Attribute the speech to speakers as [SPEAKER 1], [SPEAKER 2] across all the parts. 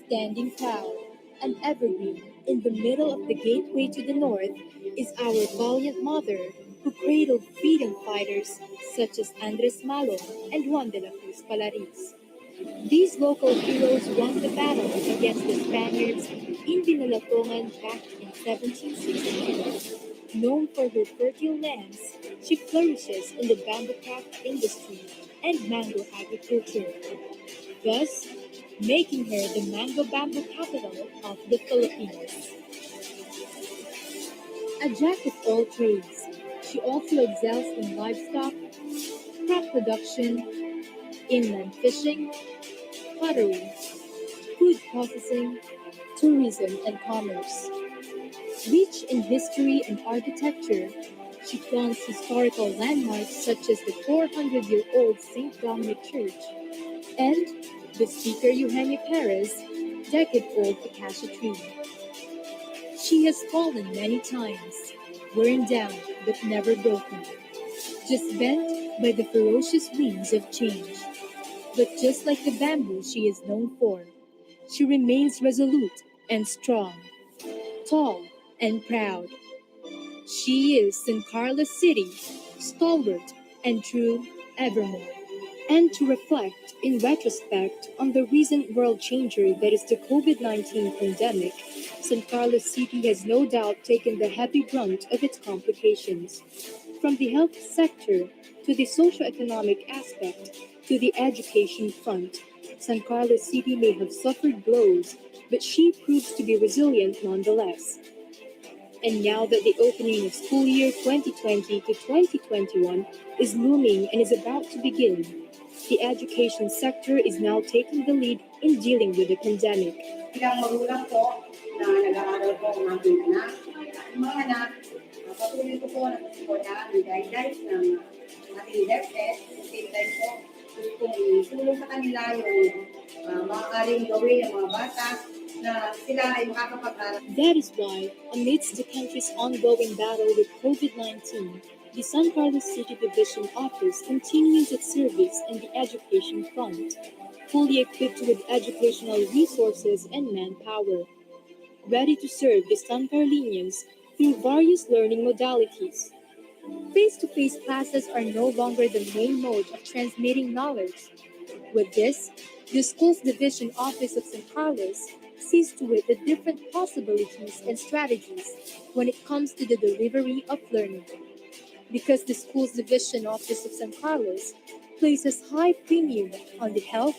[SPEAKER 1] Standing proud, an evergreen, in the middle of the gateway to the north is our valiant mother who cradled freedom fighters such as Andres Malo and Juan de la Cruz Palaris. These local heroes won the battle against the Spaniards in Binalatongan back in 1762. Known for her fertile lands, she flourishes in the bamboo craft industry and mango agriculture, thus making her the mango bamboo capital of the Philippines. A jack of all trades, she also excels in livestock, crop production, inland fishing, pottery, food processing, tourism, and commerce. Rich in history and architecture, she fronts historical landmarks such as the 400-year-old St. Dominic Church and the Speaker Eugenio Perez decade-old acacia tree. She has fallen many times, worn down but never broken, just bent by the ferocious winds of change. But just like the bamboo she is known for, she remains resolute and strong, tall and proud. She is San Carlos City, stalwart and true evermore. And to reflect in retrospect on the recent world changer that is the COVID-19 pandemic, San Carlos City has no doubt taken the heavy brunt of its complications. From the health sector to the socio-economic aspect to the education front, San Carlos City may have suffered blows, but she proves to be resilient nonetheless. And now that the opening of school year 2020 to 2021 is looming and is about to begin, the education sector is now taking the lead in dealing with the pandemic.
[SPEAKER 2] Bilang magulang po na nag-aaral po ang aking anak, mga anak, patuloy ko po na susuportahan ang guidelines ng ating DepEd. At the same time po, gusto kong itulong sa kanila yung maaaring gawin ng mga bata na sila ay makakapag-aral.
[SPEAKER 1] That is why, amidst the country's ongoing battle with COVID-19, the San Carlos City Division Office continues its service in the education front, fully equipped with educational resources and manpower, ready to serve the San Carlinians through various learning modalities. Face-to-face classes are no longer the main mode of transmitting knowledge. With this, the school's division office of San Carlos sees to it the different possibilities and strategies when it comes to the delivery of learning. Because the school's division office of San Carlos places high premium on the health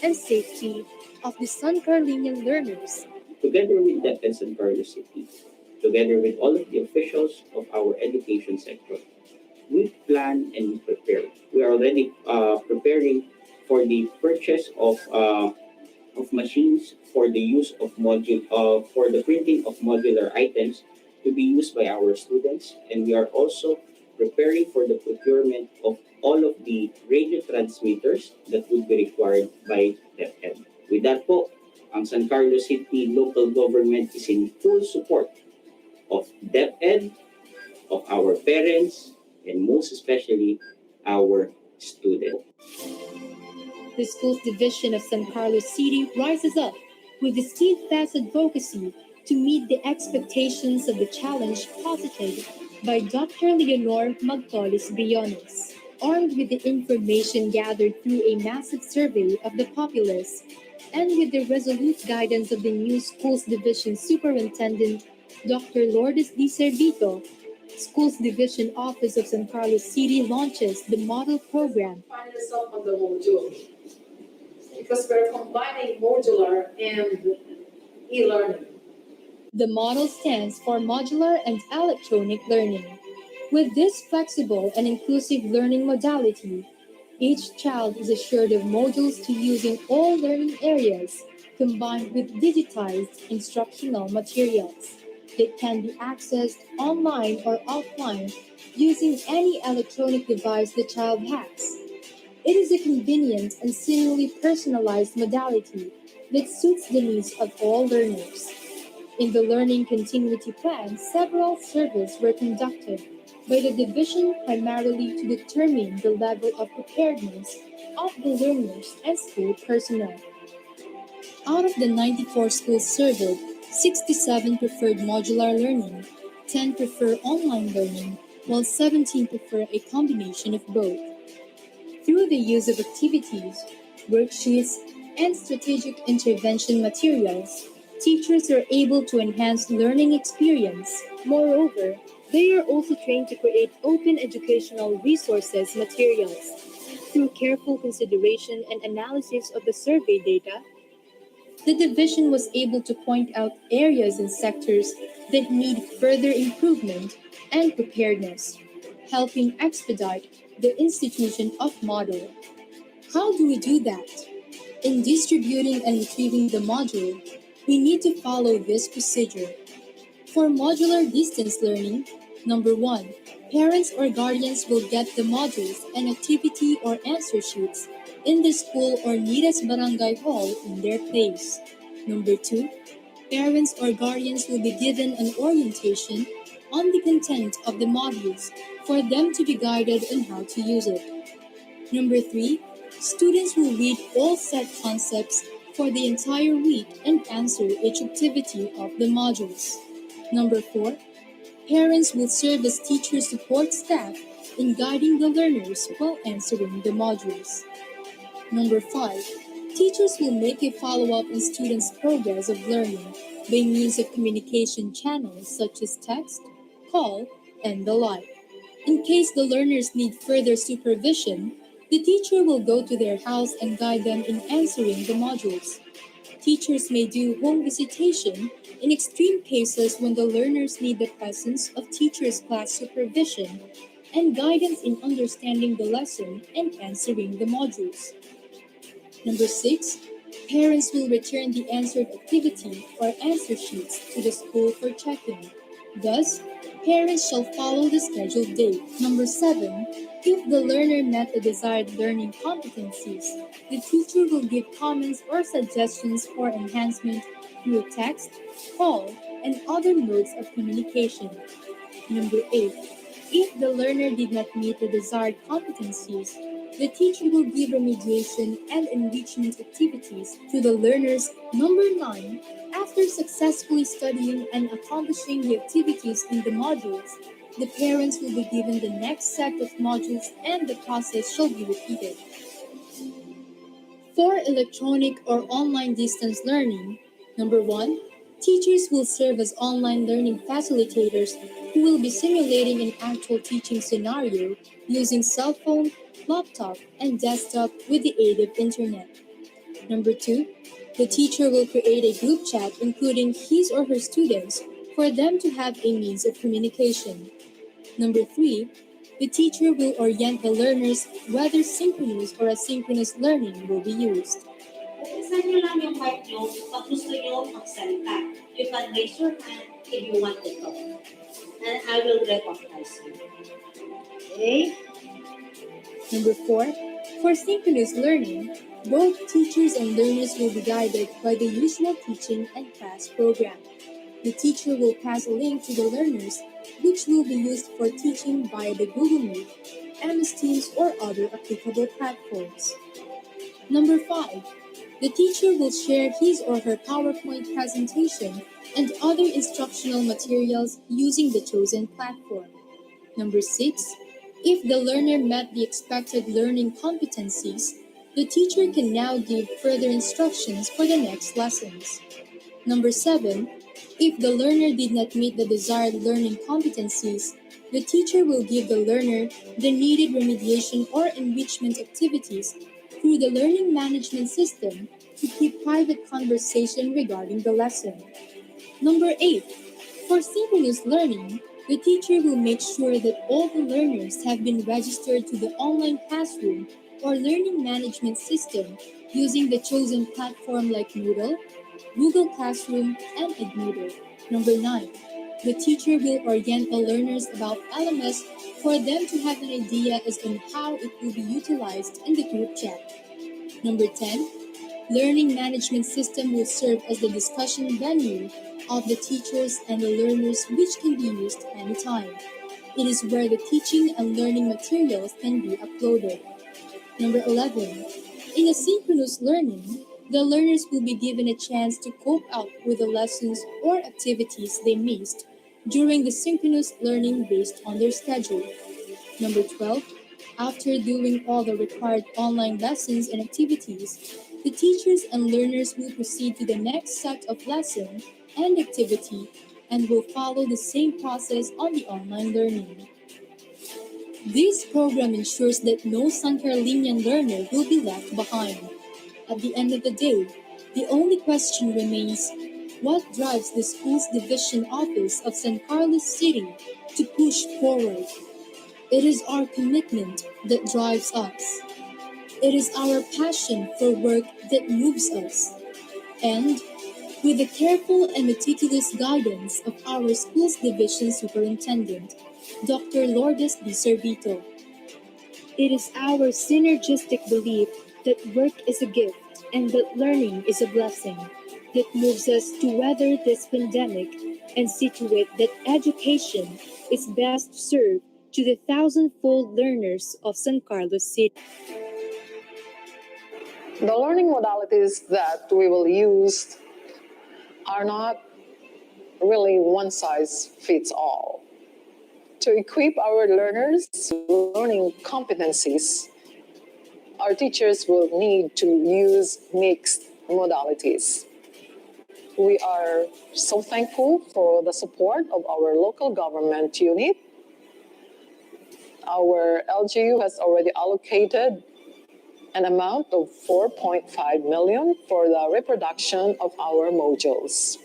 [SPEAKER 1] and safety of the San Carlinian learners.
[SPEAKER 3] Together with that in San Carlos City, together with all of the officials of our education sector, we plan and we prepare. We are already preparing for the purchase of machines for the use of for the printing of modular items to be used by our students, and we are also preparing for the procurement of all of the radio transmitters that would be required by DepEd. With that po, ang San Carlos City local government is in full support of DepEd, of our parents, and most especially our students.
[SPEAKER 1] The school's division of San Carlos City rises up with a steadfast advocacy to meet the expectations of the challenge posited by Dr. Leonor Magtolis Briones. Armed with the information gathered through a massive survey of the populace, and with the resolute guidance of the new Schools Division Superintendent, Dr. Lourdes D. Servito, Schools Division Office of San Carlos City launches the model program.
[SPEAKER 4] Find yourself on the module because we're combining modular and e-learning.
[SPEAKER 1] The model stands for Modular and Electronic Learning. With this flexible and inclusive learning modality, each child is assured of modules to use in all learning areas, combined with digitized instructional materials. It can be accessed online or offline using any electronic device the child has. It is a convenient and seemingly personalized modality that suits the needs of all learners. In the Learning Continuity Plan, several surveys were conducted by the division primarily to determine the level of preparedness of the learners and school personnel. Out of the 94 schools surveyed, 67 preferred modular learning, 10 prefer online learning, while 17 prefer a combination of both. Through the use of activities, worksheets, and strategic intervention materials, teachers are able to enhance learning experience. Moreover, they are also trained to create open educational resources materials. Through careful consideration and analysis of the survey data, the division was able to point out areas and sectors that need further improvement and preparedness, helping expedite the institution of model. How do we do that? In distributing and retrieving the module, we need to follow this procedure. For modular distance learning, number 1, parents or guardians will get the modules and activity or answer sheets in the school or nearest barangay hall in their place. Number 2, parents or guardians will be given an orientation on the content of the modules for them to be guided on how to use it. Number 3, students will read all set concepts for the entire week and answer each activity of the modules. Number 4, parents will serve as teacher support staff in guiding the learners while answering the modules. Number 5, teachers will make a follow-up on students' progress of learning by means of communication channels such as text, call, and the like. In case the learners need further supervision, the teacher will go to their house and guide them in answering the modules. Teachers may do home visitation in extreme cases when the learners need the presence of teachers' class supervision and guidance in understanding the lesson and answering the modules. Number 6, parents will return the answered activity or answer sheets to the school for checking. Thus, parents shall follow the scheduled date. Number 7, if the learner met the desired learning competencies, the teacher will give comments or suggestions for enhancement through text, call, and other modes of communication. Number 8, if the learner did not meet the desired competencies, the teacher will give remediation and enrichment activities to the learners. Number 9, after successfully studying and accomplishing the activities in the modules, the parents will be given the next set of modules and the process shall be repeated. For electronic or online distance learning, number 1, teachers will serve as online learning facilitators who will be simulating an actual teaching scenario using cell phone, laptop, and desktop with the aid of internet. Number 2, the teacher will create a group chat including his or her students for them to have a means of communication. Number 3, the teacher will orient the learners whether synchronous or asynchronous learning will be used.
[SPEAKER 5] Buksan niyo lang yung mic niyo pag gusto niyo magsalita. You can raise your hand if you want to talk. And I will recognize you. Okay?
[SPEAKER 1] Number 4, for synchronous learning, both teachers and learners will be guided by the usual teaching and class program. The teacher will pass a link to the learners, which will be used for teaching via the Google Meet, MS Teams, or other applicable platforms. Number 5, the teacher will share his or her PowerPoint presentation and other instructional materials using the chosen platform. Number 6, if the learner met the expected learning competencies, the teacher can now give further instructions for the next lessons. Number 7, if the learner did not meet the desired learning competencies, the teacher will give the learner the needed remediation or enrichment activities through the learning management system to keep private conversation regarding the lesson. Number 8, for synchronous learning, the teacher will make sure that all the learners have been registered to the online classroom or learning management system using the chosen platform like Moodle, Google Classroom, and Edmoodle. Number 9, The teacher will orient the learners about LMS for them to have an idea as to how it will be utilized in the group chat. Number 10, Learning Management System will serve as the discussion venue of the teachers and the learners, which can be used anytime. It is where the teaching and learning materials can be uploaded. Number 11, in asynchronous learning, the learners will be given a chance to cope out with the lessons or activities they missed during the synchronous learning based on their schedule. Number 12, after doing all the required online lessons and activities, the teachers and learners will proceed to the next set of lesson and activity and will follow the same process on the online learning. This program ensures that no San Carolinian learner will be left behind. At the end of the day, the only question remains, what drives the school's division office of San Carlos City to push forward? It is our commitment that drives us. It is our passion for work that moves us. And with the careful and meticulous guidance of our school's division superintendent, Dr. Lourdes B. Servito, it is our synergistic belief that work is a gift and that learning is a blessing that moves us to weather this pandemic and situate that education is best served to the thousand-fold learners of San Carlos City.
[SPEAKER 6] The learning modalities that we will use are not really one size fits all. To equip our learners' learning competencies, our teachers will need to use mixed modalities. We are so thankful for the support of our local government unit. Our LGU has already allocated an amount of 4.5 million for the reproduction of our modules.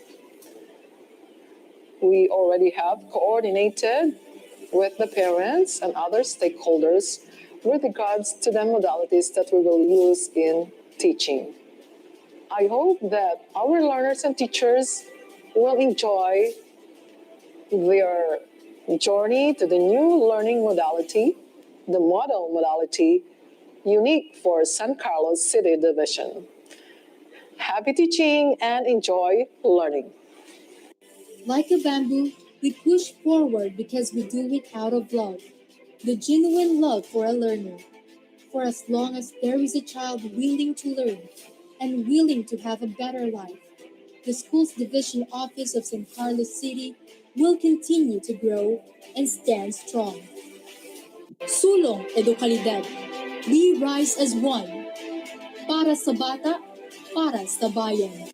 [SPEAKER 6] We already have coordinated with the parents and other stakeholders with regards to the modalities that we will use in teaching. I hope that our learners and teachers will enjoy their journey to the new learning modality, the model modality, unique for San Carlos City Division. Happy teaching and enjoy learning.
[SPEAKER 1] Like a bamboo, we push forward because we do it out of love, the genuine love for a learner. For as long as there is a child willing to learn and willing to have a better life, the school's division office of San Carlos City will continue to grow and stand strong. Sulong Edukalidad, we rise as one. Para sa bata, para sa bayan.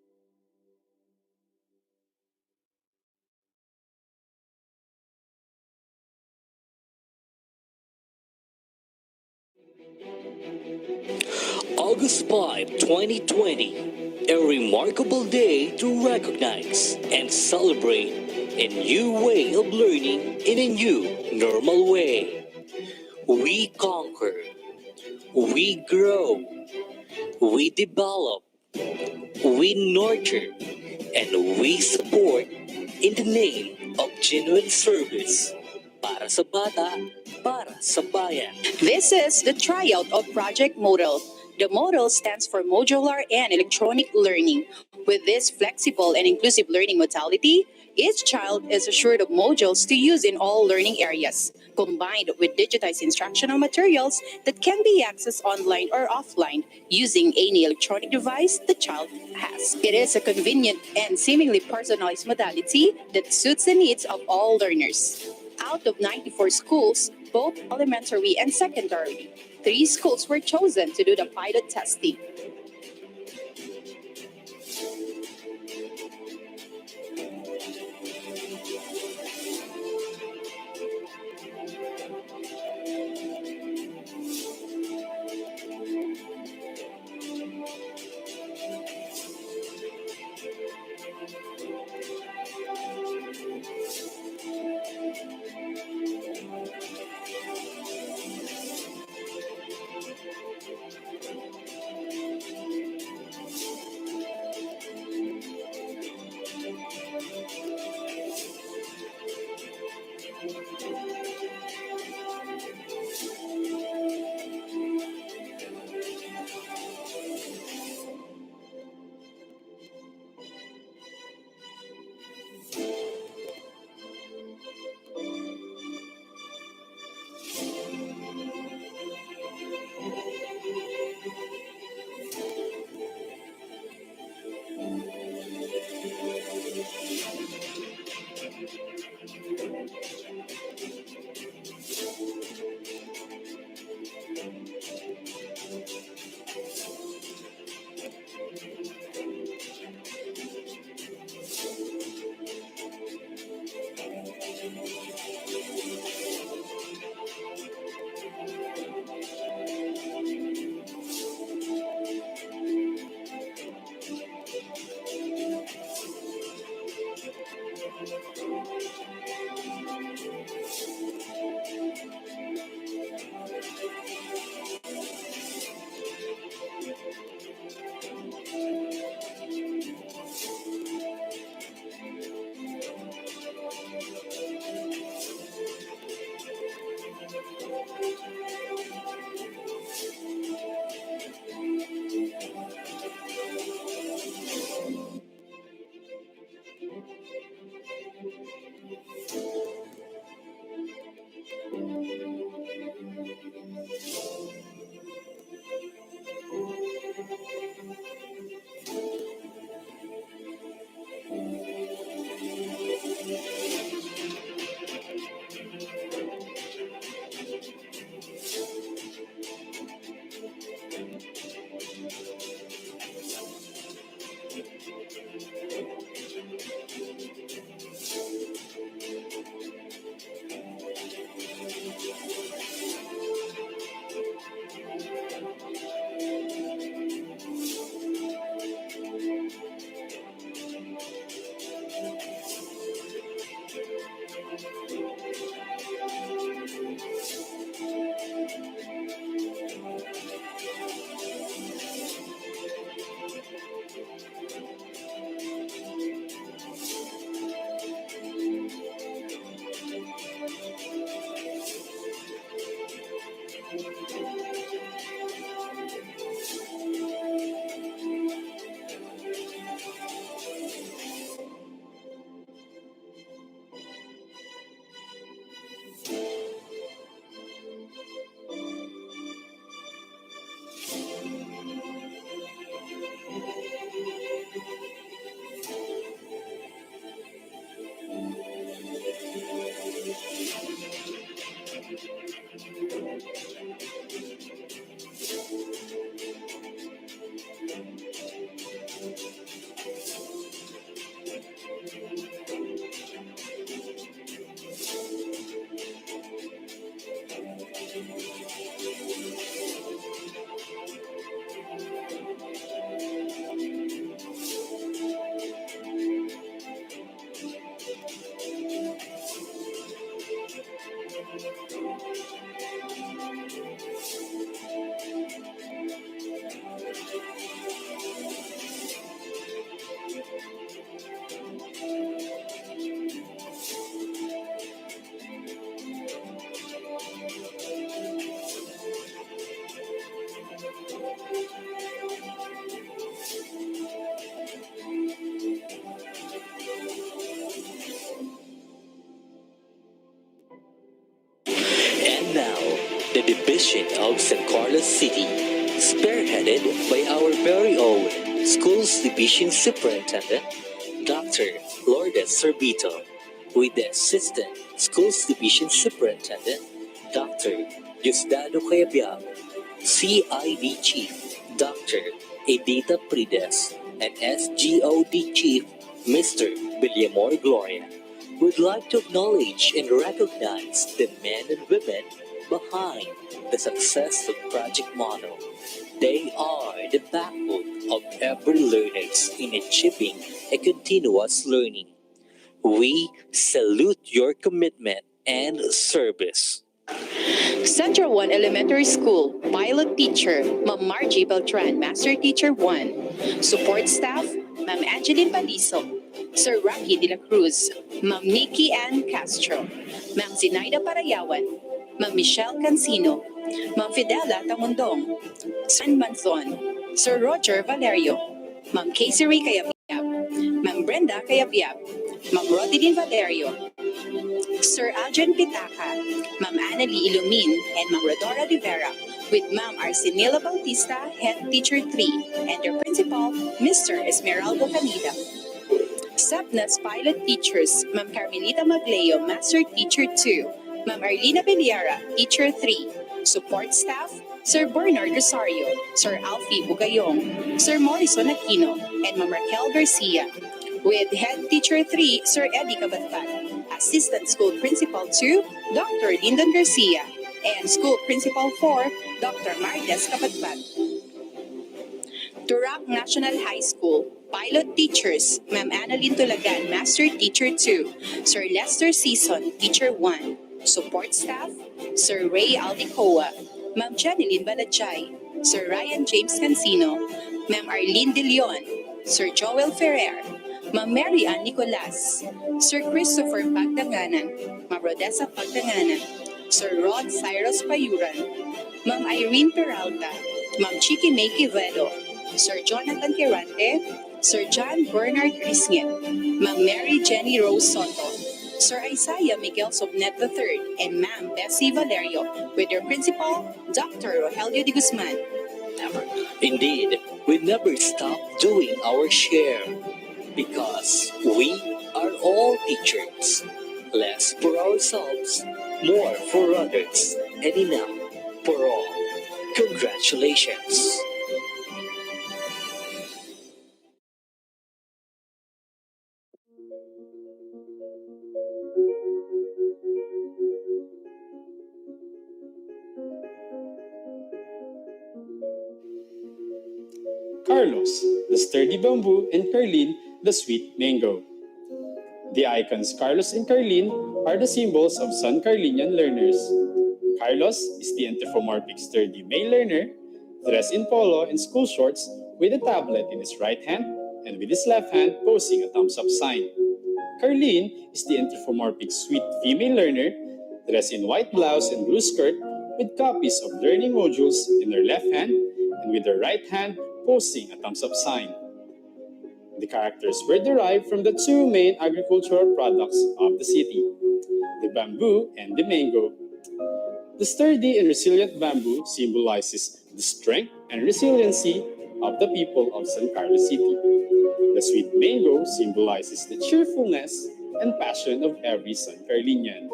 [SPEAKER 7] August 5, 2020, a remarkable day to recognize and celebrate a new way of learning in a new normal way. We conquer, we grow, we develop, we nurture, and we support in the name of genuine service. Para sa bata, para sa bayan.
[SPEAKER 8] This is the tryout of Project Model. The model stands for Modular and Electronic Learning. With this flexible and inclusive learning modality, each child is assured of modules to use in all learning areas, combined with digitized instructional materials that can be accessed online or offline using any electronic device the child has. It is a convenient and seemingly personalized modality that suits the needs of all learners. Out of 94 schools, both elementary and secondary, 3 schools were chosen to do the pilot testing.
[SPEAKER 7] Division of San Carlos City, spearheaded by our very own Schools Division Superintendent, Dr. Lourdes Sorbito, with the Assistant Schools Division Superintendent, Dr. Diosdado Cayabyab, CID Chief, Dr. Edita Prides, and SGOD Chief, Mr. Villamor Gloria, would like to acknowledge and recognize the men and women behind the success of Project Model. They are the backbone of every learner in achieving a continuous learning. We salute your commitment and service.
[SPEAKER 8] Central 1 Elementary School, Pilot Teacher, Ma'am Margie Beltran, Master Teacher 1. Support Staff, Ma'am Angeline Paliso, Sir Rocky de la Cruz, Ma'am Nikki Ann Castro, Ma'am Zinaida Parayawan, Ma'am Michelle Cancino, Ma'am Fidela Tamundong, San Manzon, Sir Roger Valerio, Ma'am Casey Ray Cayabyab, Ma'am Brenda Cayabyab, Ma'am Rodeline Valerio, Sir Adrian Pitaka, Ma'am Annalie Ilumin, and Ma'am Rodora Rivera, with Ma'am Arsenila Bautista, Head Teacher 3, and their principal, Mr. Esmeraldo Canida. SEPNA's Pilot Teachers, Ma'am Carmelita Magleo, Master Teacher 2, Ma'am Arlina Beliara, Teacher 3. Support Staff, Sir Bernard Rosario, Sir Alfie Bugayong, Sir Morrison Aquino, and Ma'am Raquel Garcia. With Head Teacher 3, Sir Eddie Cabatpat, Assistant School Principal 2, Dr. Lyndon Garcia, and School Principal 4, Dr. Martes Cabatpat. Turac National High School, Pilot Teachers, Ma'am Annalyn Tulagan, Master Teacher 2, Sir Lester Season, Teacher 1. Support Staff, Sir Ray Aldicoa, Ma'am Janeline Balachay, Sir Ryan James Cancino, Ma'am Arlene De Leon, Sir Joel Ferrer, Ma'am Mary Ann Nicolas, Sir Christopher Pagdanganan, Ma'am Rodessa Pagdanganan, Sir Rod Cyrus Payuran, Ma'am Irene Peralta, Ma'am Chiki May Quevedo, Sir Jonathan Quirante, Sir John Bernard Risngit, Ma'am Mary Jenny Rose Soto, Sir Isaiah Miguel Sobnet III, and Ma'am Bessie Valerio, with their principal, Dr. Rogelio de Guzman.
[SPEAKER 7] Indeed, we never stop doing our share because we are all teachers. Less for ourselves, more for others, and enough for all. Congratulations!
[SPEAKER 9] Carlos, the sturdy bamboo, and Carlene, the sweet mango. The icons Carlos and Carlene are the symbols of San Carlinian learners. Carlos is the anthropomorphic sturdy male learner, dressed in polo and school shorts with a tablet in his right hand and with his left hand posing a thumbs up sign. Carlene is the anthropomorphic sweet female learner, dressed in white blouse and blue skirt with copies of learning modules in her left hand and with her right hand posing a thumbs up sign. The characters were derived from the two main agricultural products of the city, the bamboo and the mango. The sturdy and resilient bamboo symbolizes the strength and resiliency of the people of San Carlos City. The sweet mango symbolizes the cheerfulness and passion of every San Carlinian.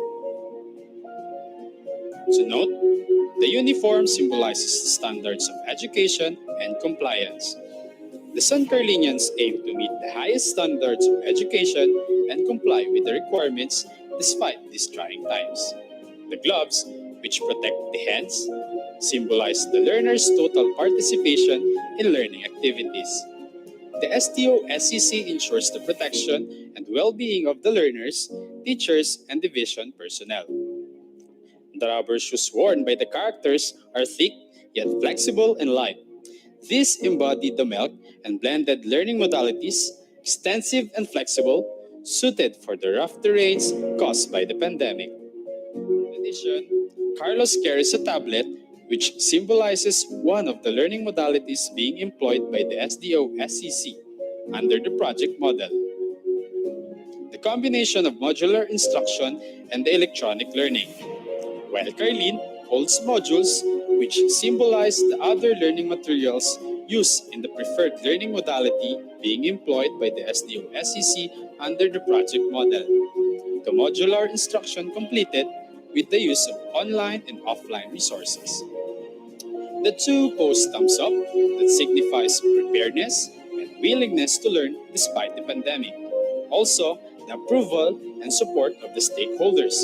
[SPEAKER 9] To note, the uniform symbolizes the standards of education and compliance. The San Carlinians aim to meet the highest standards of education and comply with the requirements despite these trying times. The gloves, which protect the hands, symbolize the learner's total participation in learning activities. The STO-SCC ensures the protection and well-being of the learners, teachers, and division personnel. The rubber shoes worn by the characters are thick yet flexible and light. These embody the milk and blended learning modalities, extensive and flexible, suited for the rough terrains caused by the pandemic. In addition, Carlos carries a tablet which symbolizes one of the learning modalities being employed by the SDO-SCC under the project model. The combination of modular instruction and the electronic learning, while Carlene holds modules which symbolize the other learning materials used in the preferred learning modality being employed by the SDO-SCC under the project model. The modular instruction completed with the use of online and offline resources. The two post thumbs up that signifies preparedness and willingness to learn despite the pandemic. Also, the approval and support of the stakeholders.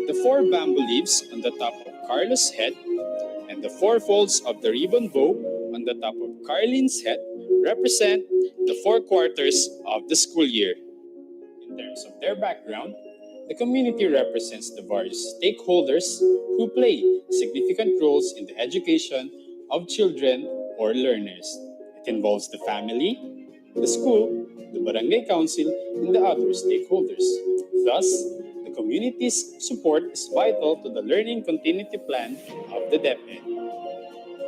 [SPEAKER 9] The four bamboo leaves on the top of Carlos' head and the four folds of the ribbon bow on the top of Carlene's head represent the 4 quarters of the school year. In terms of their background, the community represents the various stakeholders who play significant roles in the education of children or learners. It involves the family, the school, the barangay council, and the other stakeholders. Thus, the community's support is vital to the learning continuity plan of the DepEd.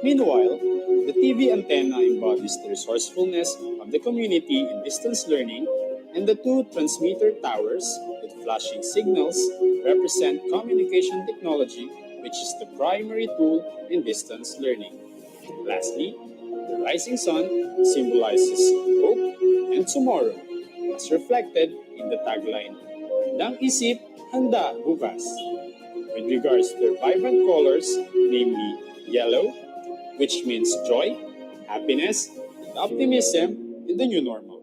[SPEAKER 9] Meanwhile, the TV antenna embodies the resourcefulness of the community in distance learning, and the two transmitter towers with flashing signals represent communication technology, which is the primary tool in distance learning. Lastly, the rising sun symbolizes hope and tomorrow, as reflected in the tagline, Handang isip, handa bukas. With regards to their vibrant colors, namely yellow, which means joy, happiness, and optimism in the new normal.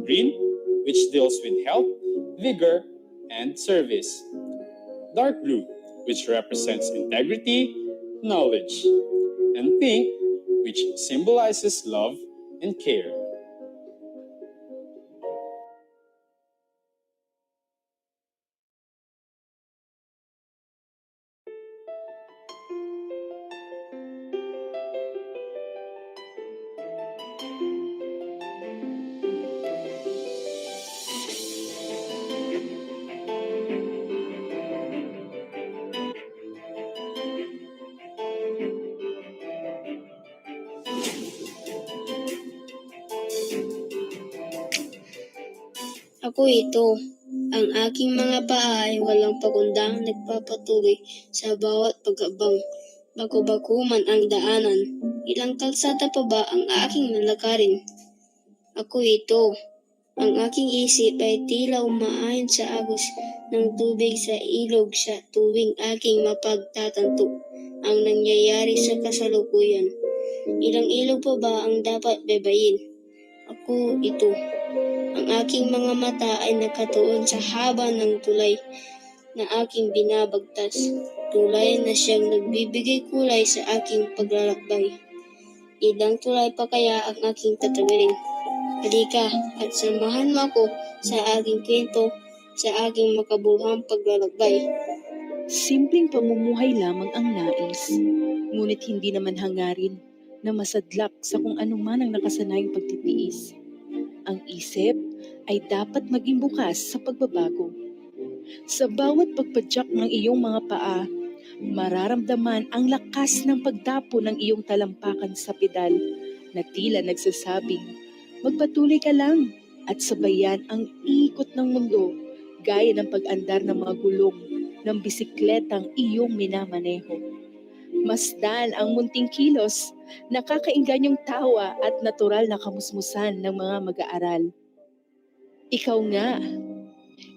[SPEAKER 9] Green, which deals with health, vigor, and service. Dark blue, which represents integrity, knowledge. And pink, which symbolizes love and care.
[SPEAKER 10] Ako ito. Ang aking mga paa ay walang pagundang nagpapatuloy sa bawat pag-abang. Bago-bago man ang daanan, ilang kalsada pa ba ang aking lalakarin? Ako ito. Ang aking isip ay tila umaayon sa agos ng tubig sa ilog sa tuwing aking mapagtatanto ang nangyayari sa kasalukuyan. Ilang ilog pa ba ang dapat bebayin? Ako ito. Ang aking mga mata ay nakatuon sa haba ng tulay na aking binabagtas. Tulay na siyang nagbibigay kulay sa aking paglalakbay. Ilang tulay pa kaya ang aking tatawirin? Halika at samahan mo ako sa aking kwento, sa aking makabuluhang paglalakbay.
[SPEAKER 11] Simpleng pamumuhay lamang ang nais, ngunit hindi naman hangarin na masadlak sa kung anuman ang nakasanayang pagtitiis. Ang isip ay dapat maging bukas sa pagbabago. Sa bawat pagpadyak ng iyong mga paa, mararamdaman ang lakas ng pagdapo ng iyong talampakan sa pedal na tila nagsasabing, magpatuloy ka lang at sabayan ang ikot ng mundo gaya ng pag-andar ng mga gulong ng bisikletang iyong minamaneho. Masdan ang munting kilos, nakakainganyong tawa at natural na kamusmusan ng mga mag-aaral. Ikaw nga,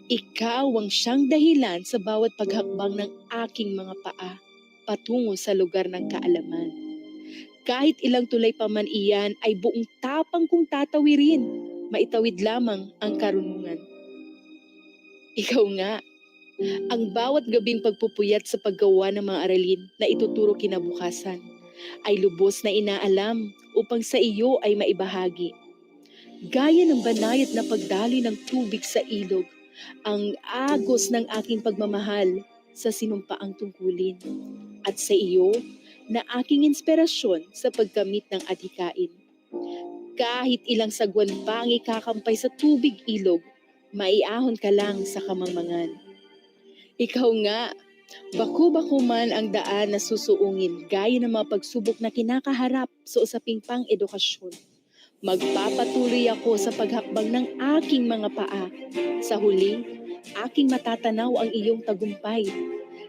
[SPEAKER 11] ikaw ang siyang dahilan sa bawat paghakbang ng aking mga paa patungo sa lugar ng kaalaman. Kahit ilang tulay pa man iyan ay buong tapang kong tatawirin, maitawid lamang ang karunungan. Ikaw nga, ang bawat gabing pagpupuyat sa paggawa ng mga aralin na ituturo kinabukasan ay lubos na inaalam upang sa iyo ay maibahagi. Gaya ng banayad na pagdaloy ng tubig sa ilog, ang agos ng aking pagmamahal sa sinumpaang tungkulin at sa iyo na aking inspirasyon sa pagkamit ng adhikain. Kahit ilang sagwan pa ang ikakampay sa tubig ilog, maiahon ka lang sa kamangmangan. Ikaw nga, bako-bako man ang daan na susuungin gaya ng mga pagsubok na kinakaharap sa usaping pang-edukasyon. Magpapatuloy ako sa paghakbang ng aking mga paa. Sa huli, aking matatanaw ang iyong tagumpay.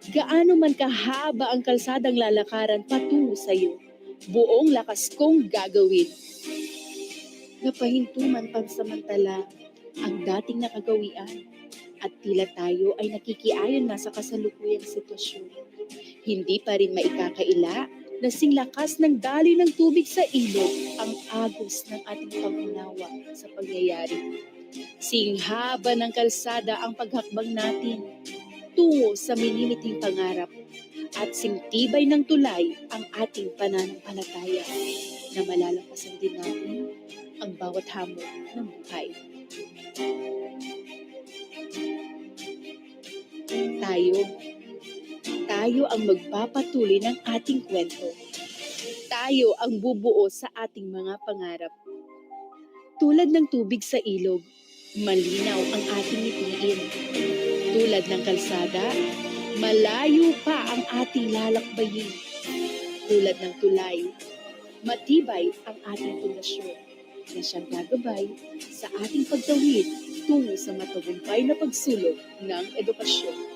[SPEAKER 11] Gaano man kahaba ang kalsadang lalakaran patungo sa iyo, buong lakas kong gagawin. Napahinto man pansamantala ang dating nakagawian at tila tayo ay nakikiayon na sa kasalukuyang sitwasyon. Hindi pa rin maikakaila na singlakas ng daloy ng tubig sa ilog ang agos ng ating pangunawa sa pangyayari. Singhaba ng kalsada ang paghakbang natin tungo sa minimiting pangarap at singtibay ng tulay ang ating pananampalataya na malalampasan din natin ang bawat hamon ng buhay. Tayo ang magpapatuloy ng ating kwento. Tayo ang bubuo sa ating mga pangarap. Tulad ng tubig sa ilog, malinaw ang ating nitiin. Tulad ng kalsada, malayo pa ang ating lalakbayin. Tulad ng tulay, matibay ang ating pundasyon na siyang gagabay sa ating pagtawid tungo sa matagumpay na pagsulong ng edukasyon.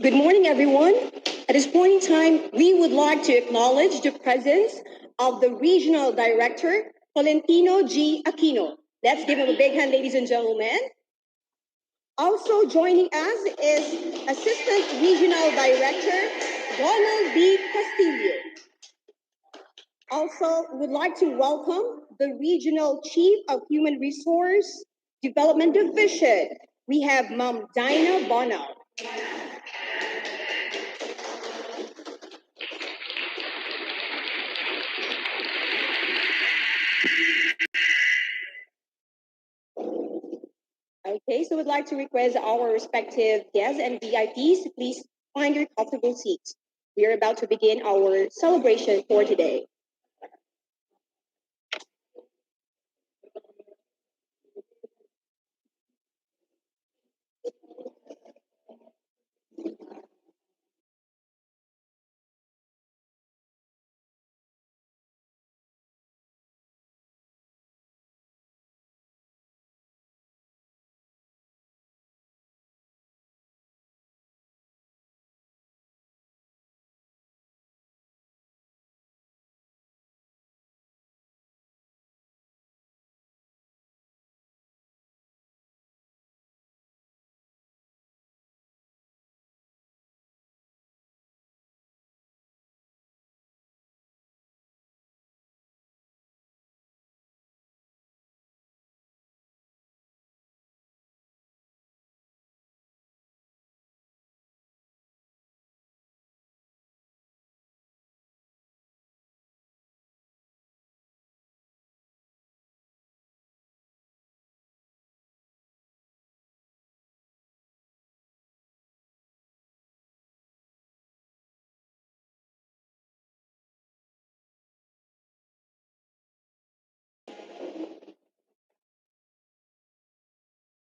[SPEAKER 2] Good morning, everyone. At this point in time, we would like to acknowledge the presence of the Regional Director, Valentino G. Aquino. Let's give him a big hand, ladies and gentlemen. Also joining us is Assistant Regional Director, Donald B. Castillo. Also, would like to welcome the Regional Chief of Human Resource Development Division. We have Ma'am Dinah Bono. Okay, so we'd like to request our respective guests and VIPs to please find your comfortable seats. We are about to begin our celebration for today.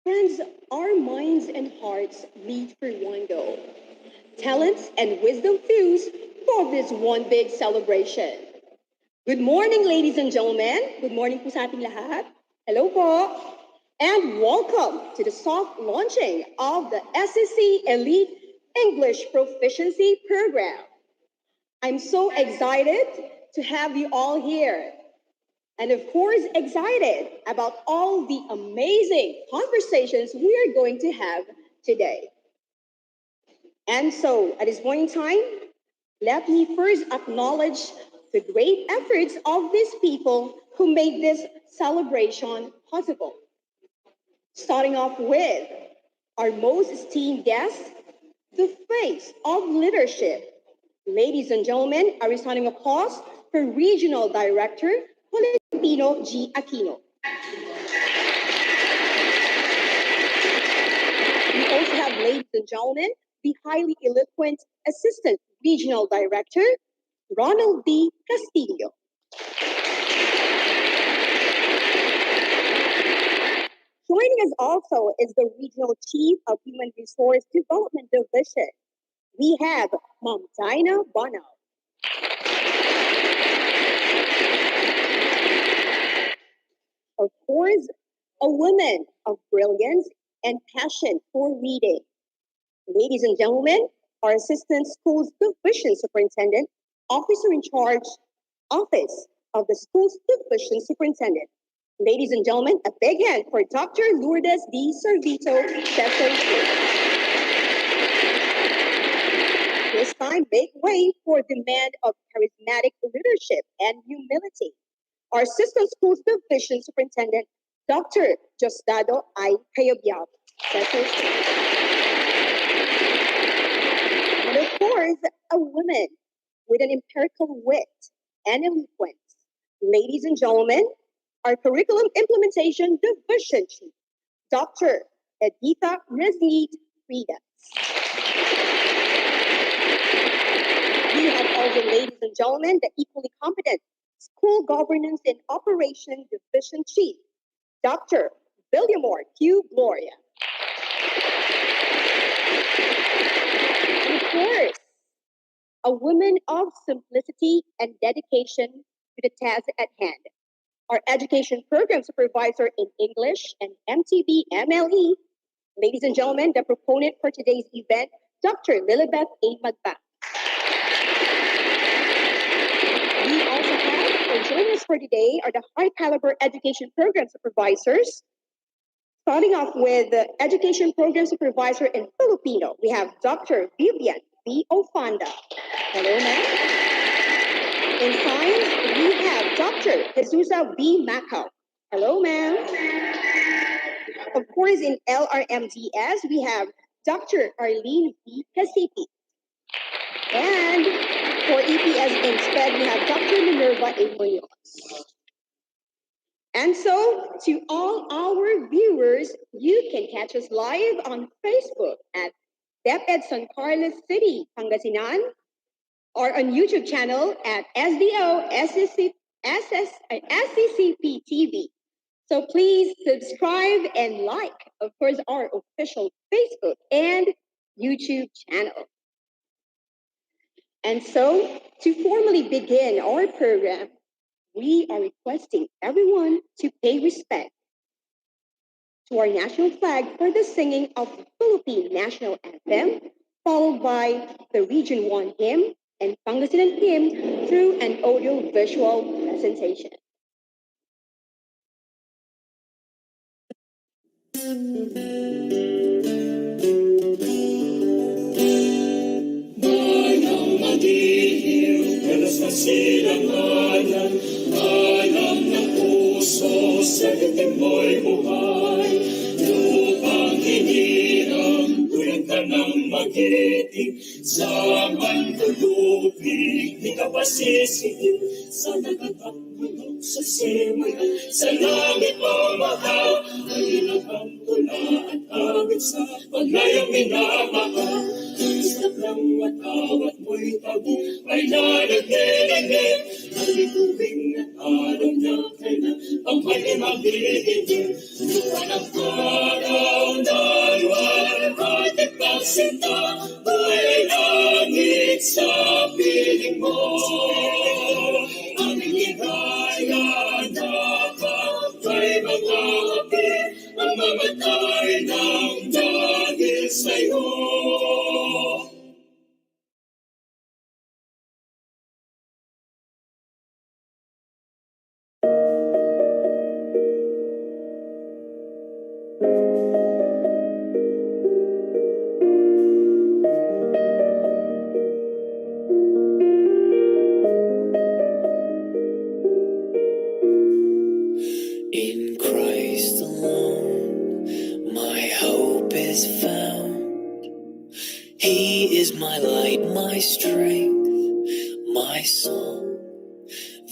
[SPEAKER 2] Friends, our minds and hearts meet for one goal. Talents and wisdom fuse for this one big celebration. Good morning, ladies and gentlemen. Good morning po sa ating lahat. Hello po. And welcome to the soft launching of the SCC-ELITE English Proficiency Program. I'm so excited to have you all here. And of course, excited about all the amazing conversations we are going to have today. And so, at this point in time, let me first acknowledge the great efforts of these people who made this celebration possible. Starting off with our most esteemed guest, the face of leadership. Ladies and gentlemen, a resounding applause for Regional Director, Filipino G. Aquino. We also have, ladies and gentlemen, the highly eloquent Assistant Regional Director, Ronald D. Castillo. Joining us also is the Regional Chief of Human Resource Development Division. We have Ma'am Dinah Bonal. Of course, a woman of brilliance and passion for reading. Ladies and gentlemen, our Assistant Schools Division Superintendent, Officer in Charge, Office of the Schools Division Superintendent. Ladies and gentlemen, a big hand for Dr. Lourdes D. Servito, Special This time, make way for the man of charismatic leadership and humility. Our Assistant Schools Division Superintendent, Dr. Jostado I. Cayobiao, Special And of course, a woman with an empirical wit and eloquence. Ladies and gentlemen, our Curriculum Implementation Division Chief, Dr. Editha Resnit Fridas. We have also, ladies and gentlemen, the equally competent School Governance and Operation Division Chief, Dr. Villamor Q. Gloria. And of course, a woman of simplicity and dedication to the task at hand. Our Education Program Supervisor in English and MTB MLE. Ladies and gentlemen, the proponent for today's event, Dr. Lilibeth A. Magba. We also have, or joining us for today, are the high caliber Education Program Supervisors. Starting off with the Education Program Supervisor in Filipino, we have Dr. Vivian B. Ofanda. Hello, ma'am. In Science, we have Dr. Jesusa B. Macau. Hello, ma'am. Of course, in LRMDS, we have Dr. Arlene B. Casipi. And for EPS instead, we have Dr. Minerva A. Munoz. And so, to all our viewers, you can catch us live on Facebook at DepEd San Carlos City, Pangasinan, or on YouTube channel at SDO SCCP TV. So please subscribe and like, of course, our official Facebook and YouTube channel. And so, to formally begin our program, we are requesting everyone to pay respect to our national flag for the singing of the Philippine National Anthem, followed by the Region 1 hymn and Pangasinan hymn through an audio-visual presentation.
[SPEAKER 12] Silanganan, alam ng puso sa dating mo'y buhay. Lupang hinirang, tulad ka ng magiting, sa manlulupig, di ka pa sisigil, sa nagtatapulog sa simula, sa langit mo mahal, ay nakang tula at awit sa paglayang minamahal. Istak lang matawat mo'y tabu, ay nanagniligid, nalituwing at araw na kailan, ang may magbibigil, lupa ng araw Nagmamatay ng dahil sa'yo. In Christ alone, my hope is found. He is my light, my strength, my song.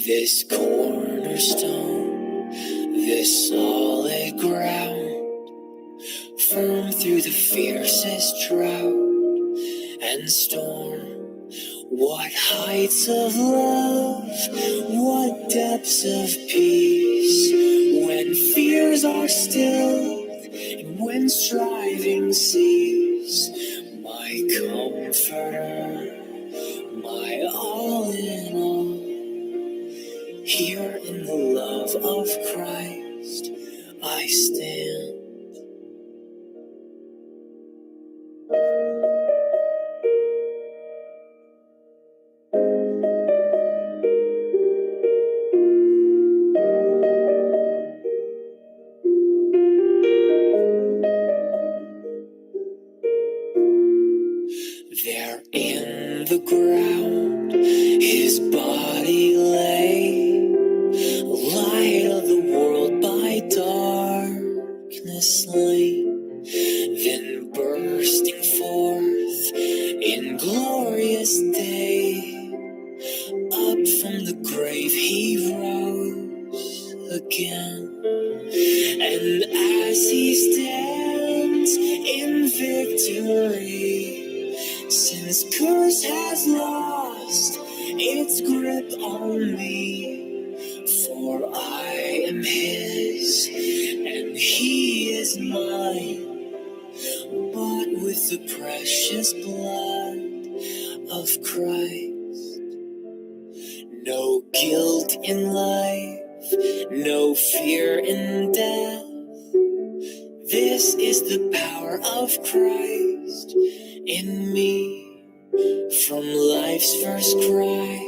[SPEAKER 12] This cornerstone, this solid ground, firm through the fiercest drought and storm. What heights of love, what depths of peace, when fears are stilled and when striving cease. My comforter, my all in all, here in the love of Christ I stand. There in the ground his body lay, light of the world by darkness slain, then bursting forth in glorious day, up from the grave he rose again. And as he stands in victory, since curse has lost its grip on me, for I am his and he is mine, bought with the precious blood of Christ. No guilt in life, no fear in death. This is the power of Christ in me. From life's first cry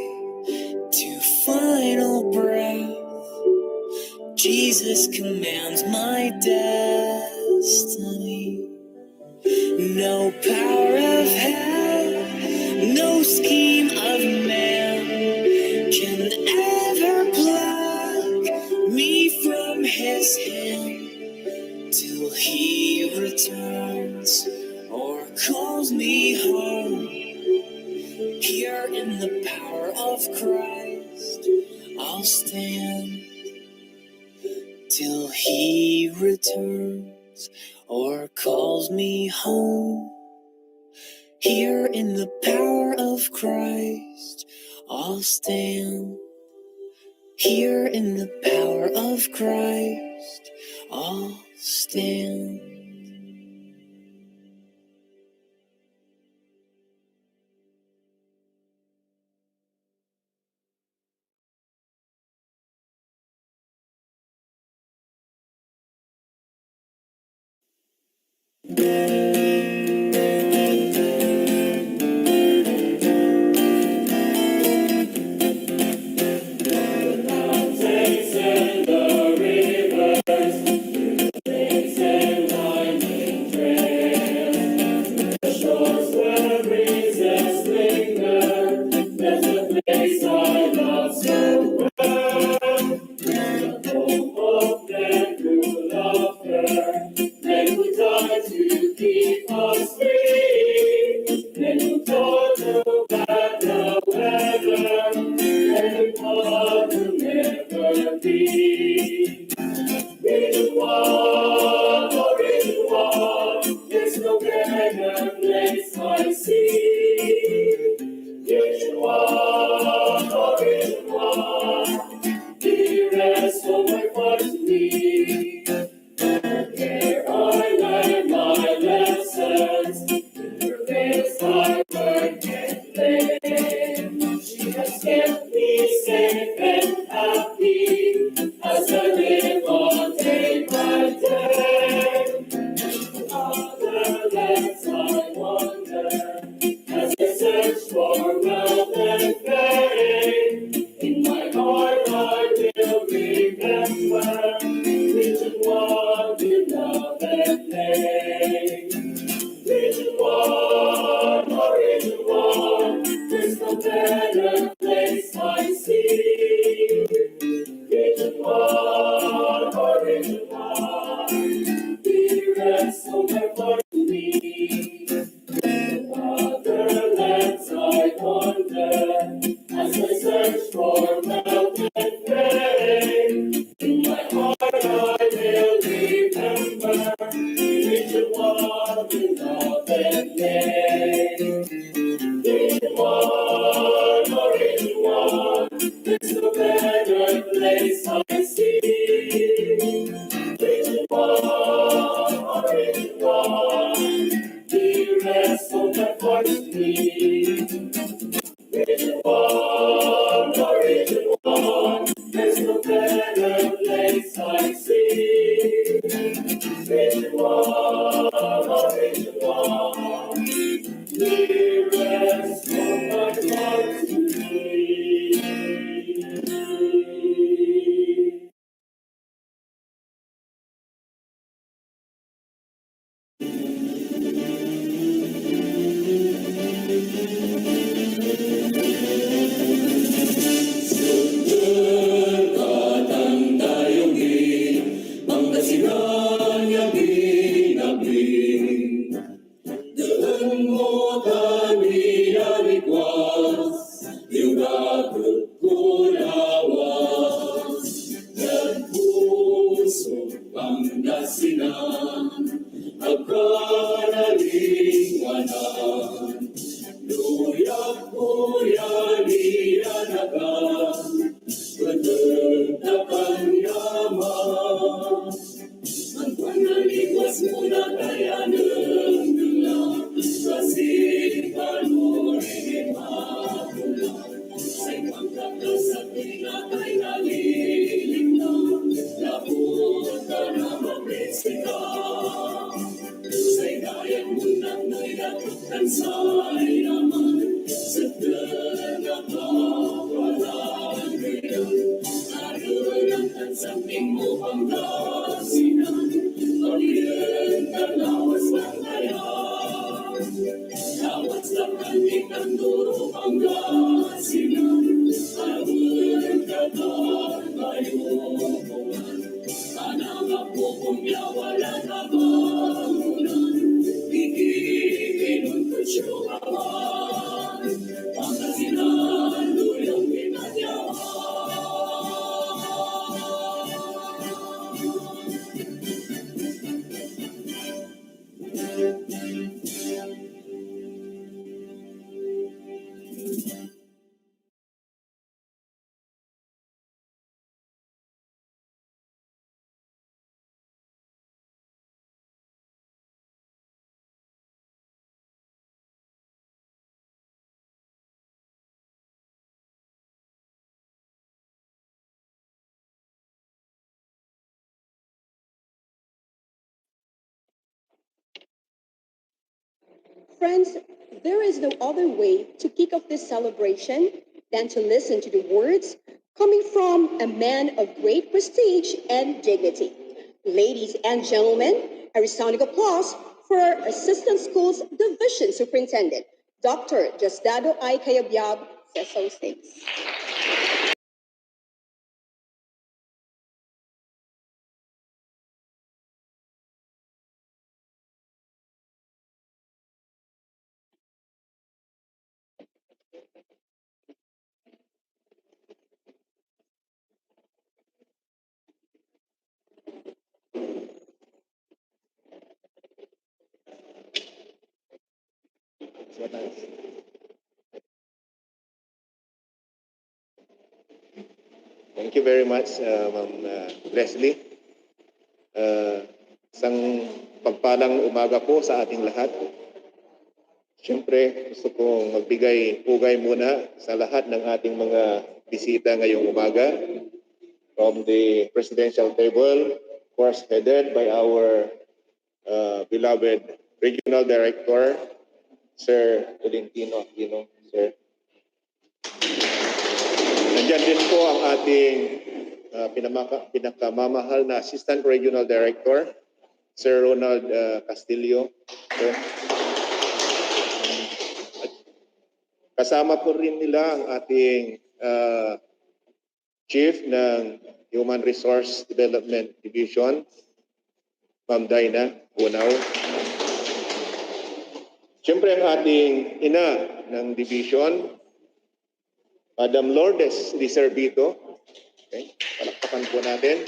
[SPEAKER 12] to final breath, Jesus commands my destiny. No power of hell, no scheme of man can ever pluck me from his hand, till he returns or calls me home. Here in the power of Christ I'll stand, till he returns or calls me home. Here in the power of Christ I'll stand. Here in the power of Christ I'll stand. Takes in the rivers, things in life. It's no better place I see. Region 1, Region 1, dearest of my heart to me. Region 1, Region 1, there's no better place I see. Region 1, Region 1, dearest of my heart to me. Pangasinan yabi-nabi, daan mo kami aligwas, liwagod ko lawas. Nagpuso Pangasinan, agkanalingwanan, luyak-uyan iyanagan, Pagdagdagan yaman, ang panaliwas mo na kaya ng dula, kasi panurin magulang. Sa'y pagkakasat nila kay naliligtan, labot ka na mabisika. Sa'y dayan mo nang mo'y natukan sa'y naman, sa nagkakawalan ngayon. Naruratan sa mo Pangasinan, oriental lawas ng bayan. Lawas ng kantikang duro Pangasinan, arun katagayukuan. Anang apupong yawala na bangunan, ikikinun kasyukawan. Pangasinan, luyang pinagyawan.
[SPEAKER 13] Friends, there is no other way to kick off this celebration than to listen to the words coming from a man of great prestige and dignity. Ladies and gentlemen, a resounding applause for our Assistant Schools Division Superintendent, Dr. Diosdado I. Cayabyab, Seso States.
[SPEAKER 14] Thank you very much, Ma'am Leslie. Isang pagpalang umaga po sa ating lahat. Siyempre, gusto kong magbigay pugay muna sa lahat ng ating mga bisita ngayong umaga. From the presidential table, of course, headed by our beloved Regional Director, Sir Tolentino Aquino, Sir. Nandiyan din po ang ating pinakamamahal na Assistant Regional Director, Sir Ronald Castillo. Sir. Kasama po rin nila ang ating Chief ng Human Resource Development Division, Ma'am Dina Unaw. Siyempre ang ating ina ng division, Madam Lourdes Di Servito. Okay, palakpakan po natin.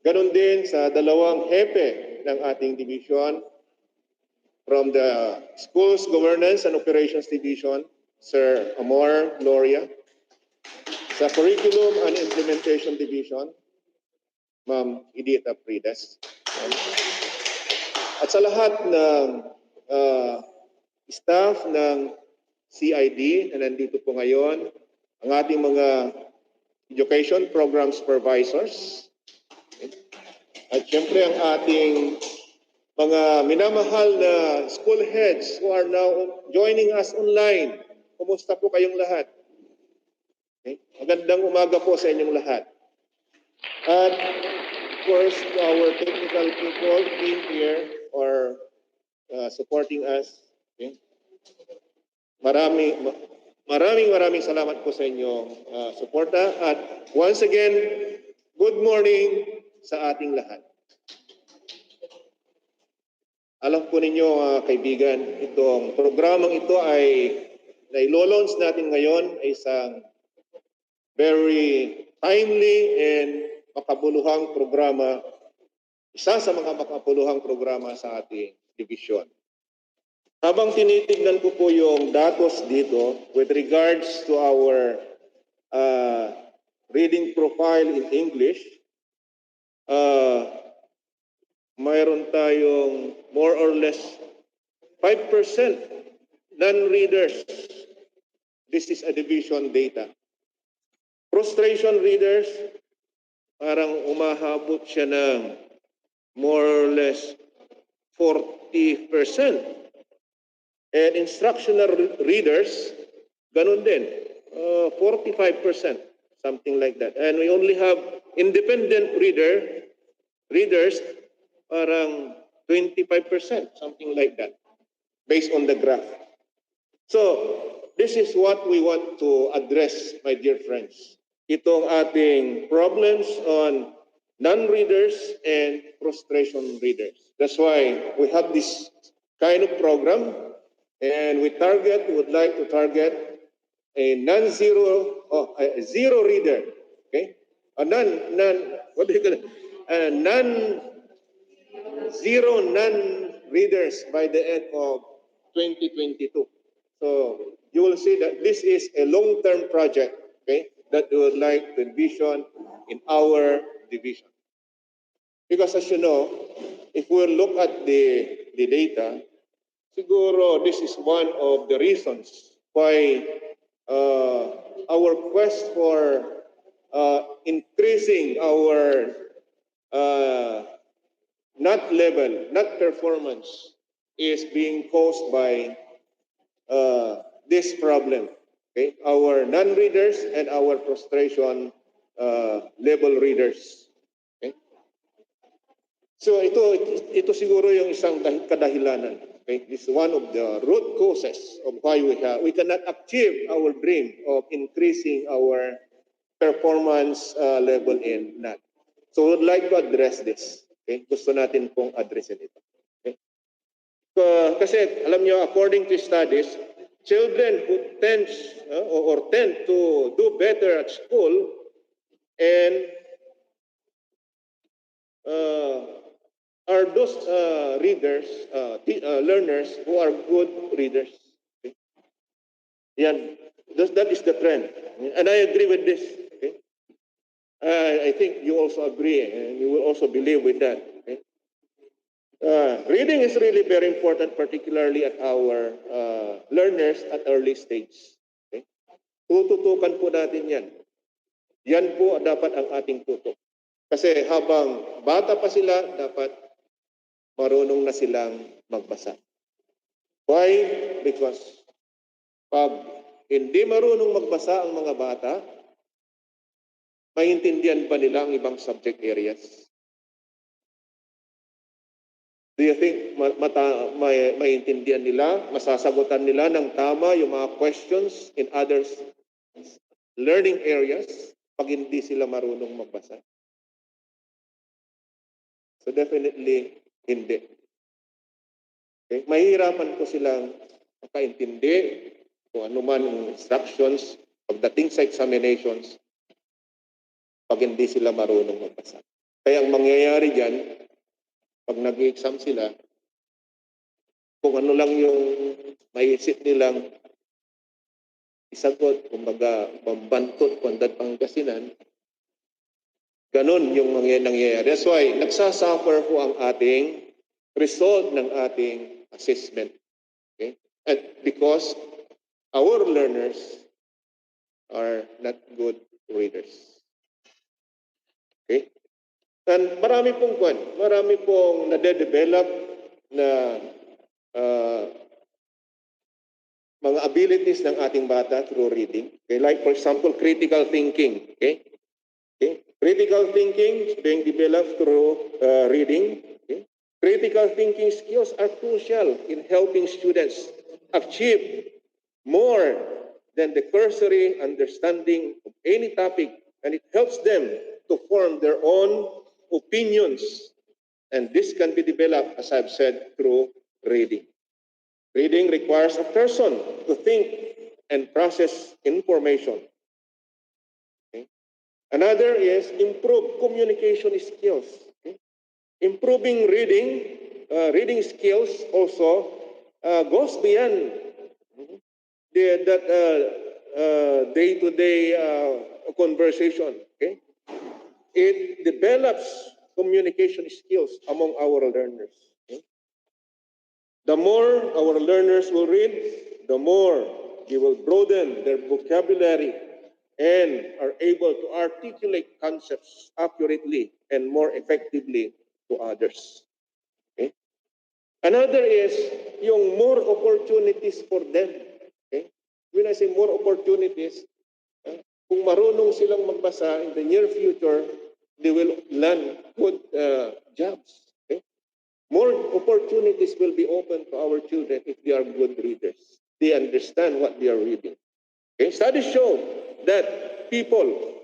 [SPEAKER 14] Ganon din sa dalawang hepe ng ating division, from the Schools Governance and Operations Division, Sir Amor Gloria, Sa Curriculum and Implementation Division, Ma'am Edita Prides. At sa lahat ng staff ng CID na nandito po ngayon, ang ating mga education program supervisors, at syempre ang ating mga minamahal na school heads who are now joining us online. Kumusta po kayong lahat? Okay. Magandang umaga po sa inyong lahat. At of course, our technical people, team here, are supporting us. Okay. Maraming salamat po sa inyong suporta. At once again, good morning sa ating lahat. Alam po ninyo, kaibigan, itong programang ito ay nailo-launch natin ngayon ay isang very timely and makabuluhang programa, isa sa mga makabuluhang programa sa ating division. Habang tinitignan ko po yung datos dito with regards to our reading profile in English, mayroon tayong more or less 5% non-readers. This is a division data. Frustration readers, parang umahabot siya ng more or less 40%. And instructional readers, ganun din, 45%, something like that. And we only have independent readers, parang 25%, something like that, based on the graph. So, this is what we want to address, my dear friends. Itong ating problems on non-readers and frustration readers. That's why we have this kind of program, and we would like to target a zero reader, okay? Zero non-readers by the end of 2022. So you will see that this is a long-term project, okay, that we would like to envision in our division. Because as you know, if we look at the data, siguro this is one of the reasons why our quest for increasing our not performance is being caused by this problem. Okay, our non-readers and our frustration level readers. Okay, so ito siguro yung isang kadahilanan. Okay, this is one of the root causes of why we cannot achieve our dream of increasing our performance level in NAT. So we would like to address this. Okay, gusto natin pong addressin ito. Okay? Kasi alam nyo, according to studies, children who tend to do better at school and are those learners who are good readers. Okay? Yan, that is the trend. And I agree with this. Okay? I think you also agree and you will also believe with that. Okay? Reading is really very important, particularly at our learners at early stage. Okay? Tututukan po natin yan. Yan po dapat ang ating tutok. Kasi habang bata pa sila, dapat marunong na silang magbasa. Why? Because pag hindi marunong magbasa ang mga bata, maintindihan ba nila ang ibang subject areas? Do you think maintindihan nila, masasagutan nila ng tama yung mga questions in other learning areas pag hindi sila marunong magbasa? So definitely, hindi. Okay? Mahihirapan ko silang makaintindi kung ano man yung instructions pagdating sa examinations pag hindi sila marunong magbasa. Kaya ang mangyayari dyan, pag nag-exam sila, kung ano lang yung maiisip nilang isagot, kumbaga, pambantot, kwandat Pangasinan, ganon yung nangyayari. That's why, nagsasuffer po ang ating result ng ating assessment. Okay? And because our learners are not good readers. Okay? And marami pong nade-develop na mga abilities ng ating bata through reading. Okay? Like for example, critical thinking. Okay? Okay? Critical thinking is being developed through reading. Okay? Critical thinking skills are crucial in helping students achieve more than the cursory understanding of any topic, and it helps them to form their own opinions. And this can be developed, as I've said, through reading. Reading requires a person to think and process information. Okay? Another is improve communication skills. Okay? Improving reading skills also goes beyond that day-to-day conversation. Okay? It develops communication skills among our learners. Okay? The more our learners will read, the more they will broaden their vocabulary and are able to articulate concepts accurately and more effectively to others. Okay? Another is yung more opportunities for them. Okay? When I say more opportunities, kung marunong silang magbasa in the near future, they will land good jobs. Okay? More opportunities will be open to our children if they are good readers. They understand what they are reading. Okay? Studies show that people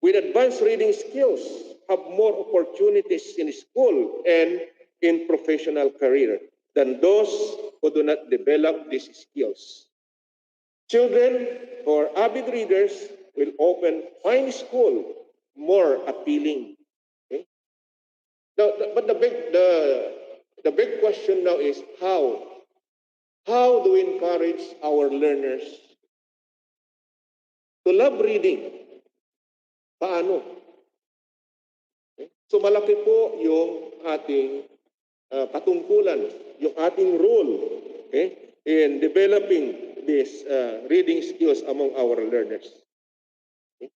[SPEAKER 14] with advanced reading skills have more opportunities in school and in professional career than those who do not develop these skills. Children who are avid readers will often find school more appealing. Okay? Now, but the big question now is how? How do we encourage our learners to love reading? Paano? Okay? So malaki po yung ating patungkulan, yung ating role, okay, in developing these reading skills among our learners. Okay?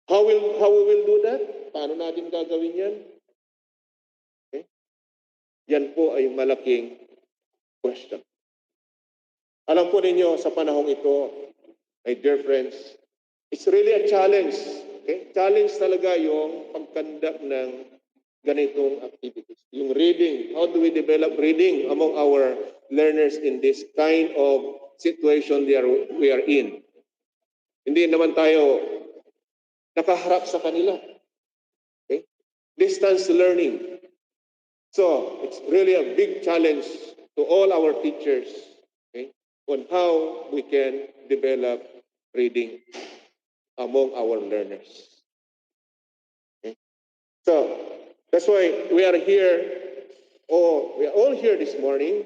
[SPEAKER 14] How we will do that? Paano natin gagawin yan? Okay? Yan po ay malaking question. Alam po ninyo, sa panahong ito, my dear friends, it's really a challenge. Okay? Challenge talaga yung pagkandak ng ganitong activities. Yung reading, how do we develop reading among our learners in this kind of situation we are in? Hindi naman tayo nakaharap sa kanila. Okay? Distance learning. So, it's really a big challenge to all our teachers, okay, on how we can develop reading among our learners. Okay? So, that's why we are here, we are all here this morning,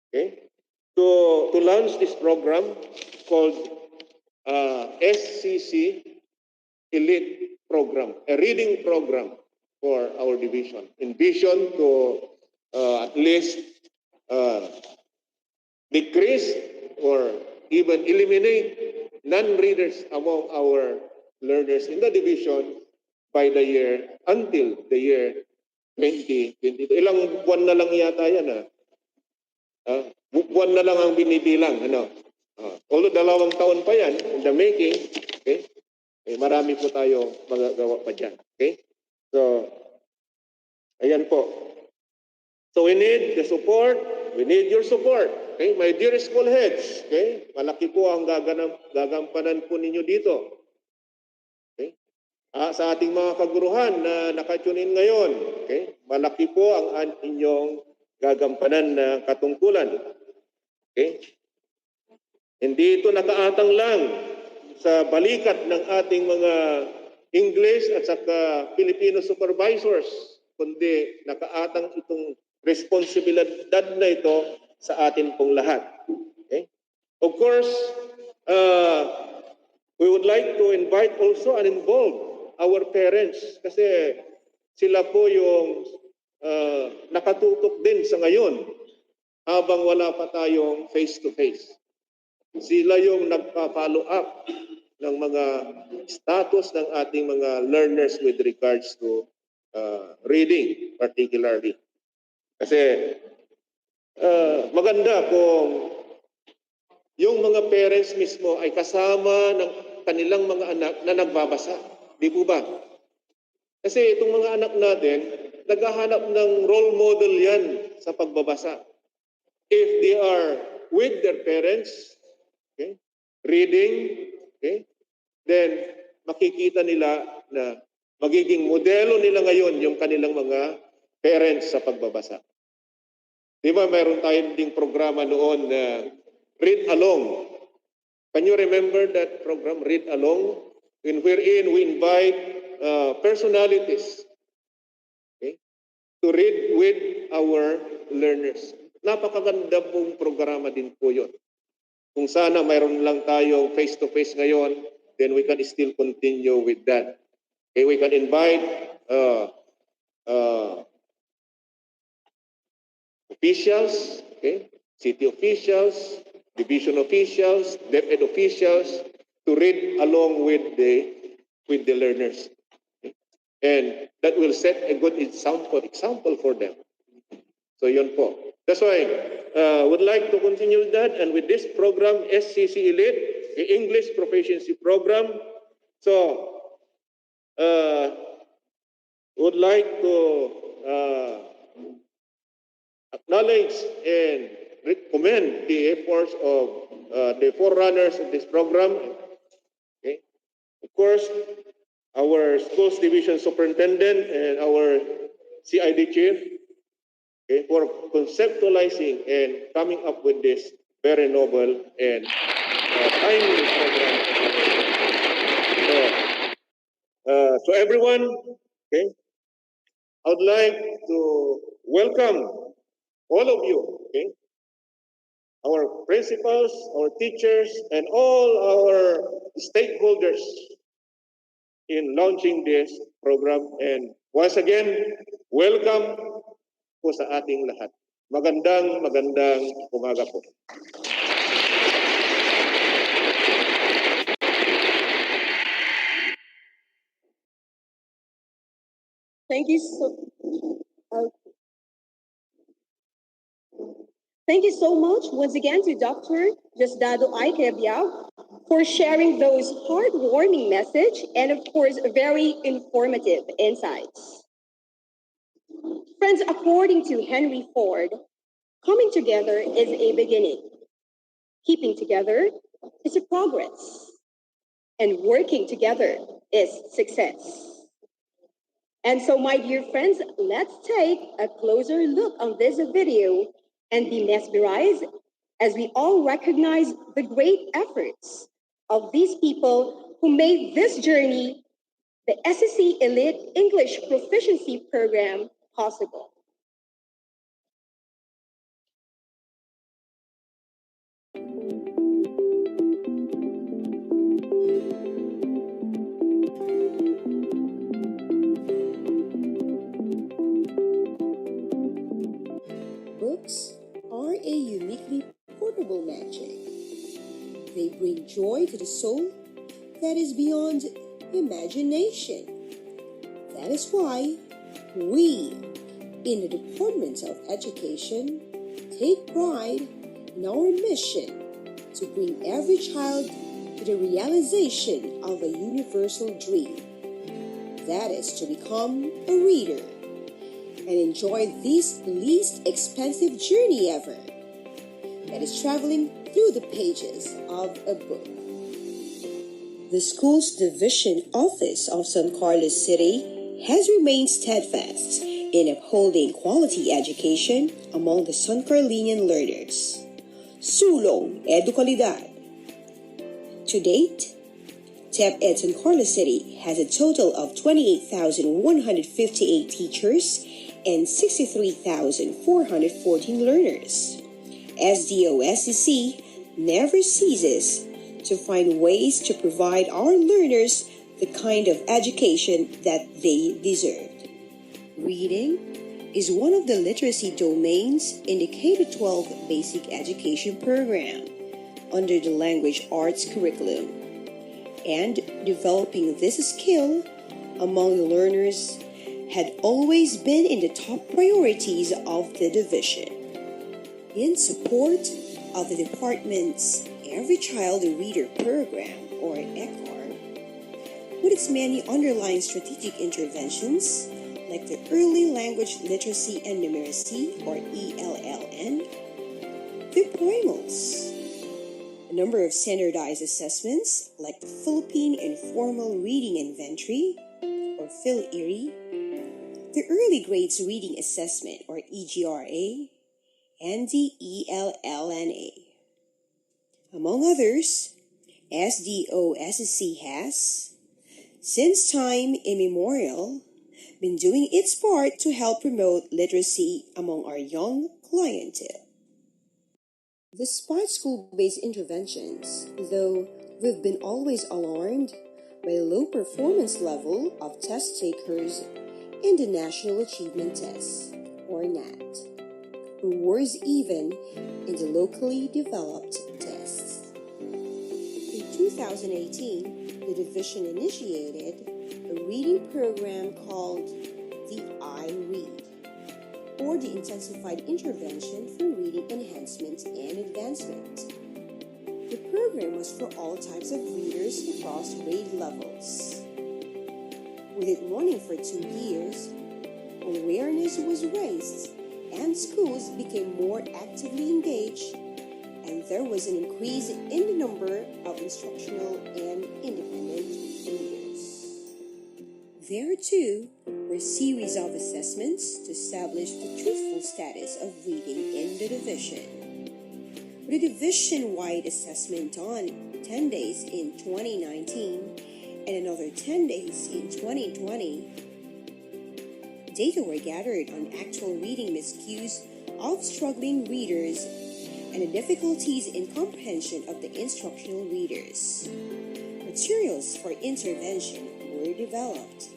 [SPEAKER 14] okay, to launch this program called SCC-ELITE program, a reading program for our division. In vision to at least decrease or even eliminate non-readers among our learners in the division by the year, until the year 2022. Ilang buwan na lang yata yan, buwan na lang ang binibilang. Although 2 taon pa yan in the making, okay, marami po tayo magagawa pa dyan. Okay? So, ayan po. So we need the support. We need your support. Okay? My dear school heads, okay? Malaki po ang gagampanan po ninyo dito. Okay? Sa ating mga kaguruhan na nakatunin ngayon, okay? Malaki po ang inyong gagampanan na katungkulan. Okay? Hindi ito nakaatang lang sa balikat ng ating mga English at saka Filipino supervisors, kundi nakaatang itong responsibilidad na ito sa atin pong lahat. Okay? Of course, We would like to invite also and involve our parents kasi sila po yung nakatutok din sa ngayon habang wala pa tayong face-to-face. Sila yung nagpa-follow up ng mga status ng ating mga learners with regards to reading particularly. Kasi maganda kung yung mga parents mismo ay kasama ng kanilang mga anak na nagbabasa. Di po ba? Kasi itong mga anak natin, naghahanap ng role model yan sa pagbabasa. If they are with their parents, okay, reading, okay, then makikita nila na magiging modelo nila ngayon yung kanilang mga parents sa pagbabasa. Di ba mayroon tayong ding programa noon na Read Along. Can you remember that program, Read Along? Wherein we invite personalities, okay, to read with our learners. Napakaganda pong programa din po yun. Kung sana mayroon lang tayong face-to-face ngayon, then we can still continue with that. Okay, we can invite officials, okay, city officials, division officials, DepEd officials to read along with the learners. Okay? And that will set a good example for them. So yun po. That's why would like to continue that, and with this program, SCC-ELITE, the English Proficiency Program. So would like to acknowledge and recommend the efforts of the forerunners of this program. Okay. Of course, our schools division superintendent and our CID chief, okay, for conceptualizing and coming up with this very noble and timely program. So everyone, okay, I would like to welcome all of you, okay, our principals, our teachers, and all our stakeholders in launching this program. And once again, welcome po sa ating lahat. Magandang umaga po.
[SPEAKER 13] Thank you so much once again to Dr. Diosdado I. Quebiao for sharing those heartwarming message and of course very informative insights. Friends, according to Henry Ford, coming together is a beginning. Keeping together is a progress. And working together is success. And so, my dear friends, let's take a closer look on this video and be mesmerized as we all recognize the great efforts of these people who made this journey, the SCC-ELITE English Proficiency Program, possible.
[SPEAKER 15] Books are a uniquely portable magic. They bring joy to the soul that is beyond imagination. That is why we, in the Department of Education, take pride in our mission to bring every child to the realization of a universal dream. That is to become a reader and enjoy this least expensive journey ever. That is traveling through the pages of a book. The school's division office of San Carlos City has remained steadfast in upholding quality education among the San Carlinian learners. Sulong Edukalidad. To date, DepEd San Carlos City has a total of 28,158 teachers and 63,414 learners. SDO-SCC never ceases to find ways to provide our learners the kind of education that they deserved. Reading is one of the literacy domains in the K-12 basic education program under the language arts curriculum, and developing this skill among the learners had always been in the top priorities of the division. In support of the department's Every Child a Reader program, or ECAR, with its many underlying strategic interventions like the Early Language Literacy and Numeracy, or ELLN, the primals, a number of standardized assessments like the Philippine Informal Reading Inventory, or PhilIRI, the Early Grades Reading Assessment, or EGRA, and the ELLNA. Among others, SDO-SCC has, since time immemorial, been doing its part to help promote literacy among our young clientele. Despite school-based interventions, though we've been always alarmed by the low performance level of test takers in the National Achievement Test, or NAT, or worse even in the locally developed tests. In 2018, the division initiated a reading program called the I-Read, or the Intensified Intervention for Reading Enhancement and Advancement. The program was for all types of readers across grade levels. With it running for 2 years, awareness was raised and schools became more actively engaged, and there was an increase in the number of instructional and independent readers. There too were a series of assessments to establish the truthful status of reading in the division. With a division-wide assessment on 10 days in 2019 and another 10 days in 2020, data were gathered on actual reading miscues of struggling readers and the difficulties in comprehension of the instructional readers. Materials for intervention were developed.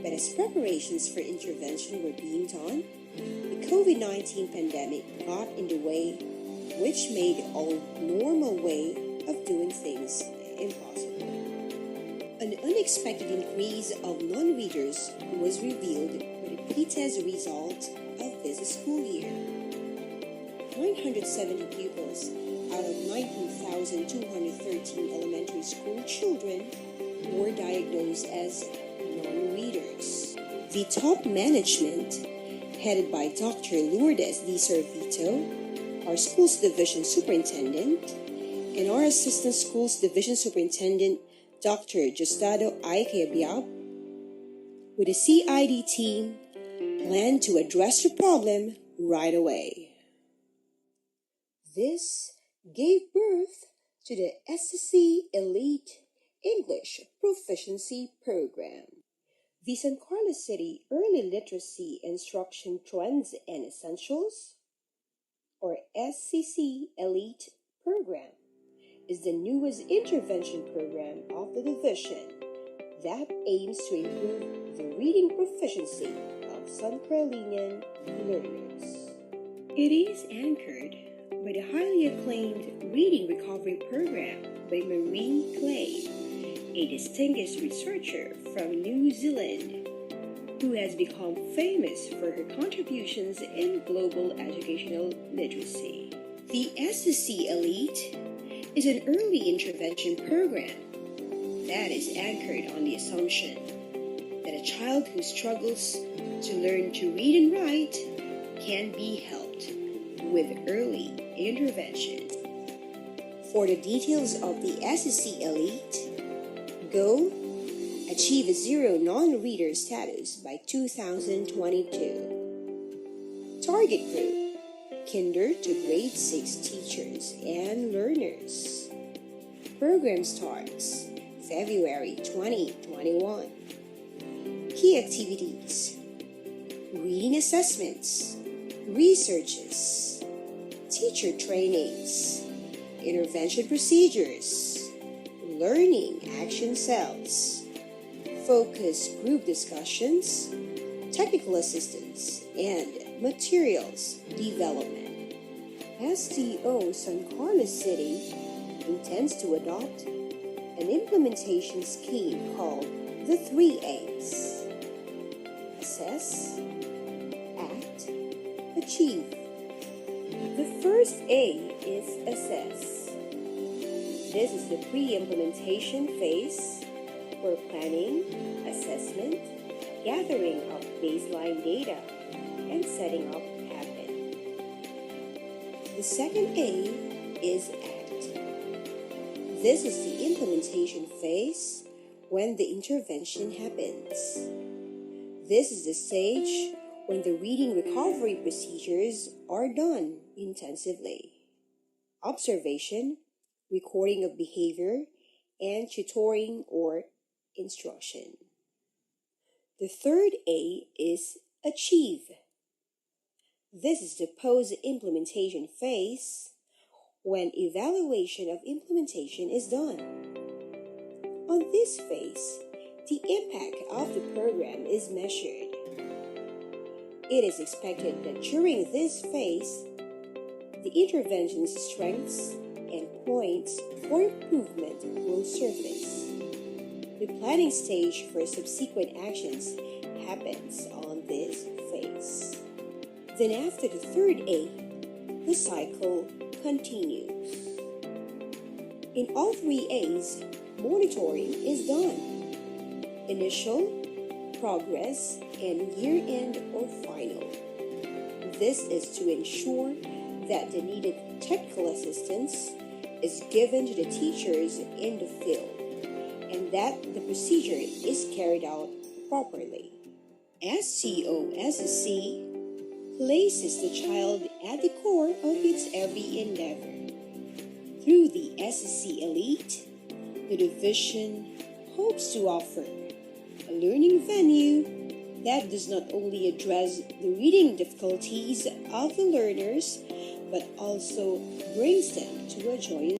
[SPEAKER 15] But as preparations for intervention were being done, the COVID-19 pandemic got in the way, which made our normal way of doing things impossible. An unexpected increase of non-readers was revealed with the pre-test result of this school year. 970 pupils out of 19,213 elementary school children were diagnosed as non-readers. The top management, headed by Dr. Lourdes Di Servito, our Schools Division Superintendent, and our Assistant Schools Division Superintendent, Dr. Justado Aykeabiab, with the CID team, planned to address the problem right away. This gave birth to the SCC-ELITE English Proficiency Program. The San Carlos City Early Literacy Instruction Trends and Essentials, or SCC-ELITE program, is the newest intervention program of the division that aims to improve the reading proficiency of San Carolinian learners. It is anchored by the highly acclaimed Reading Recovery Program by Marie Clay, a distinguished researcher from New Zealand who has become famous for her contributions in global educational literacy. The SCC-ELITE is an early intervention program that is anchored on the assumption that a child who struggles to learn to read and write can be helped with early intervention. For the details of the SCC-ELITE, go achieve a zero non-reader status by 2022. Target group, Kinder to grade 6 teachers and learners. Program starts February 2021. Key activities: reading assessments, researches, teacher trainings, intervention procedures, learning action cells, focus group discussions, technical assistance, and materials development. STO San Carlos City intends to adopt an implementation scheme called the 3 A's: assess, act, achieve. The first A is assess. This is the pre-implementation phase where planning, assessment, gathering of baseline data, and setting up happen. The second A is act. This is the implementation phase when the intervention happens. This is the stage when the reading recovery procedures are done intensively. Observation, recording of behavior, and tutoring or instruction. The third A is achieve. This is the post-implementation phase when evaluation of implementation is done. On this phase, the impact of the program is measured. It is expected that during this phase, the intervention's strengths and points for improvement will surface. The planning stage for subsequent actions happens on this phase. Then after the third A, the cycle continues. In all 3 A's, monitoring is done. Initial, progress, and year-end or final. This is to ensure that the needed technical assistance is given to the teachers in the field and that the procedure is carried out properly. SCO-SSC places the child at the core of its every endeavor. Through the SCC-ELITE, the division hopes to offer a learning venue that does not only address the reading difficulties of the learners, but also brings them to a joyous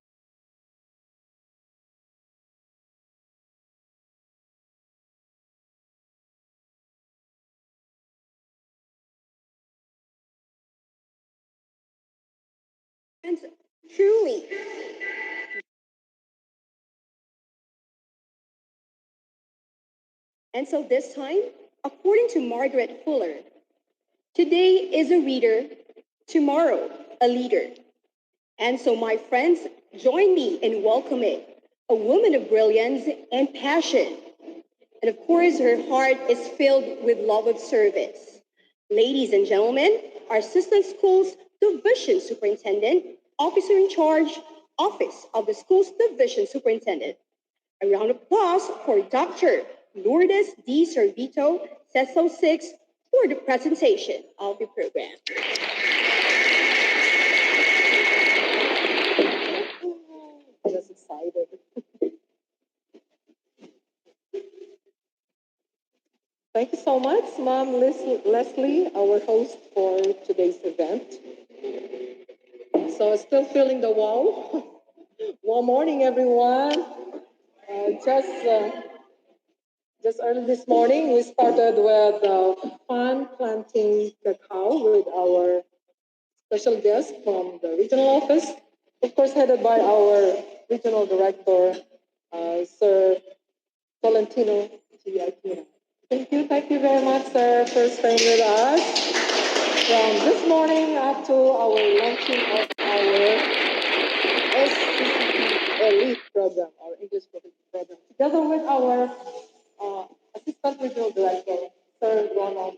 [SPEAKER 13] And truly, and so this time, according to Margaret Fuller, today is a reader, tomorrow a leader. And so, my friends, join me in welcoming a woman of brilliance and passion. And of course, her heart is filled with love of service. Ladies and gentlemen, our Assistant Schools Division Superintendent, Officer in Charge, Office of the Schools Division Superintendent. A round of applause for Dr. Lourdes D. Servito, CESO 6, for the presentation of the program.
[SPEAKER 16] Just excited. Thank you so much, Ma'am Leslie, our host for today's event. So still feeling the wow. Well, morning, everyone. Just early this morning, we started with fun planting cacao with our special guest from the regional office, of course, headed by our regional director, Sir Tolentino G. Aquino. Thank you very much, sir, for staying with us from this morning up to our launching of our SCC-ELITE program, our English program, together with our Assistant Regional Director, Sir Ronald,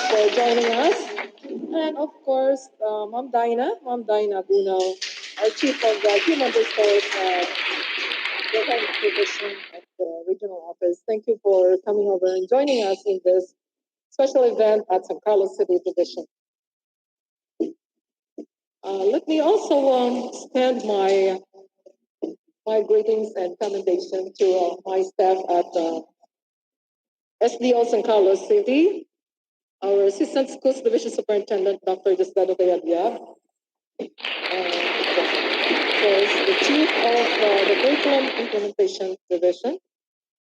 [SPEAKER 16] for joining us. And of course, Ma'am Dinah Bunao, our Chief of the Human Resource Division at the Regional Office. Thank you for coming over and joining us in this special event at San Carlos City Division. Let me also extend my greetings and commendation to my staff at SDO San Carlos City, our Assistant Schools Division Superintendent, Dr. Desdado Cayabyab, of course, the Chief of the Curriculum Implementation Division,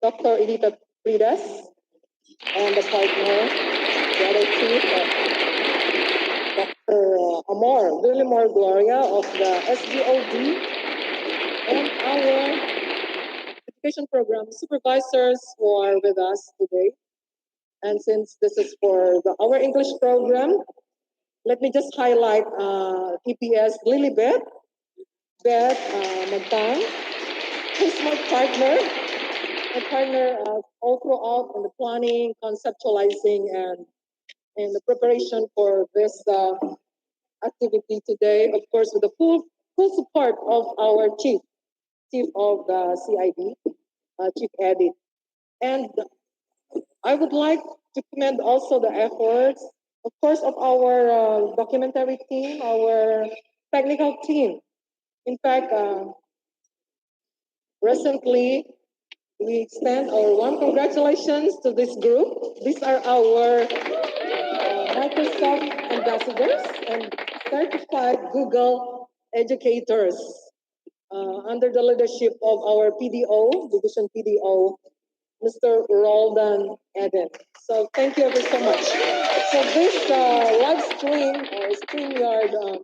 [SPEAKER 16] Dr. Edita Prides, and the partner, the other chief, Dr. Amor, Villamor Gloria of the SGOD, and our education program supervisors who are with us today. And since this is for our English program, let me just highlight EPS Lilibet, Beth Magtang, who's my partner all throughout in the planning, conceptualizing, and in the preparation for this activity today. Of course, with the full support of our chief of the CID, Chief Edit. And I would like to commend also the efforts, of course, of our documentary team, our technical team. In fact, recently, we extend our warm congratulations to this group. These are our Microsoft ambassadors and certified Google educators under the leadership of our PDO, Division PDO, Mr. Roldan Eden. So thank you ever so much. So this live stream or StreamYard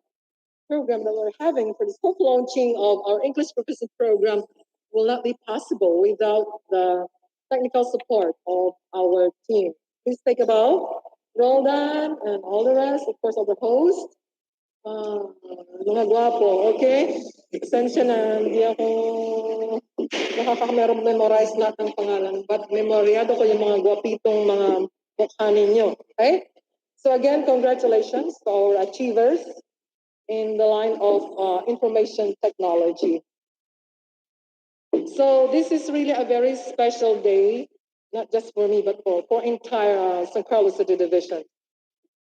[SPEAKER 16] program that we're having for the soft launching of our English Proficiency program will not be possible without the technical support of our team. Please take a bow. Roldan and all the rest, of course, of the host. Mga gwapo, okay? Extension na, hindi ako nakaka-memorize lahat ng pangalan, but memoryado ko yung mga gwapitong mga mukha ninyo, okay? So again, congratulations to our achievers in the line of information technology. So this is really a very special day, not just for me, but for entire San Carlos City Division.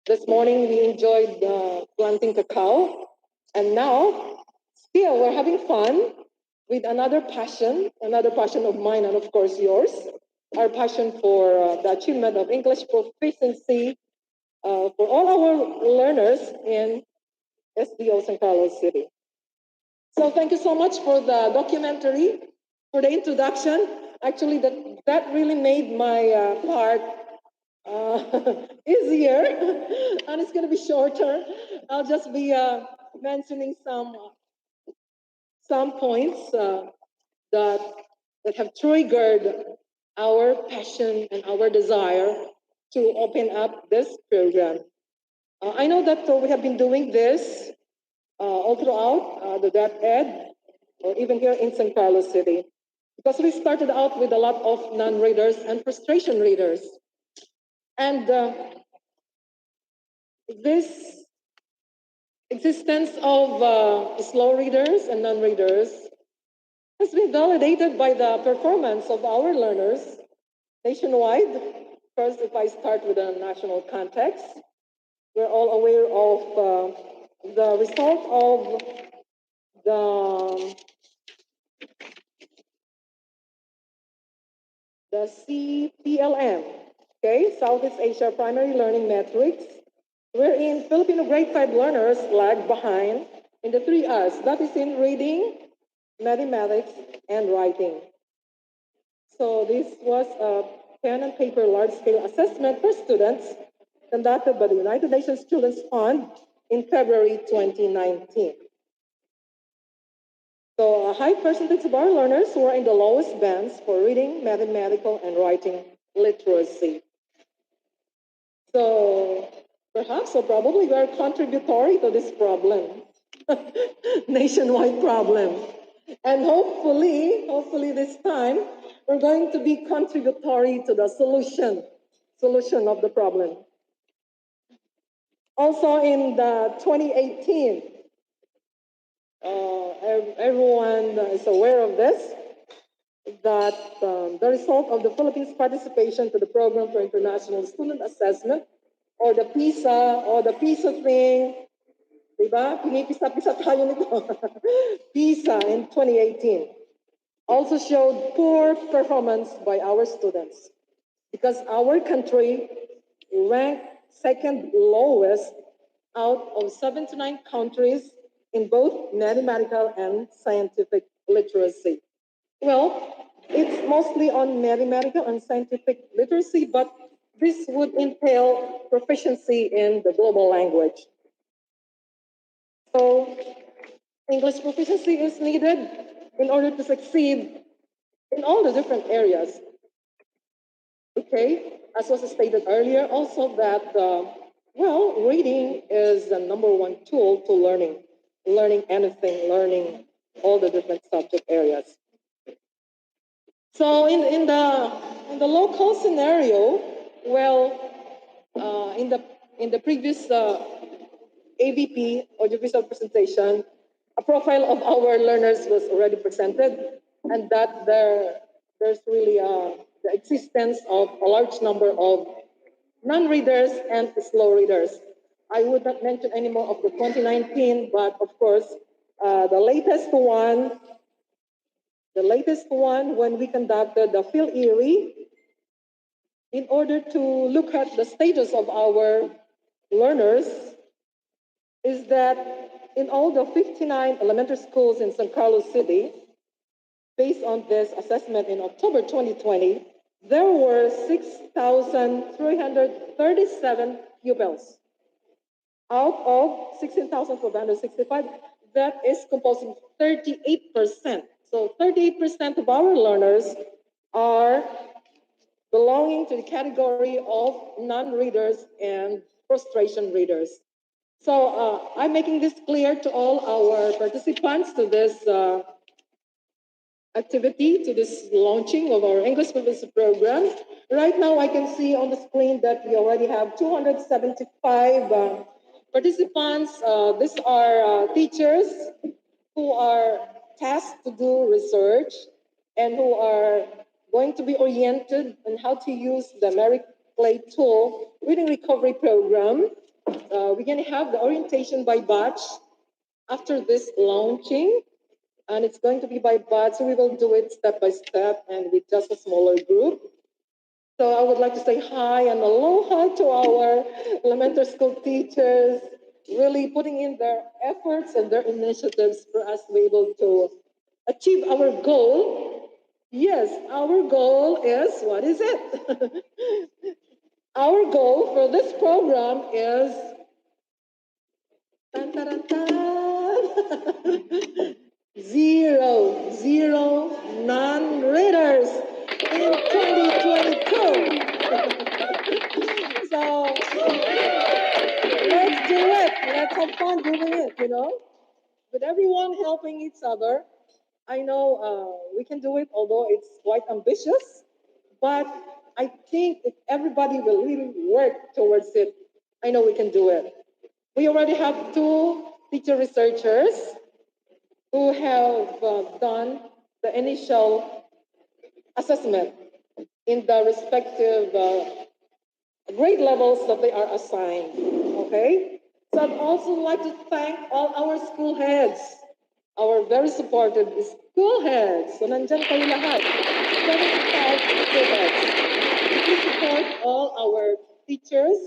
[SPEAKER 16] This morning we enjoyed planting cacao, and now still we're having fun with another passion of mine and of course yours, our passion for the achievement of English proficiency for all our learners in SDO San Carlos City. So thank you so much for the documentary, for the introduction. Actually, that really made my part easier, and it's going to be shorter. I'll just be mentioning some points that have triggered our passion and our desire to open up this program. I know that we have been doing this all throughout the DepEd, or even here in San Carlos City, because we started out with a lot of non-readers and frustration readers. And this existence of slow readers and non-readers has been validated by the performance of our learners nationwide. First, if I start with a national context, we're all aware of the result of the CPLM, okay, Southeast Asia Primary Learning Metrics, wherein Filipino grade 5 learners lag behind in the 3 R's, that is in reading, mathematics, and writing. So this was a pen and paper large-scale assessment for students conducted by the United Nations Children's Fund in February 2019. So a high percentage of our learners were in the lowest bands for reading, mathematical, and writing literacy. So perhaps or probably we are contributory to this problem, nationwide problem. And hopefully this time, we're going to be contributory to the solution of the problem. Also in the 2018, everyone is aware of this, that the result of the Philippines' participation to the Program for International Student Assessment, or the PISA thing, diba? Pinipisa-pisa tayo nito. PISA in 2018 also showed poor performance by our students because our country ranked second lowest out of 79 countries in both mathematical and scientific literacy. Well, it's mostly on mathematical and scientific literacy, but this would entail proficiency in the global language. So English proficiency is needed in order to succeed in all the different areas. Okay, as was stated earlier, also that, reading is the number one tool to learning anything, learning all the different subject areas. So in the local scenario, in the previous AVP audiovisual presentation, a profile of our learners was already presented, and that there's really the existence of a large number of non-readers and slow readers. I would not mention any more of the 2019, but of course, the latest one when we conducted the Phil Erie, in order to look at the status of our learners, is that in all the 59 elementary schools in San Carlos City, based on this assessment in October 2020, there were 6,337 pupils. Out of 16,465, that is composing 38%. So 38% of our learners are belonging to the category of non-readers and frustration readers. So I'm making this clear to all our participants to this activity, to this launching of our English Proficiency program. Right now, I can see on the screen that we already have 275 participants. These are teachers who are tasked to do research and who are going to be oriented on how to use the Merit Play tool reading recovery program. We're going to have the orientation by batch after this launching, and it's going to be by batch, so we will do it step by step and with just a smaller group. So I would like to say hi and aloha to our elementary school teachers, really putting in their efforts and their initiatives for us to be able to achieve our goal. Yes, our goal is, what is it? Our goal for this program is zero non-readers in 2022. So let's do it. Let's have fun doing it, with everyone helping each other. I know we can do it, although it's quite ambitious, but I think if everybody will really work towards it, I know we can do it. We already have 2 teacher researchers who have done the initial assessment in the respective grade levels that they are assigned. Okay? So I'd also like to thank all our school heads, our very supportive school heads. So nandyan kayo lahat. 75 school heads. Please support all our teachers.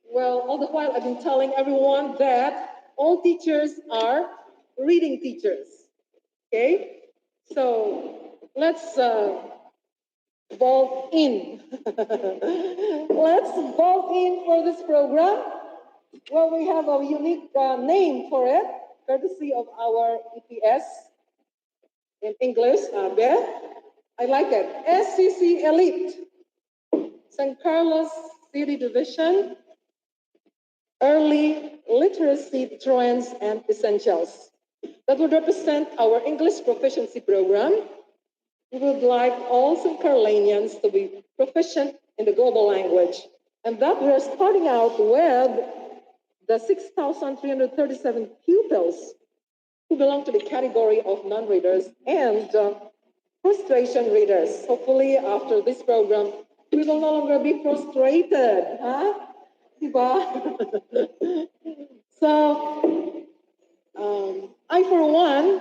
[SPEAKER 16] Well, all the while I've been telling everyone that all teachers are reading teachers. Okay? So let's vote in. Let's vote in for this program. Well, we have a unique name for it, courtesy of our EPS in English, Beth. I like it. SCC-ELITE, San Carlos City Division, Early Literacy Trends and Essentials. That would represent our English proficiency program. We would like all San Carolinians to be proficient in the global language. And that we are starting out with the 6,337 pupils who belong to the category of non-readers and frustration readers. Hopefully, after this program, we will no longer be frustrated. Huh? So, I, for one,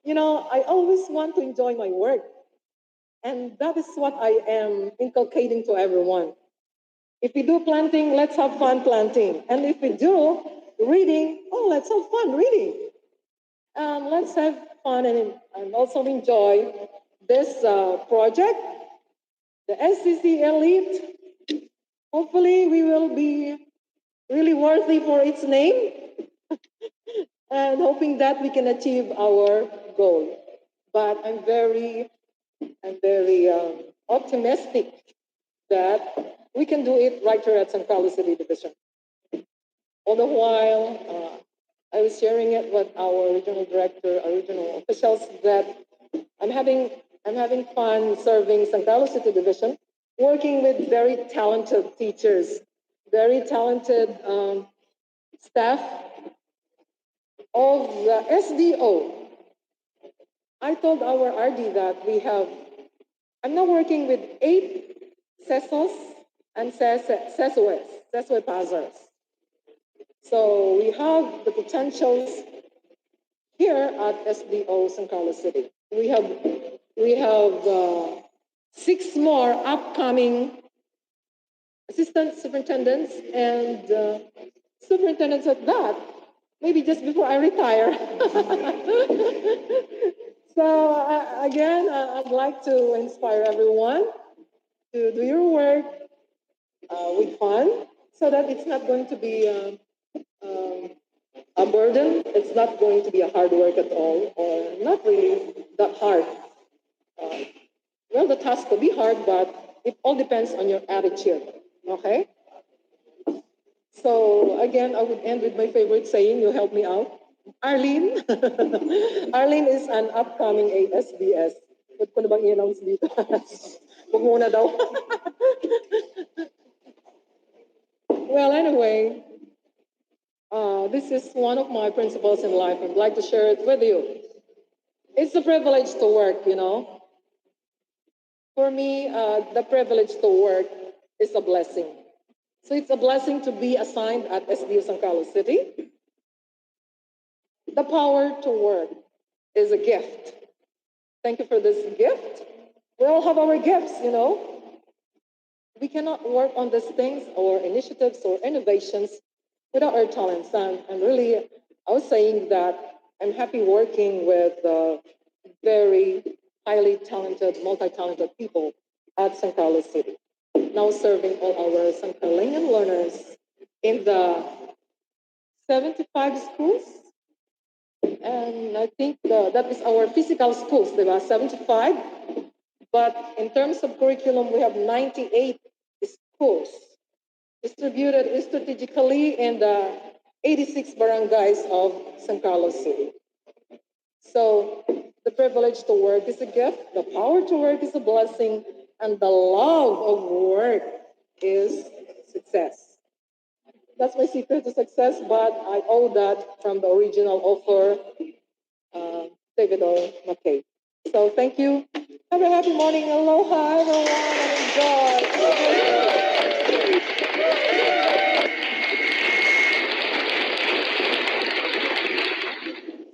[SPEAKER 16] I always want to enjoy my work. And that is what I am inculcating to everyone. If we do planting, let's have fun planting. And if we do reading. Oh, let's have fun reading. Let's have fun and also enjoy this project, the SCC-ELITE. Hopefully, we will be really worthy for its name and hoping that we can achieve our goal. But I'm very optimistic that we can do it right here at San Carlos City Division. All the while, I was sharing it with our regional director, our regional officials, that I'm having fun serving San Carlos City Division, working with very talented teachers, very talented staff of the SDO. I told our RD that I'm now working with 8 CESOs and CESOE passers. So we have the potentials here at SDO San Carlos City. We have 6 more upcoming assistant superintendents and superintendents at that, maybe just before I retire. So again, I'd like to inspire everyone to do your work with fun, so that it's not going to be a burden. It's not going to be a hard work at all, or not really that hard. Well, the task will be hard, but it all depends on your attitude. Okay? So again, I would end with my favorite saying. You help me out. Arlene. Arlene is an upcoming ASBS. Ba't ko na bang i-announce dito? Huwag muna daw. Well, anyway, this is one of my principles in life. I'd like to share it with you. It's a privilege to work, you know. For me, the privilege to work is a blessing. So it's a blessing to be assigned at SDU San Carlos City. The power to work is a gift. Thank you for this gift. We all have our gifts, you know. We cannot work on these things or initiatives or innovations without our talents. And really, I was saying that I'm happy working with very highly talented, multi-talented people at San Carlos City. Now serving all our San Carlian learners in the 75 schools. And I think that is our physical schools. There are 75. But in terms of curriculum, we have 98 schools distributed strategically in the 86 barangays of San Carlos City. So the privilege to work is a gift, the power to work is a blessing, and the love of work is success. That's my secret to success, but I owe that from the original author, David O. McKay. So thank you. Have a happy morning. Aloha, everyone, and enjoy.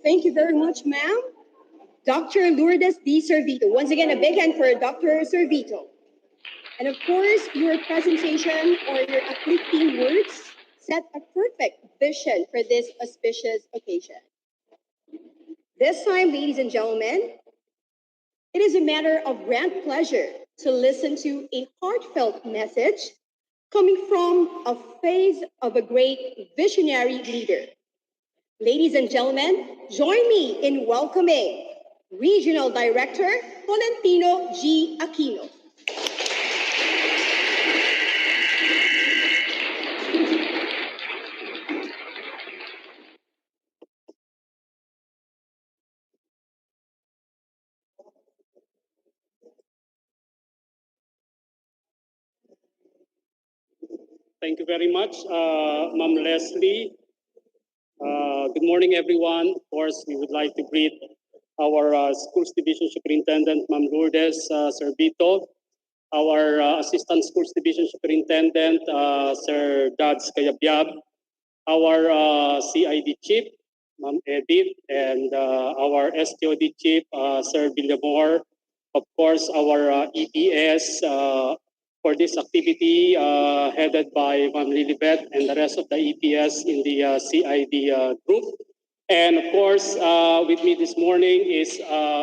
[SPEAKER 13] Thank you very much, ma'am. Dr. Lourdes D. Servito. Once again, a big hand for Dr. Servito. And of course, your presentation or your uplifting words set a perfect vision for this auspicious occasion. This time, ladies and gentlemen, it is a matter of grand pleasure to listen to a heartfelt message coming from a face of a great visionary leader. Ladies and gentlemen, join me in welcoming Regional Director Tolentino G. Aquino.
[SPEAKER 17] Thank you very much, Ma'am Leslie. Good morning, everyone. Of course, we would like to greet our Schools Division Superintendent, Ma'am Lourdes Servito, our Assistant Schools Division Superintendent, Sir Dads Kayabyab, our CID Chief, Ma'am Edith, and our STOD Chief, Sir Villamor. Of course, our EPS, for this activity headed by Ma'am Lilibet and the rest of the EPS in the CID group. And of course, with me this morning is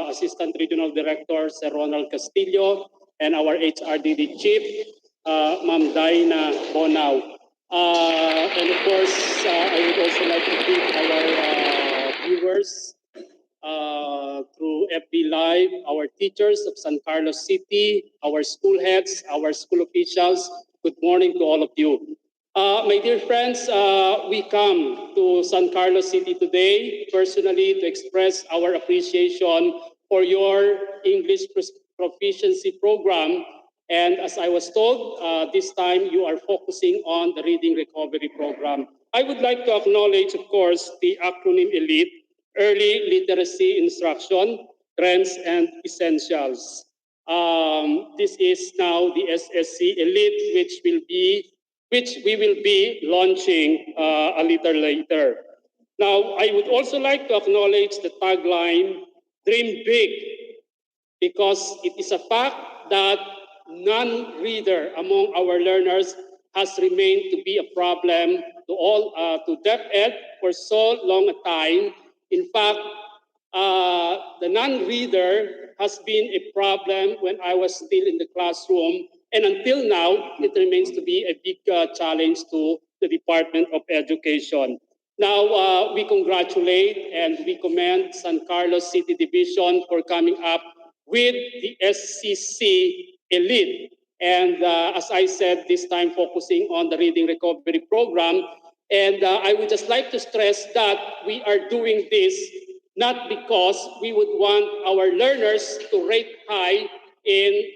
[SPEAKER 17] Assistant Regional Director Ceremonial Castillo and our HRDD Chief, Ma'am Daina Bonao. And of course, I would also like to thank our viewers through FB Live, our teachers of San Carlos City, our school heads, our school officials. Good morning to all of you. My dear friends, we come to San Carlos City today personally to express our appreciation for your English proficiency program. And as I was told, this time you are focusing on the Reading Recovery Program. I would like to acknowledge, of course, the acronym ELITE, Early Literacy Instruction, Trends and Essentials. This is now the SCC-ELITE, which we will be launching a little later. Now, I would also like to acknowledge the tagline, Dream Big, because it is a fact that non-reader among our learners has remained to be a problem to deaf ed for so long a time. In fact, the non-reader has been a problem when I was still in the classroom, and until now, it remains to be a big challenge to the Department of Education. Now, we congratulate and we commend San Carlos City Division for coming up with the SCC-ELITE. And as I said, this time focusing on the Reading Recovery Program. And I would just like to stress that we are doing this not because we would want our learners to rate high in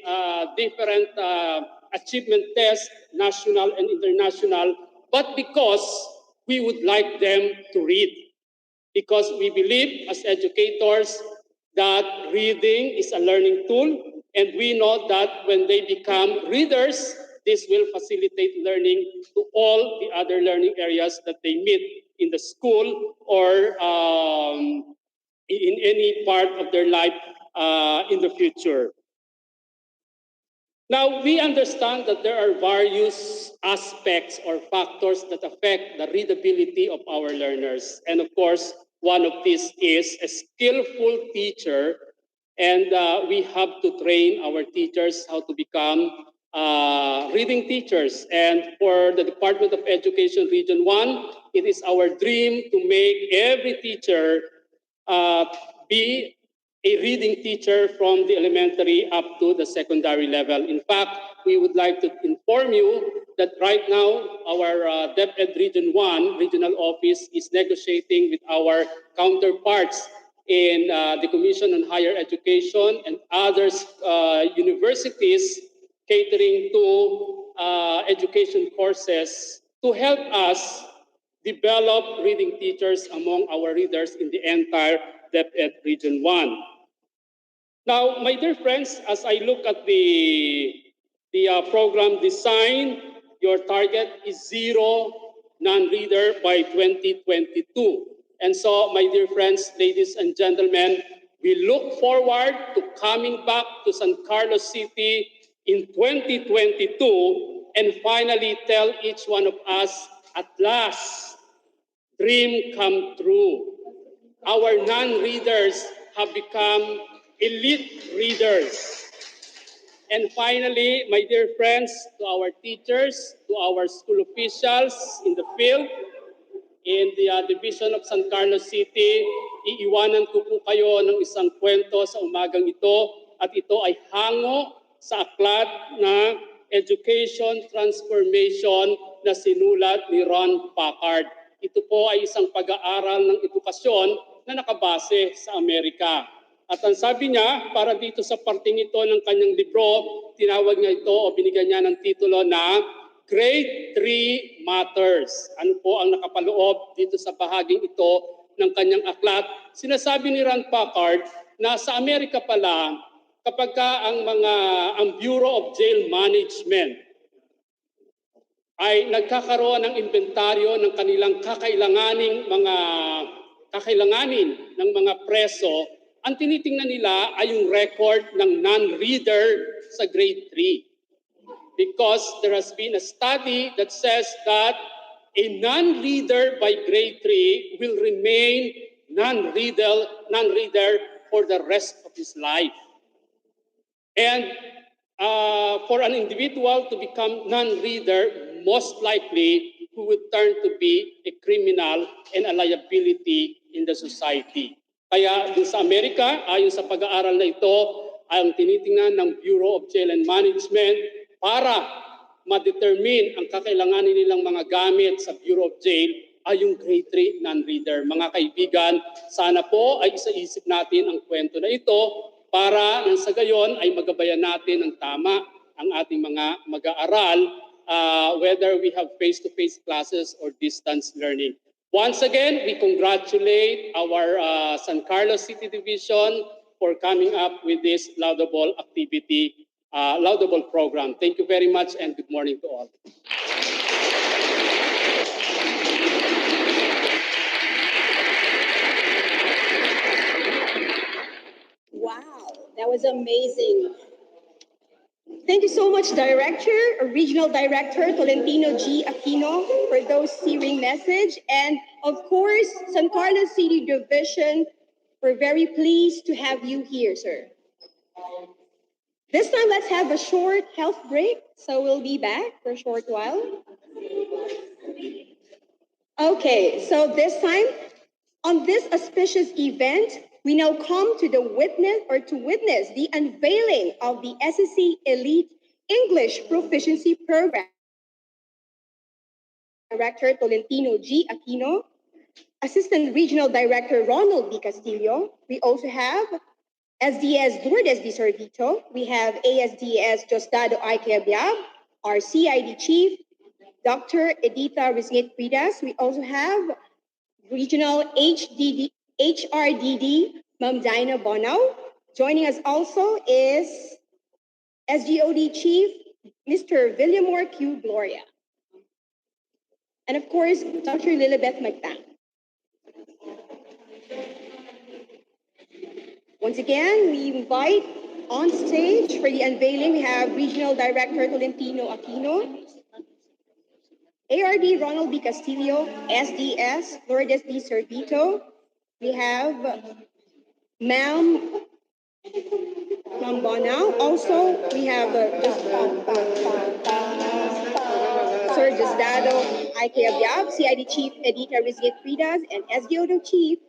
[SPEAKER 17] different achievement tests, national and international, but because we would like them to read. Because we believe as educators that reading is a learning tool, and we know that when they become readers, this will facilitate learning to all the other learning areas that they meet in the school or in any part of their life in the future. Now, we understand that there are various aspects or factors that affect the readability of our learners. And of course, one of these is a skillful teacher. And we have to train our teachers how to become reading teachers. And for the Department of Education Region 1, it is our dream to make every teacher be a reading teacher from the elementary up to the secondary level. In fact, we would like to inform you that right now, our DepEd Region 1 regional office is negotiating with our counterparts in the Commission on Higher Education and other universities catering to education courses to help us develop reading teachers among our readers in the entire DepEd Region 1. Now, my dear friends, as I look at the program design, your target is 0 non-reader by 2022. And so, my dear friends, ladies and gentlemen, we look forward to coming back to San Carlos City in 2022 and finally tell each one of us, at last, dream come true. Our non-readers have become elite readers. And finally, my dear friends, to our teachers, to our school officials in the field, in the Division of San Carlos City, iiwanan ko po kayo ng isang kwento sa umagang ito at ito ay hango sa aklat na Education Transformation na sinulat ni Ron Packard. Ito po ay isang pag-aaral ng edukasyon na nakabase sa Amerika. At ang sabi niya, para dito sa parting ito ng kanyang libro, tinawag niya ito o binigyan niya ng titulo na Grade 3 Matters. Ano po ang nakapaloob dito sa bahaging ito ng kanyang aklat? Sinasabi ni Ron Packard na sa Amerika pala, kapag ang Bureau of Jail Management ay nagkakaroon ng inventaryo ng kanilang kakailanganin ng mga preso, ang tinitingnan nila ay yung record ng non-reader sa grade 3. because there has been a study that says that a non-reader by grade 3 will remain non-reader for the rest of his life. And for an individual to become non-reader, most likely who would turn to be a criminal and a liability in the society. Kaya dun sa Amerika, ayon sa pag-aaral na ito, ang tinitingnan ng Bureau of Jail and Management para ma-determine ang kakailanganin nilang mga gamit sa Bureau of Jail ay yung grade 3 non-reader. Mga kaibigan, sana po ay isa-isip natin ang kwento na ito para nang sa gayon ay magabayan natin ng tama ang ating mga mag-aaral, whether we have face-to-face classes or distance learning. Once again, we congratulate our San Carlos City Division for coming up with this laudable activity, laudable program. Thank you very much and good morning to all.
[SPEAKER 13] Wow, that was amazing. Thank you so much, Director, Regional Director Tolentino G. Aquino, for those searing message. And of course, San Carlos City Division, we're very pleased to have you here, sir. This time, let's have a short health break. So we'll be back for a short while. Okay, so this time, on this auspicious event, we now come to witness the unveiling of the SCC-ELITE English Proficiency Program. Director Tolentino G. Aquino, Assistant Regional Director Ronald B. Castillo. We also have SDS Lourdes D. Servito. We have ASDS Jostado Aykeabiab, our CID Chief, Dr. Edita Rizngit Fridas. We also have Regional HRDD, Ma'am Dinah Bonao. Joining us also is SGOD Chief, Mr. Villamor Q. Gloria. And of course, Dr. Lilibeth Magtang. Once again, we invite on stage for the unveiling, we have Regional Director Tolentino Aquino, ARD Ronald B. Castillo, SDS Lourdes D. Servito. We have Ma'am Bonao. Also, we have Sir Josdado Aykeabiab, CID Chief Edita Rizget Fridas, and SDOdo Chief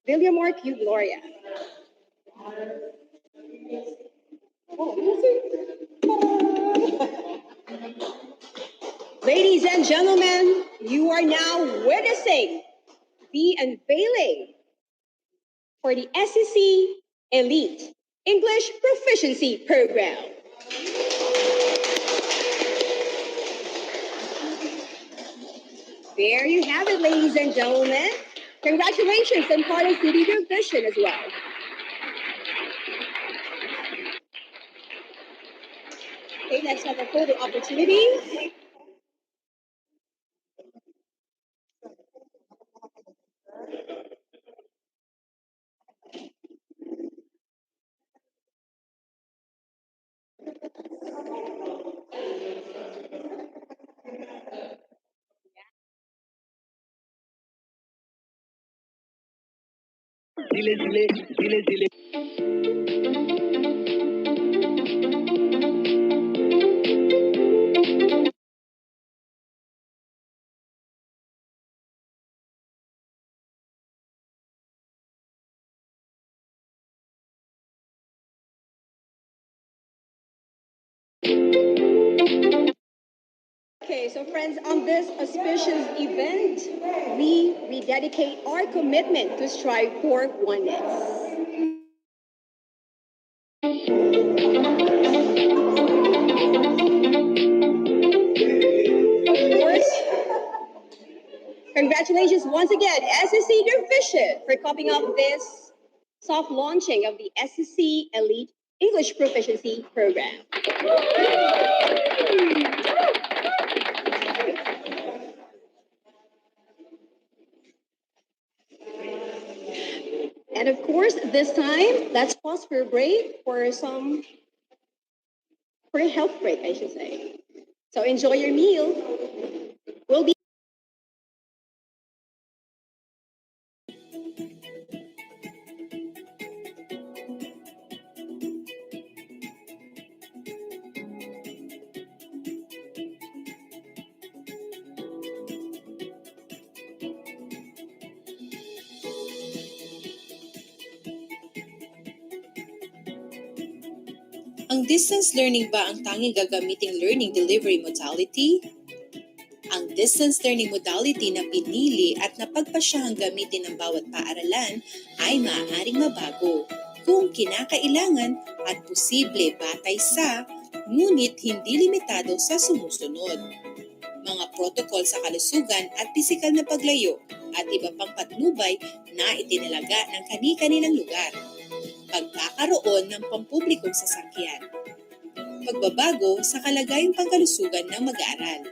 [SPEAKER 13] Villamor Q. Gloria. Ladies and gentlemen, you are now witnessing the unveiling for the SCC-ELITE English Proficiency Program. There you have it, ladies and gentlemen. Congratulations, San Carlos City Division as well. Okay, let's have a photo opportunity. Okay, so friends, on this auspicious event, we rededicate our commitment to strive for oneness. Of course, congratulations once again, SCC Division, for coming up with this soft launching of the SCC-ELITE English Proficiency Program. And of course, this time, let's pause for a break for some for a health break, I should say. So enjoy your meal. We'll be
[SPEAKER 8] Ang distance learning ba ang tanging gagamiting learning delivery modality? Ang distance learning modality na pinili at napagpasyahang gamitin ng bawat paaralan ay maaaring mabago kung kinakailangan at posible batay sa, ngunit hindi limitado sa sumusunod. Mga protocol sa kalusugan at pisikal na paglayo at iba pang patnubay na itinalaga ng kani-kanilang lugar. Pagkakaroon ng pampublikong sasakyan. Pagbabago sa kalagayang pangkalusugan ng mag-aaral.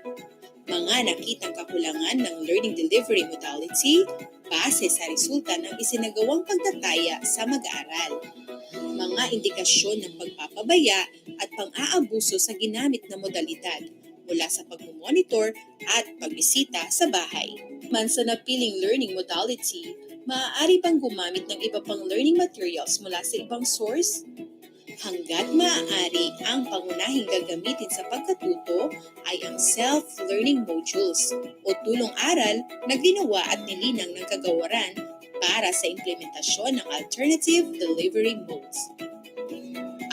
[SPEAKER 8] Mga nakitang kakulangan ng learning delivery modality base sa resulta ng isinagawang pagtataya sa mag-aaral. Mga indikasyon ng pagpapabaya at pang-aabuso sa ginamit na modalidad mula sa pagmumonitor at pagbisita sa bahay. Man sa napiling learning modality, maaari pang gumamit ng iba pang learning materials mula sa ibang source. Hanggat maaari, ang pangunahing gagamitin sa pagkatuto ay ang self-learning modules o tulong-aral na ginawa at nilinang ng kagawaran para sa implementasyon ng alternative delivery modes.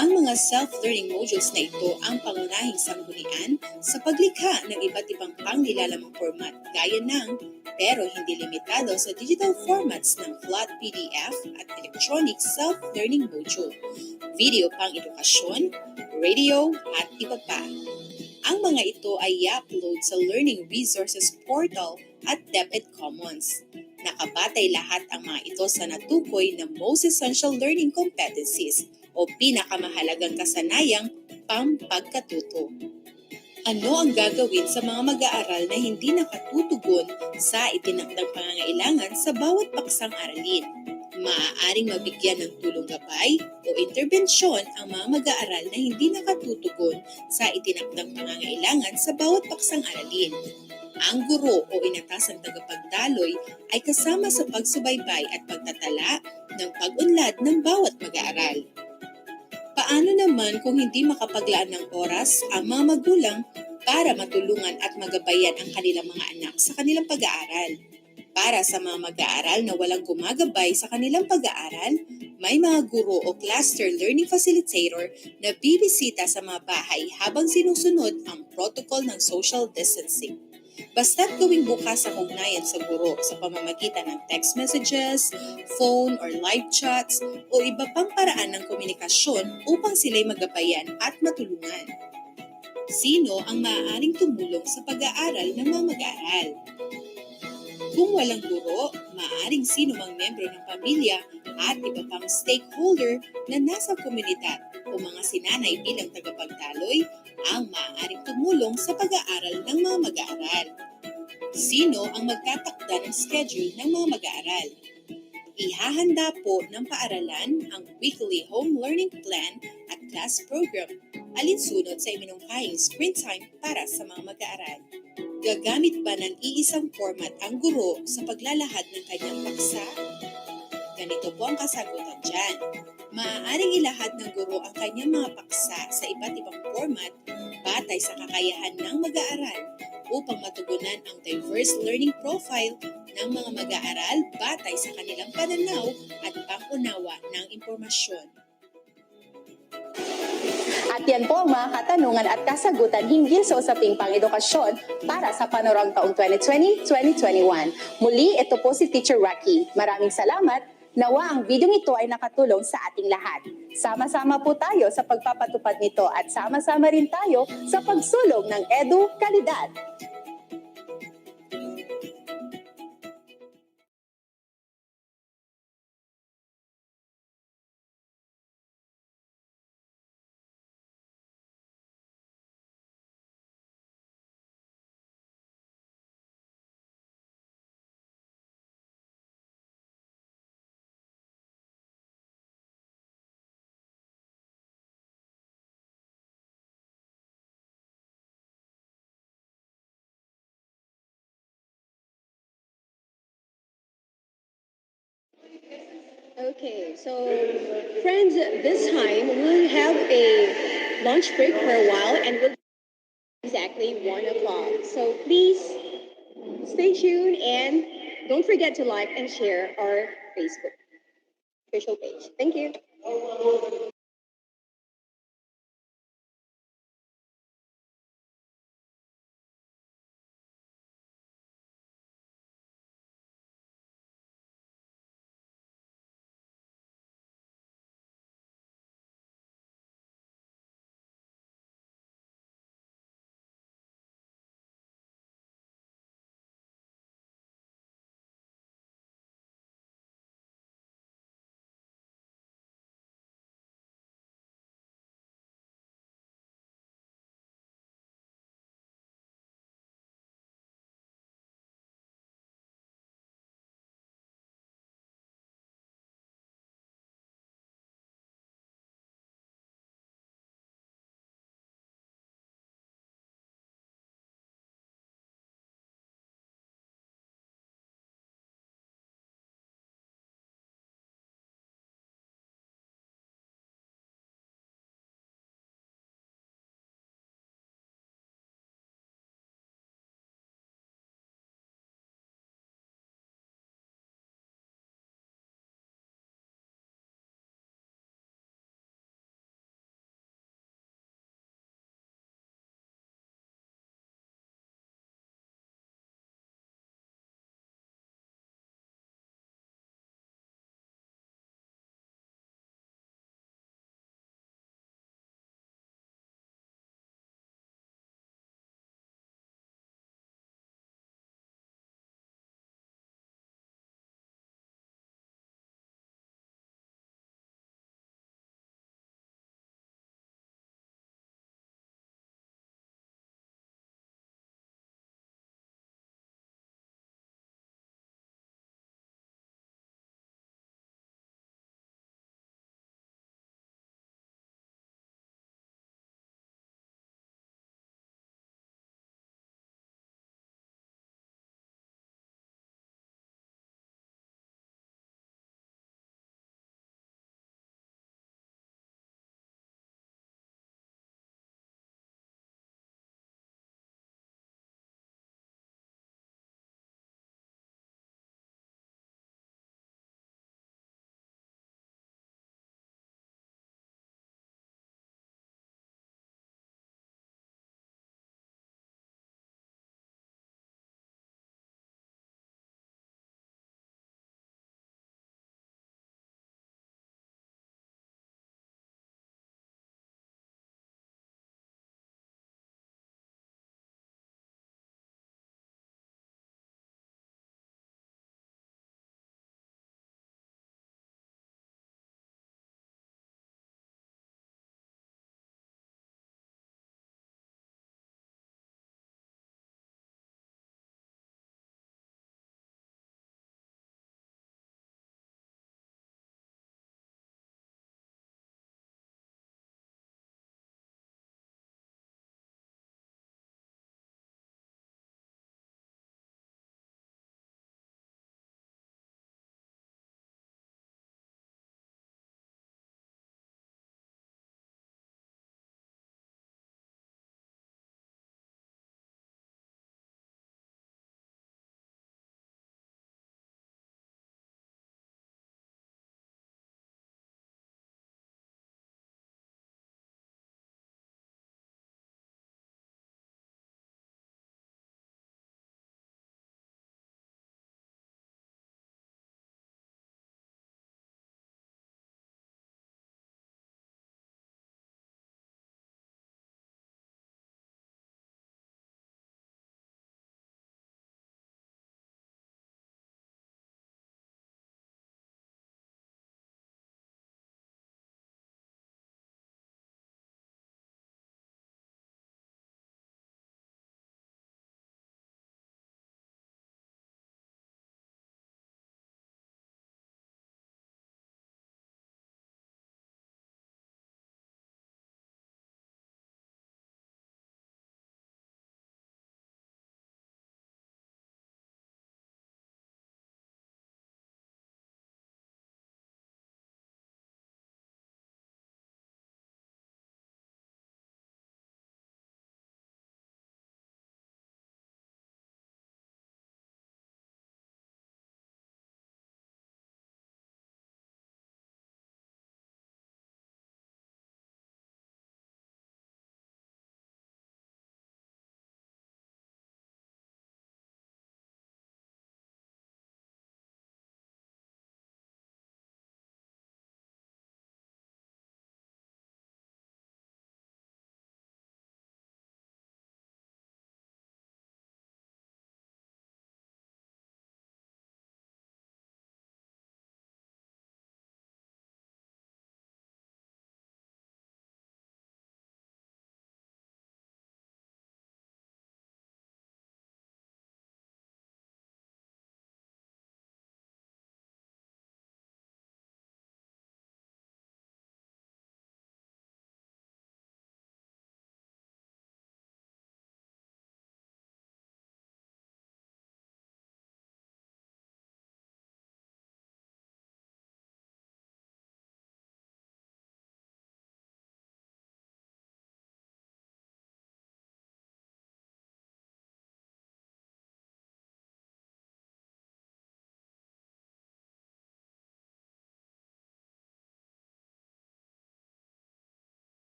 [SPEAKER 8] Ang mga self-learning modules na ito ang pangunahing sanggunian sa paglikha ng iba't ibang pangnilalamang format gaya ng, pero hindi limitado sa digital formats ng flat PDF at electronic self-learning module, video pang-edukasyon, radio at iba pa. Ang mga ito ay i-upload sa Learning Resources Portal at DepEd Commons. Nakabatay lahat ang mga ito sa natukoy na most essential learning competencies o pinakamahalagang kasanayang pampagkatuto. Ano ang gagawin sa mga mag-aaral na hindi nakatutugon sa itinakdang pangangailangan sa bawat paksang aralin? Maaaring mabigyan ng tulong gabay o interbensyon ang mga mag-aaral na hindi nakatutugon sa itinakdang pangangailangan sa bawat paksang aralin. Ang guro o inatasang tagapagdaloy ay kasama sa pagsubaybay at pagtatala ng pag-unlad ng bawat mag-aaral. Paano naman kung hindi makapaglaan ng oras ang mga magulang para matulungan at magabayan ang kanilang mga anak sa kanilang pag-aaral? Para sa mga mag-aaral na walang gumagabay sa kanilang pag-aaral, may mga guro o cluster learning facilitator na bibisita sa mga bahay habang sinusunod ang protocol ng social distancing. Basta't gawing bukas ang ugnayan sa guro sa pamamagitan ng text messages, phone or live chats o iba pang paraan ng komunikasyon upang sila'y magabayan at matulungan. Sino ang maaaring tumulong sa pag-aaral ng mga mag-aaral? Kung walang guro, maaaring sino mang membro ng pamilya at iba pang stakeholder na nasa komunidad o mga sinanay bilang tagapagdaloy ang maaaring tumulong sa pag-aaral ng mga mag-aaral. Sino ang magtatakda ng schedule ng mga mag-aaral? Ihahanda po ng paaralan ang weekly home learning plan at class program, alinsunod sa iminungkahing screen time para sa mga mag-aaral. Gagamit ba ng iisang format ang guro sa paglalahad ng kanyang paksa? Ganito po ang kasagutan dyan. Maaaring ilahad ng guro ang kanyang mga paksa sa iba't ibang format batay sa kakayahan ng mag-aaral upang matugunan ang diverse learning profile ng mga mag-aaral batay sa kanilang pananaw at pangunawa ng impormasyon. At yan po ang mga katanungan at kasagutan hinggil sa usaping pang-edukasyon para sa panorang taong 2020-2021. Muli, ito po si Teacher Rocky. Maraming salamat. Nawa ang video ito ay nakatulong sa ating lahat. Sama-sama po tayo sa pagpapatupad nito at sama-sama rin tayo sa pagsulong ng edu-kalidad.
[SPEAKER 13] Okay, so friends, this time we'll have a lunch break for a while and we'll exactly 1 o'clock. So please stay tuned and don't forget to like and share our Facebook official page. Thank you.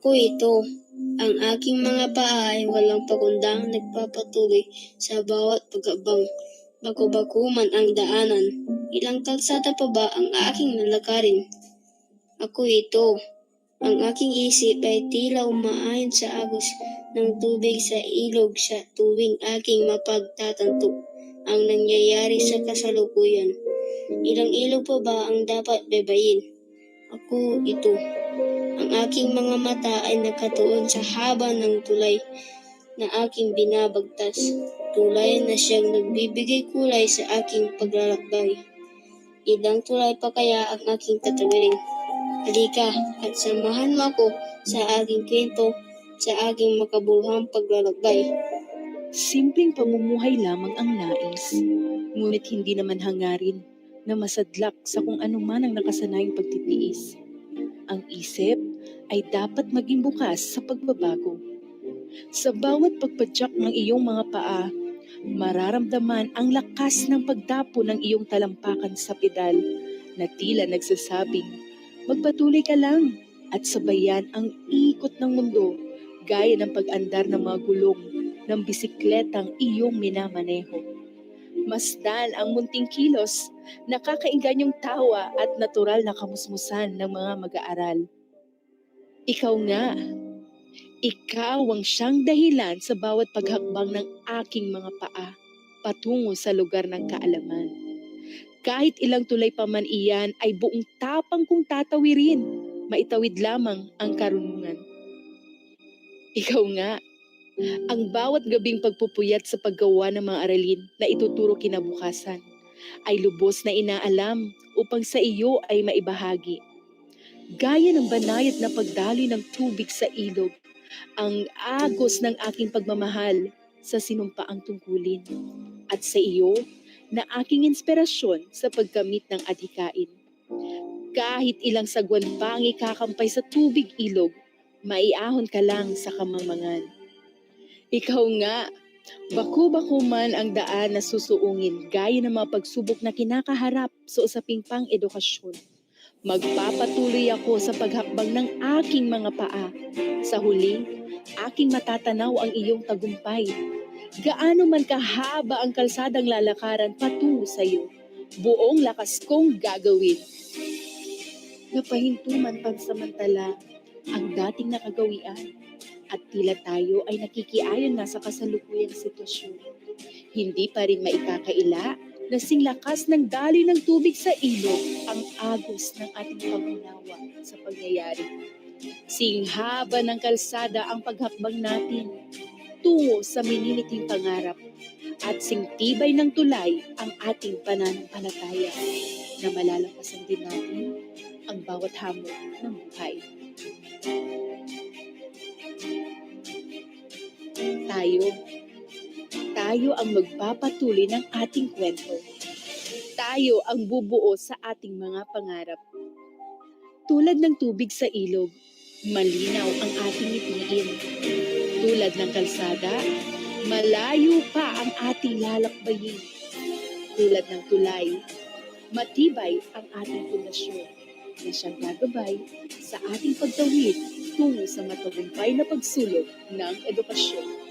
[SPEAKER 10] Ako ito. Ang aking mga paa ay walang pagundang nagpapatuloy sa bawat pag-abang. Bago-bago man ang daanan, ilang kalsada pa ba ang aking lalakarin? Ako ito. Ang aking isip ay tila umaayon sa agos ng tubig sa ilog sa tuwing aking mapagtatanto ang nangyayari sa kasalukuyan. Ilang ilog pa ba ang dapat bebayin? Ako ito. Ang aking mga mata ay nakatuon sa haba ng tulay na aking binabagtas. Tulay na siyang nagbibigay kulay sa aking paglalakbay. Ilang tulay pa kaya ang aking tatawirin? Halika at samahan mo ako sa aking kwento, sa aking makabuluhang paglalakbay.
[SPEAKER 11] Simpleng pamumuhay lamang ang nais, ngunit hindi naman hangarin na masadlak sa kung anuman ang nakasanayang pagtitiis. Ang isip ay dapat maging bukas sa pagbabago. Sa bawat pagpadyak ng iyong mga paa, mararamdaman ang lakas ng pagdapo ng iyong talampakan sa pedal na tila nagsasabing, magpatuloy ka lang at sabayan ang ikot ng mundo gaya ng pag-andar ng mga gulong ng bisikletang iyong minamaneho. Masdan ang munting kilos, nakakainggan yung tawa at natural na kamusmusan ng mga mag-aaral. Ikaw nga, ikaw ang siyang dahilan sa bawat paghakbang ng aking mga paa patungo sa lugar ng kaalaman. Kahit ilang tulay pa man iyan ay buong tapang kong tatawirin, maitawid lamang ang karunungan. Ikaw nga, ang bawat gabing pagpupuyat sa paggawa ng mga aralin na ituturo kinabukasan ay lubos na inaalam upang sa iyo ay maibahagi. Gaya ng banayad na pagdaloy ng tubig sa ilog, ang agos ng aking pagmamahal sa sinumpaang tungkulin. At sa iyo na aking inspirasyon sa pagkamit ng adhikain. Kahit ilang sagwan pa ang ikakampay sa tubig ilog, maiahon ka lang sa kamangmangan. Ikaw nga, bako-bako man ang daan na susuungin gaya ng mga pagsubok na kinakaharap sa usaping pang-edukasyon. Magpapatuloy ako sa paghakbang ng aking mga paa. Sa huli, aking matatanaw ang iyong tagumpay. Gaano man kahaba ang kalsadang lalakaran patungo sa iyo, buong lakas kong gagawin. Napahinto man pansamantala ang dating nakagawian at tila tayo ay nakikiayon na sa kasalukuyang sitwasyon. Hindi pa rin maikakaila na singlakas ng daloy ng tubig sa ilog ang agos ng ating pangunawa sa pangyayari. Singhaba ng kalsada ang paghakbang natin tungo sa minimiting pangarap at singtibay ng tulay ang ating pananampalataya na malalampasan din natin ang bawat hamon ng buhay. Tayo ang magpapatuloy ng ating kwento. Tayo ang bubuo sa ating mga pangarap. Tulad ng tubig sa ilog, malinaw ang ating itiin. Tulad ng kalsada, malayo pa ang ating lalakbayin. Tulad ng tulay, matibay ang ating pundasyon na siyang gagabay sa ating pagtawid tungo sa matagumpay na pagsulong ng edukasyon.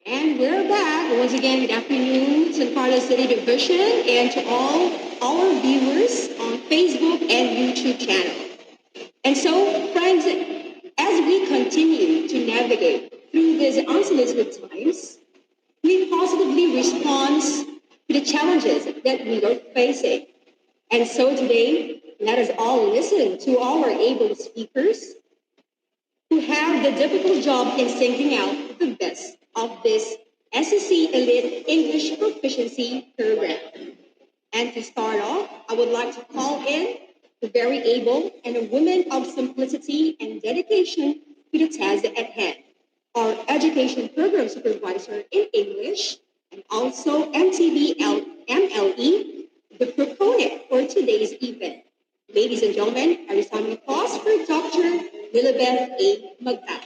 [SPEAKER 13] And we're back. Once again, good afternoon, San Carlos City Division, and to all our viewers on Facebook and YouTube channel. And so, friends, as we continue to navigate through these unsolicited times, we positively respond to the challenges that we are facing. And so today, let us all listen to our able speakers who have the difficult job in singing out the best of this SCC-ELITE English Proficiency program. And to start off, I would like to call in very able, and a woman of simplicity and dedication to the task at hand. Our education program supervisor in English, and also MLE, the proponent for today's event. Ladies and gentlemen, a resounding applause for Dr. Lilibeth A. Magpal.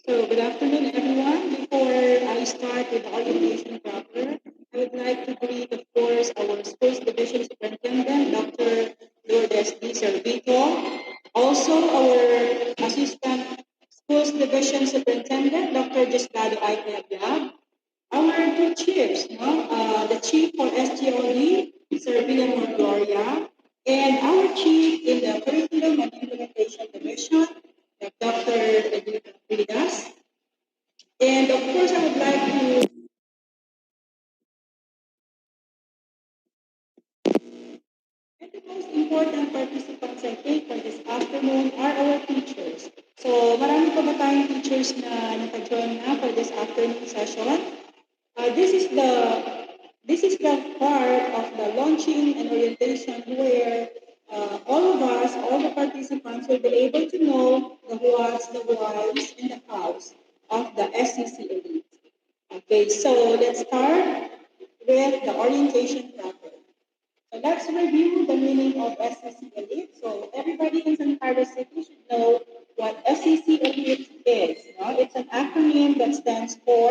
[SPEAKER 18] So good afternoon, everyone. Before I start with the orientation proper, I would like to greet, of course, our Schools Division Superintendent, Dr. Lourdes D. Servito. Also, our Assistant Schools Division Superintendent, Dr. Gisdado Aitayab. Our two chiefs, no? The chief for SGOD, Sir Villamor Gloria, and our chief in the Curriculum and Implementation Division, Dr. Edith Fridas. And of course, I would like to and the most important participants I think for this afternoon are our teachers. So marami pa ba tayong teachers na naka-join na for this afternoon session? This is the part of the launching and orientation where all of us, all the participants will be able to know the whats, the whys, and the hows of the SCC-ELITE. Okay, so let's start with the orientation proper. So let's review the meaning of SCC-ELITE. So everybody in San Carlos City should know what SCC-ELITE is. No? It's an acronym that stands for,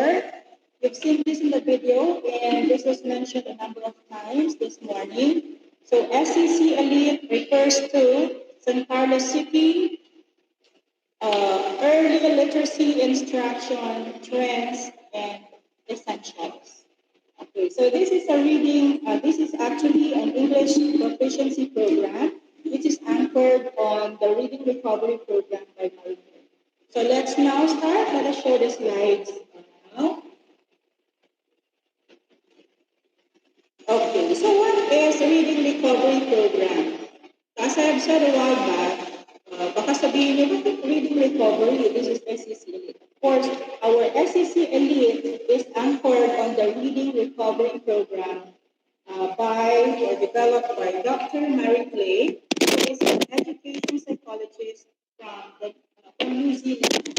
[SPEAKER 18] you've seen this in the video, and this was mentioned a number of times this morning. So SCC-ELITE refers to San Carlos City early literacy instruction trends and essentials. Okay, so this is a reading, this is actually an English proficiency program, which is anchored on the reading recovery program by Marine. So let's now start. Let us show the slides now. Okay, so what is reading recovery program? As I've said a while back, baka sabihin niyo, bakit reading recovery? This is SCC-ELITE. Of course, our SCC-ELITE is anchored on the reading recovery program by or developed by Dr. Mary Clay, who is an education psychologist from New Zealand.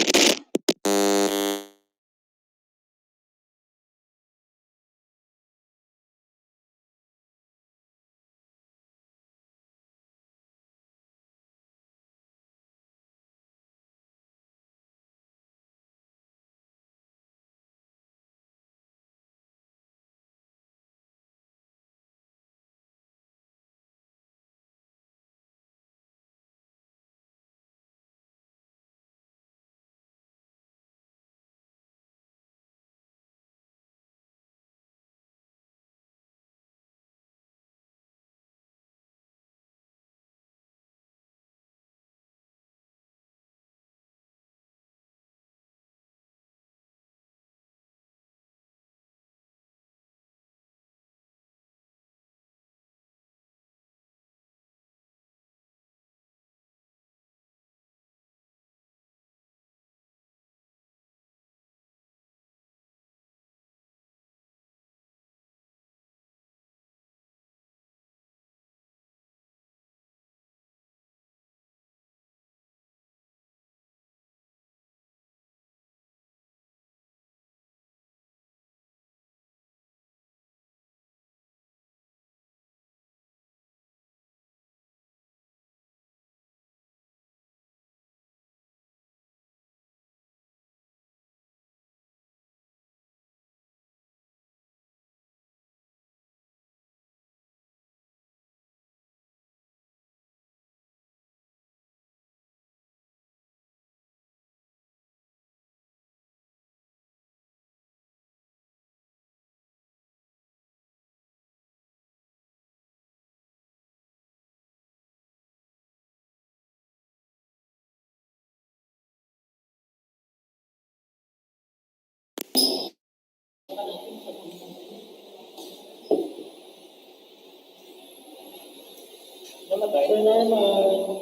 [SPEAKER 19] Sir Norman,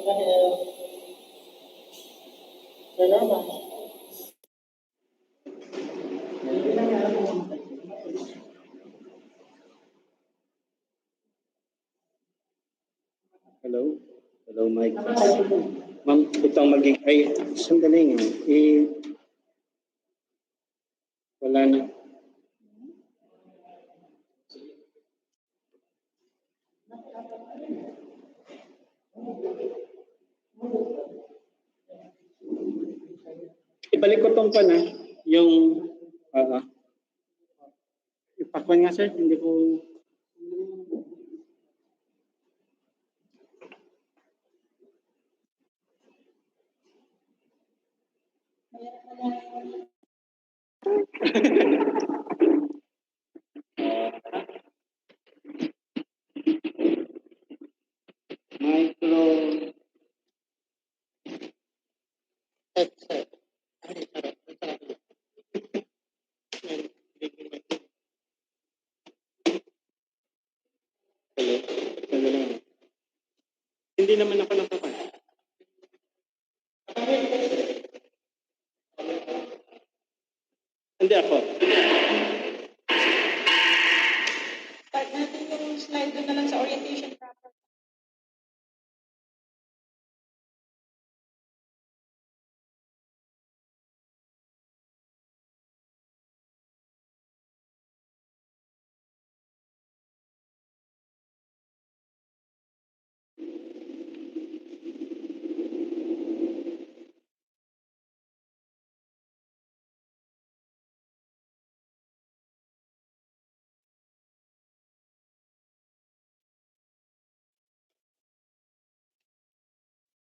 [SPEAKER 19] Rahel. Sir Norman.
[SPEAKER 17] Hello? Hello, Mike. Ma'am, itong ay, sandali nga. Wala na. Ibalik ko tong pa na, yung, ipakwan nga sir, hindi ko, micro, hello, sandali nga. Hindi naman ako napapan. Hindi ako.
[SPEAKER 18] Start natin yung slide doon na lang sa orientation proper.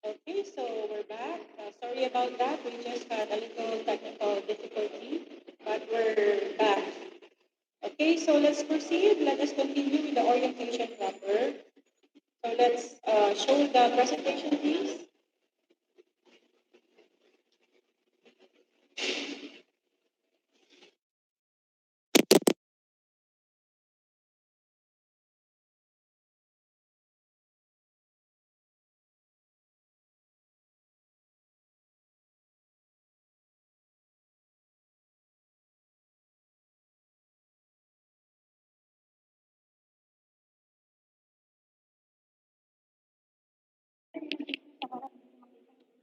[SPEAKER 18] Okay, so we're back. Sorry about that. We just had a little technical difficulty, but we're back. Okay, so let's proceed. Let us continue with the orientation proper. So let's show the presentation, please.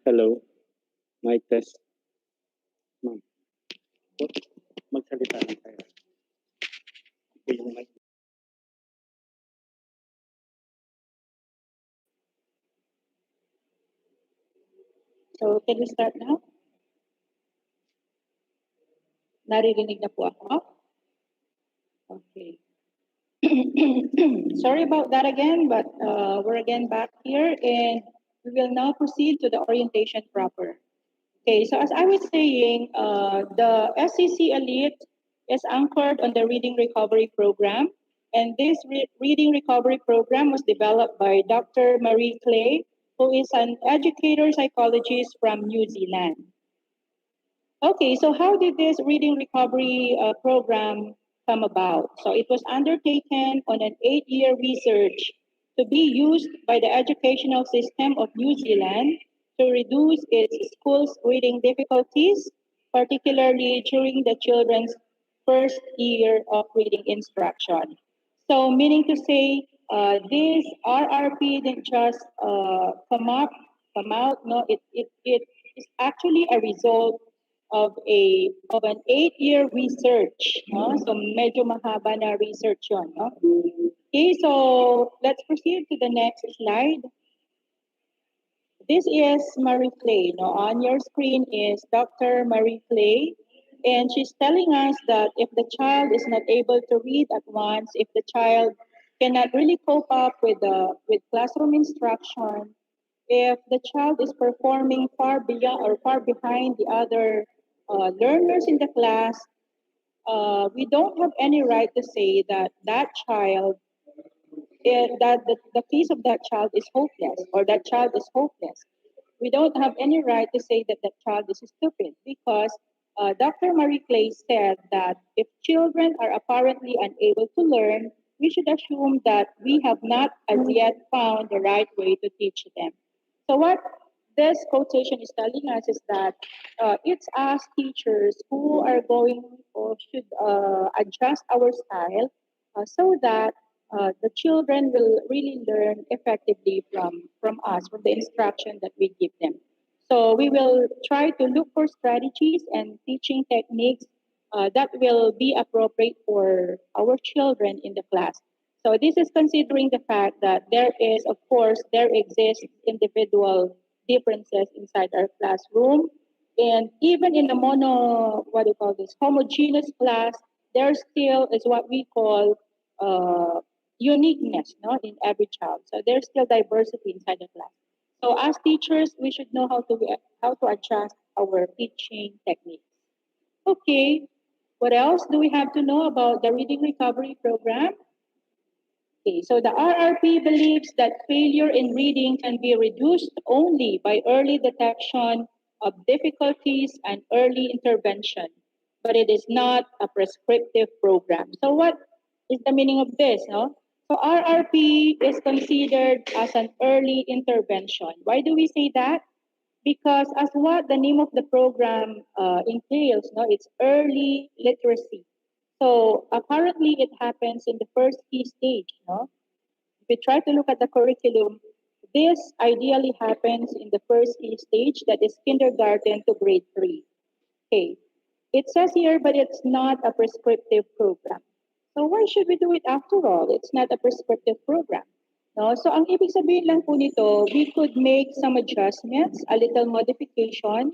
[SPEAKER 17] Hello, mic test. Ma'am, magsalita lang tayo. Okay, yung mic.
[SPEAKER 20] So, can we start now? Naririnig na po ako? Okay. Sorry about that again, but we're again back here and we will now proceed to the orientation proper. Okay, so as I was saying, the SCC-ELITE is anchored on the Reading Recovery Program, and this Reading Recovery Program was developed by Dr. Marie Clay, who is an educator psychologist from New Zealand. Okay, so how did this Reading Recovery Program come about? So it was undertaken on an 8-year research to be used by the educational system of New Zealand to reduce its schools' reading difficulties, particularly during the children's first year of reading instruction. So meaning to say, this RRP didn't just come out. No, it is actually a result of an 8-year research, no? So medyo mahaba na research yun, no? Okay, so let's proceed to the next slide. This is Marie Clay. No? On your screen is Dr. Marie Clay, and she's telling us that if the child is not able to read at once, if the child cannot really cope up with classroom instruction, if the child is performing far beyond or far behind the other learners in the class, we don't have any right to say that that child, that the case of that child is hopeless or that child is hopeless. We don't have any right to say that that child is stupid because Dr. Marie Clay said that if children are apparently unable to learn, we should assume that we have not as yet found the right way to teach them. So what this quotation is telling us is that it's us teachers who are going or should adjust our style so that the children will really learn effectively from us, from the instruction that we give them. So we will try to look for strategies and teaching techniques that will be appropriate for our children in the class. So this is considering the fact that there is, of course, there exists individual differences inside our classroom. And even in a what do you call this, homogeneous class, there still is what we call uniqueness, no, in every child. So there's still diversity inside the class. So as teachers, we should know how to adjust our teaching techniques. Okay, what else do we have to know about the reading recovery program? Okay, so the RRP believes that failure in reading can be reduced only by early detection of difficulties and early intervention, but it is not a prescriptive program. So what is the meaning of this? No? So RRP is considered as an early intervention. Why do we say that? Because as what the name of the program entails, no, it's early literacy. So apparently it happens in the first key stage. No? If we try to look at the curriculum, this ideally happens in the first key stage, that is kindergarten to grade 3. Okay, it says here, but it's not a prescriptive program. So why should we do it after all? It's not a prescriptive program. No? So ang ibig sabihin lang po nito, we could make some adjustments, a little modification.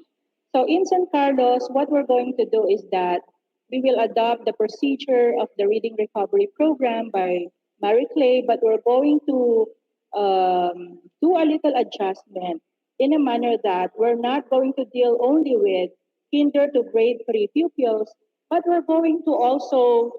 [SPEAKER 20] So in San Carlos, what we're going to do is that we will adopt the procedure of the reading recovery program by Marie Clay, but we're going to do a little adjustment in a manner that we're not going to deal only with kinder to grade 3 pupils, but we're going to also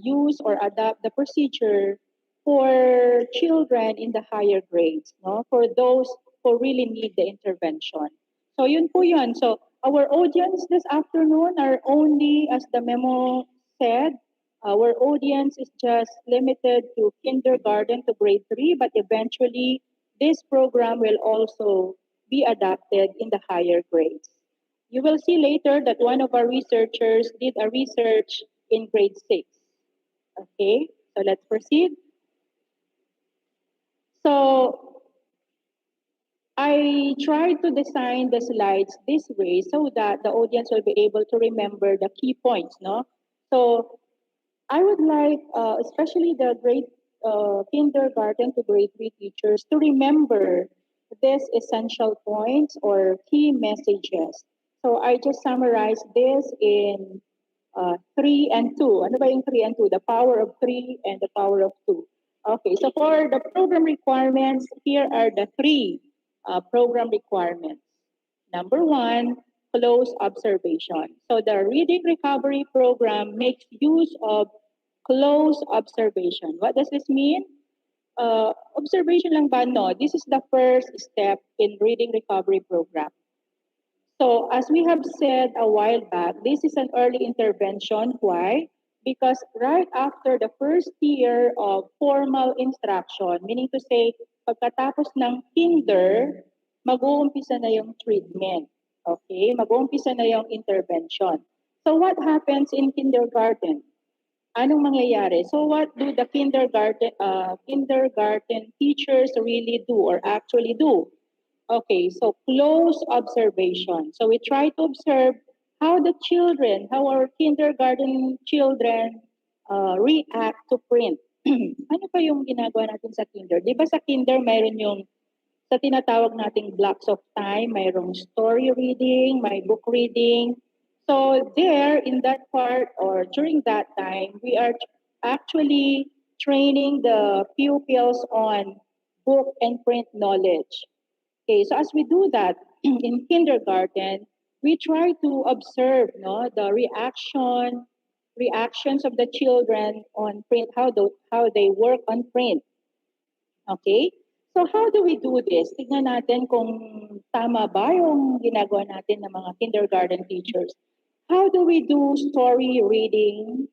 [SPEAKER 20] use or adapt the procedure for children in the higher grades, no? For those who really need the intervention. So yun po yun. So our audience this afternoon are only, as the memo said, our audience is just limited to kindergarten to grade 3, but eventually this program will also be adapted in the higher grades. You will see later that one of our researchers did a research in grade 6. Okay, so let's proceed. So I tried to design the slides this way so that the audience will be able to remember the key points, no? So I would like, especially the grade kindergarten to grade 3 teachers, to remember these essential points or key messages. So I just summarized this in 3 and 2. Ano ba yung 3 and 2? The power of 3 and the power of 2. Okay, so for the program requirements, here are the 3 program requirements. Number 1, close observation. So the reading recovery program makes use of close observation. What does this mean? Observation lang ba? No, this is the first step in reading recovery program. So as we have said a while back, this is an early intervention. Why? Because right after the first year of formal instruction, meaning to say, pagkatapos ng kinder, mag-uumpisa na yung treatment. Okay? Mag-uumpisa na yung intervention. So what happens in kindergarten? Anong mangyayari? So what do the kindergarten teachers really do or actually do? Okay, so close observation. So we try to observe how the children, how our kindergarten children react to print. Ano pa yung ginagawa natin sa kinder? Di ba sa kinder mayroon yung sa tinatawag nating blocks of time, mayroong story reading, may book reading. So there, in that part or during that time, we are actually training the pupils on book and print knowledge. Okay, so as we do that in kindergarten, we try to observe the reactions of the children on print, how they work on print. Okay? So how do we do this? Tignan natin kung tama ba yung ginagawa natin ng mga kindergarten teachers. How do we do story reading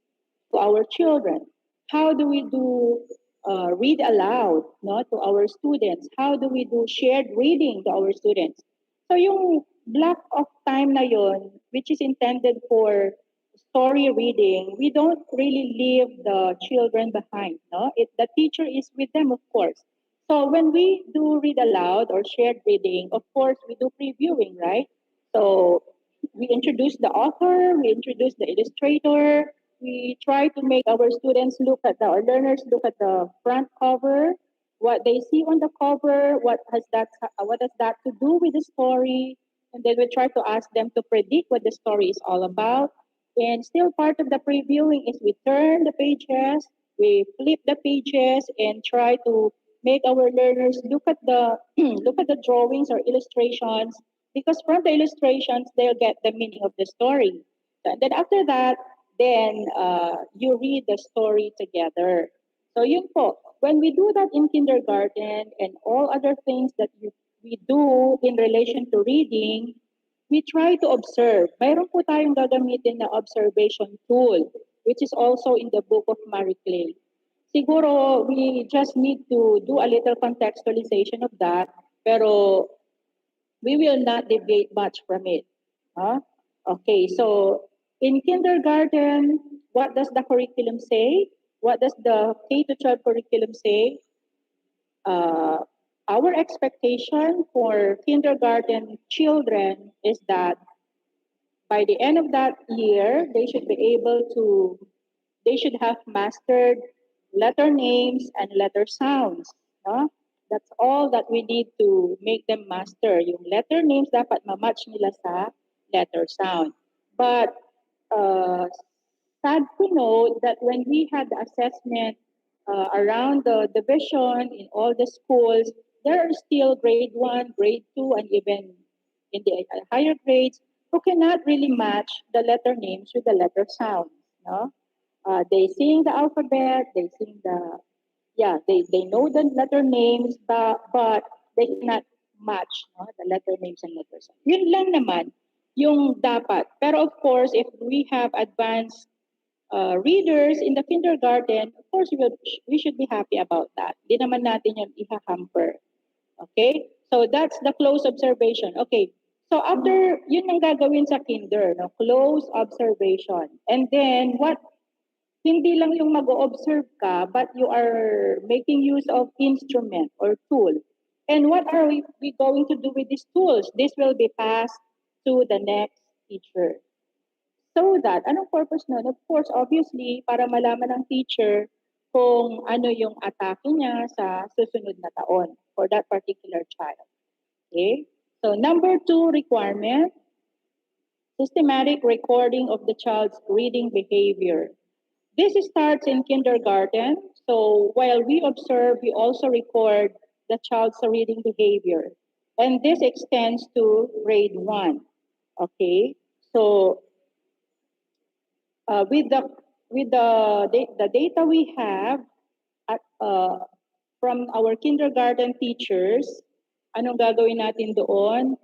[SPEAKER 20] to our children? How do we do read aloud, no, to our students? How do we do shared reading to our students? So yung block of time na yon, which is intended for story reading, we don't really leave the children behind. No, the teacher is with them, of course. So when we do read aloud or shared reading, of course we do previewing, right? So we introduce the author, we introduce the illustrator, we try to make our students our learners look at the front cover, what they see on the cover, what has that to do with the story, and then we try to ask them to predict what the story is all about. And still part of the previewing is we turn the pages, we flip the pages, and try to make our learners look at the look at the drawings or illustrations, because from the illustrations they'll get the meaning of the story. And then after that, then you read the story together. So yun po, when we do that in kindergarten and all other things that we do in relation to reading, we try to observe. Mayroon po tayong gagamitin na observation tool, which is also in the book of Marie Clay. Siguro, we just need to do a little contextualization of that, pero we will not deviate much from it. Huh? Okay, so in kindergarten, what does the curriculum say? What does the K to 12 curriculum say? Our expectation for kindergarten children is that by the end of that year, they should have mastered letter names and letter sounds. No? That's all that we need to make them master. Yung letter names dapat ma-match nila sa letter sound. But sad to note that when we had the assessment around the division in all the schools, there are still grade 1, grade 2, and even in the higher grades who cannot really match the letter names with the letter sounds. No? They sing the alphabet, they know the letter names, but they cannot match, no, the letter names and letter sounds. Yun lang naman yung dapat. Pero of course, if we have advanced readers in the kindergarten, of course, we should be happy about that. Di naman natin yun iha-hamper. Okay? So that's the close observation. Okay. So after, yun ang gagawin sa kinder, no? Close observation. And then, hindi lang yung mag-observe ka, but you are making use of instrument or tool. And what are we going to do with these tools? This will be passed to the next teacher. So that, anong purpose nun? Of course, obviously, para malaman ng teacher kung ano yung atake niya sa susunod na taon for that particular child. Okay? So, number 2 requirement, systematic recording of the child's reading behavior. This starts in kindergarten. So, while we observe, we also record the child's reading behavior. And this extends to grade 1. Okay? So, with the data we have from our kindergarten teachers, anong gagawin natin doon?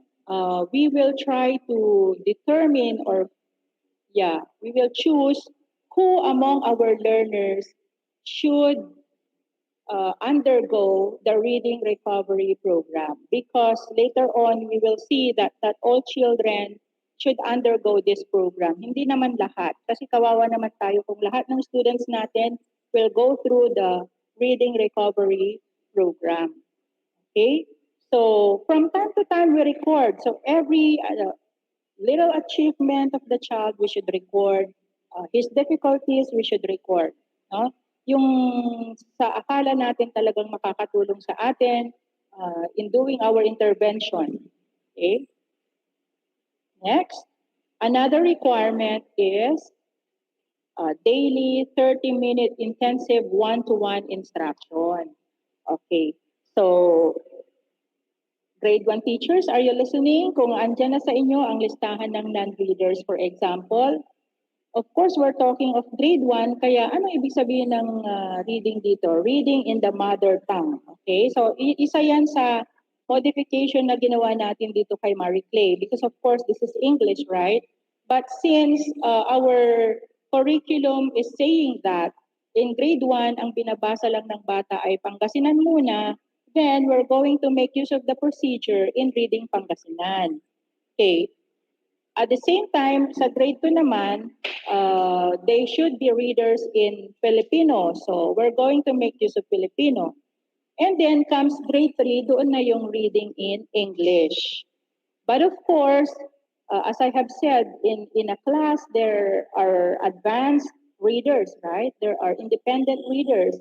[SPEAKER 20] We will try to determine we will choose who among our learners should undergo the reading recovery program, because later on we will see that all children should undergo this program. Hindi naman lahat, kasi kawawa naman tayo kung lahat ng students natin will go through the reading recovery program. Okay? So from time to time we record. So every little achievement of the child we should record. His difficulties we should record. No? Yung sa akala natin talagang makakatulong sa atin in doing our intervention. Okay? Next, another requirement is daily 30-minute intensive one-to-one instruction. Okay. So, grade 1 teachers, are you listening? Kung andyan na sa inyo ang listahan ng non-readers, for example, of course, we're talking of grade 1, kaya ano ibig sabihin ng reading dito? Reading in the mother tongue. Okay? So, isa yan sa modification na ginawa natin dito kay Marie Clay, because of course, this is English, right? But since our curriculum is saying that in grade 1, ang binabasa lang ng bata ay Pangasinan muna, then we're going to make use of the procedure in reading Pangasinan. Okay. At the same time, sa grade 2 naman, they should be readers in Filipino. So we're going to make use of Filipino. And then comes grade 3, doon na yung reading in English. But of course, as I have said, in a class, there are advanced readers, right? There are independent readers.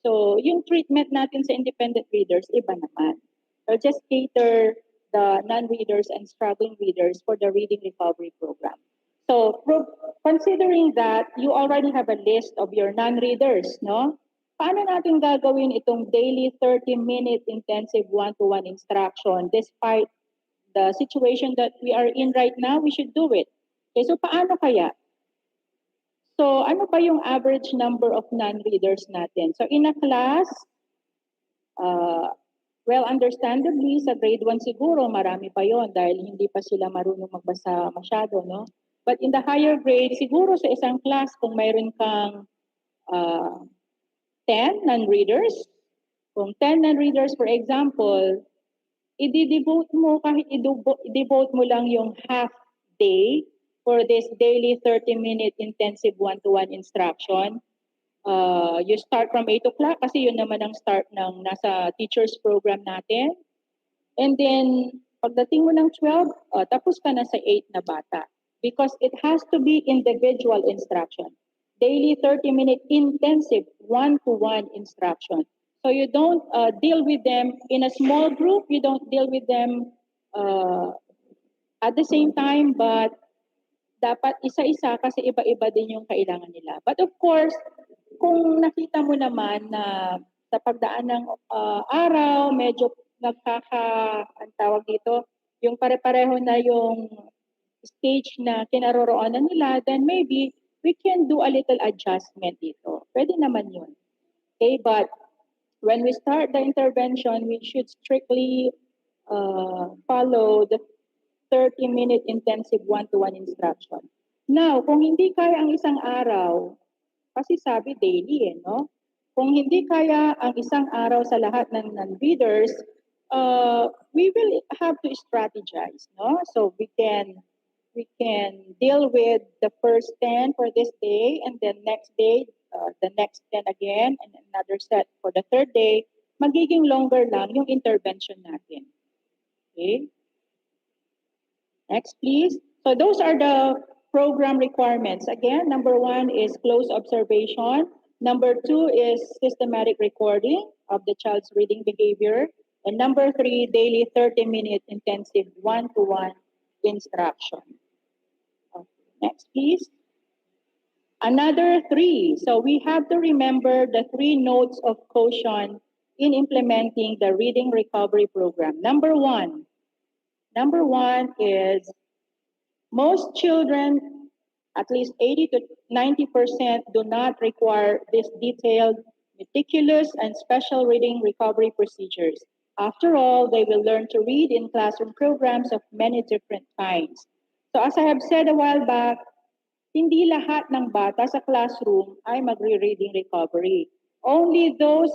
[SPEAKER 20] So yung treatment natin sa independent readers, iba naman. So just cater the non-readers and struggling readers for the reading recovery program. So considering that you already have a list of your non-readers, no? Paano natin gagawin itong daily 30-minute intensive one-to-one instruction despite the situation that we are in right now? We should do it. Okay, so paano kaya? So ano ba yung average number of non-readers natin? So in a class, well, understandably, sa grade 1 siguro, marami pa yon dahil hindi pa sila marunong magbasa masyado, no? But in the higher grade, siguro sa isang class, kung mayroon kang 10 non-readers, kung 10 non-readers, for example, i-devote mo, kahit i-devote mo lang yung half day for this daily 30-minute intensive one-to-one instruction. You start from 8 o'clock kasi yun naman ang start ng nasa teacher's program natin. And then, pagdating mo ng 12, tapos ka na sa 8 na bata. Because it has to be individual instruction. Daily 30-minute intensive one-to-one instruction. So you don't deal with them in a small group. You don't deal with them at the same time, but dapat isa-isa kasi iba-iba din yung kailangan nila. But of course, kung nakita mo naman na sa pagdaan ng araw, medyo ang tawag dito, yung pare-pareho na yung stage na kinaroroonan nila, then maybe we can do a little adjustment dito. Pwede naman yun. Okay, but when we start the intervention, we should strictly follow the 30-minute intensive one-to-one instruction. Now, kung hindi kaya ang isang araw, kasi sabi daily no? Kung hindi kaya ang isang araw sa lahat ng non-readers, we will have to strategize, no? So we can deal with the first 10 for this day, and then next day, the next 10 again, and another set for the third day. Magiging longer lang yung intervention natin. Okay? Next, please. So those are the program requirements. Again, number 1 is close observation. Number 2 is systematic recording of the child's reading behavior. And number 3, daily 30-minute intensive one-to-one instruction. Okay, next, please. Another 3. So we have to remember the 3 notes of caution in implementing the reading recovery program. Number 1 is most children, at least 80 to 90%, do not require this detailed, meticulous, and special reading recovery procedures. After all, they will learn to read in classroom programs of many different kinds. So as I have said a while back, hindi lahat ng bata sa classroom ay magre-reading recovery. Only those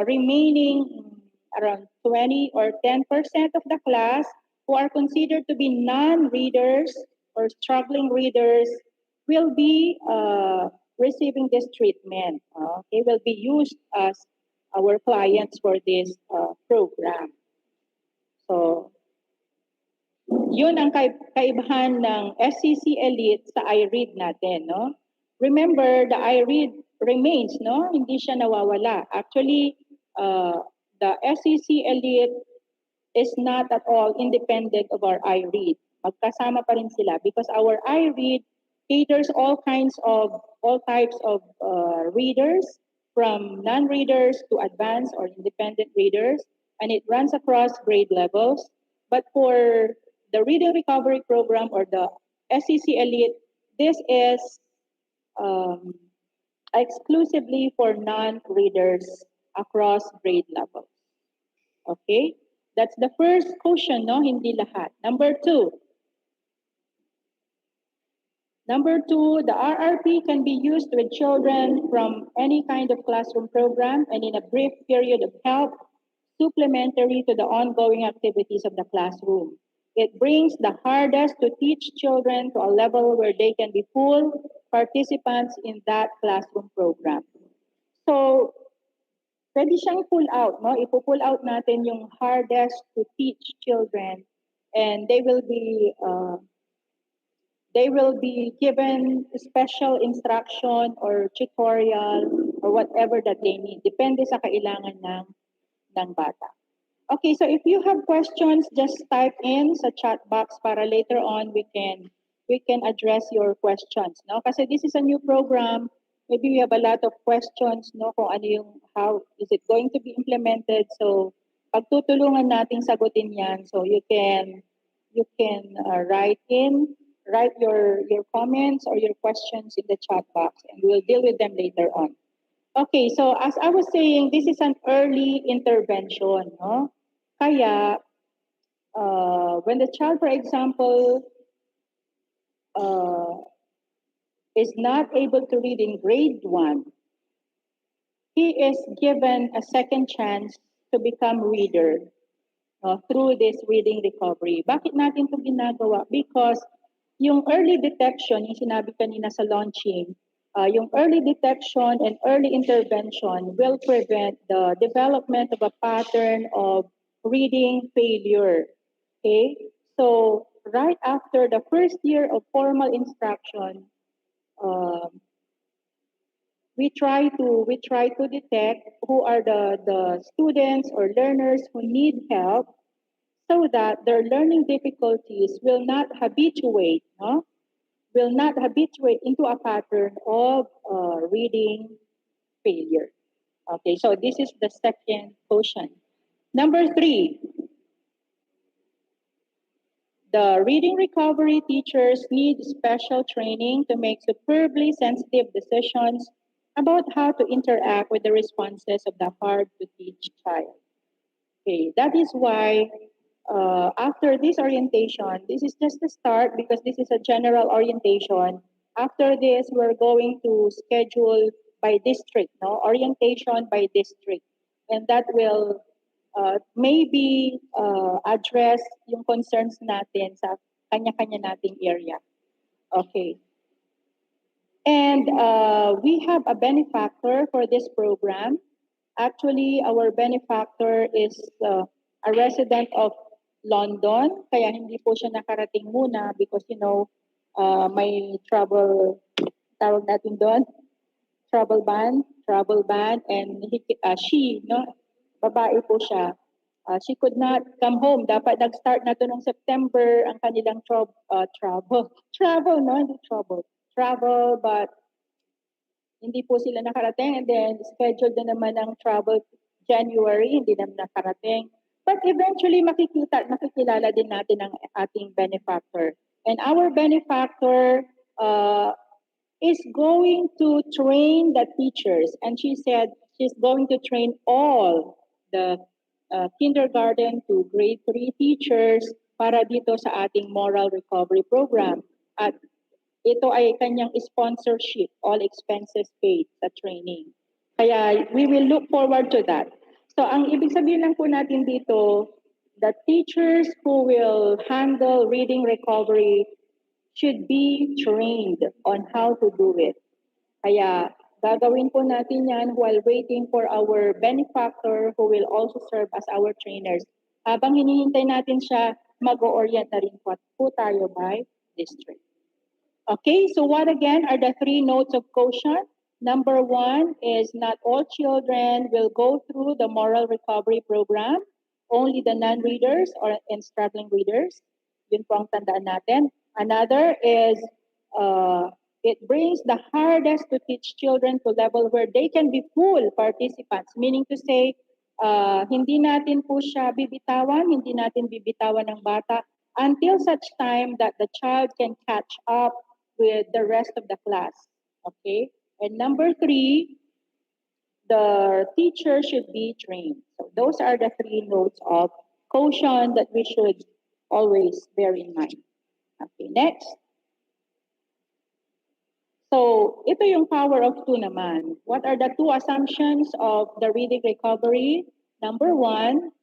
[SPEAKER 20] remaining around 20 or 10% of the class who are considered to be non-readers or struggling readers will be receiving this treatment. They will be used as our clients for this program. So, yun ang kaibahan ng SCC-ELITE sa iRead natin, no? Remember, the iRead remains, no? Hindi siya nawawala. Actually, the SCC-ELITE is not at all independent of our iRead. Magkasama pa rin sila because our iRead caters all types of readers, from non-readers to advanced or independent readers, and it runs across grade levels. But for the reading recovery program or the SCC-ELITE, this is exclusively for non-readers across grade levels. Okay? That's the first caution, no? Hindi lahat. Number 2. Number two, the RRP can be used with children from any kind of classroom program and in a brief period of help, supplementary to the ongoing activities of the classroom. It brings the hardest to teach children to a level where they can be full participants in that classroom program. So, pwede siyang pull out, no? Ipo-pull out natin yung hardest to teach children and they will be given special instruction or tutorial or whatever that they need. Depende sa kailangan ng bata. Okay, so if you have questions, just type in sa chat box para later on we can address your questions, no? Kasi this is a new program. Maybe we have a lot of questions, no? Kung ano yung how is it going to be implemented? So pagtutulungan nating sagutin 'yan. So you can write your comments or your questions in the chat box and we'll deal with them later on. Okay, so as I was saying, this is an early intervention, no? Kaya, when the child, for example, is not able to read in grade 1, he is given a second chance to become reader through this reading recovery. Bakit natin ito ginagawa? Because yung early detection, yung sinabi kanina sa launching, yung early detection and early intervention will prevent the development of a pattern of reading failure. Okay? So, right after the first year of formal instruction, we try to detect who are the students or learners who need help so that their learning difficulties will not habituate, into a pattern of reading failure. Okay, so this is the second quotient. Number 3, the reading recovery teachers need special training to make superbly sensitive decisions about how to interact with the responses of the hard-to-teach child. Okay, that is why after this orientation, this is just the start because this is a general orientation. After this, we're going to schedule by district, no? Orientation by district. And that will maybe address yung concerns natin sa kanya-kanya nating area. Okay. And we have a benefactor for this program. Actually, our benefactor is a resident of London, kaya hindi po siya nakarating muna because, may travel, tawag natin doon, travel ban, and she, babae po siya. She could not come home. Dapat nag-start na to noong September ang kanilang travel, but hindi po sila nakarating and then scheduled na naman ang travel January, hindi naman nakarating. But eventually makikilala din natin ang ating benefactor. And our benefactor is going to train the teachers. And she said she's going to train all the kindergarten to grade 3 teachers para dito sa ating moral recovery program. At ito ay kanyang sponsorship, all expenses paid sa training. Kaya we will look forward to that. So ang ibig sabihin lang po natin dito, the teachers who will handle reading recovery should be trained on how to do it. Kaya gagawin po natin yan while waiting for our benefactor who will also serve as our trainers. Habang hinihintay natin siya, mag-o-orient na rin po tayo by district. Okay, so what again are the 3 notes of quotient? Number 1 is not all children will go through the moral recovery program. Only the non-readers and struggling readers. Yun po ang tandaan natin. Another is it brings the hardest to teach children to level where they can be full participants. Meaning to say, hindi natin po siya bibitawan, hindi natin bibitawan ng bata until such time that the child can catch up with the rest of the class. Okay? And number 3, the teacher should be trained. So those are the 3 notes of quotient that we should always bear in mind. Okay, next. So, ito yung power of two naman. What are the two assumptions of the reading recovery? Number one,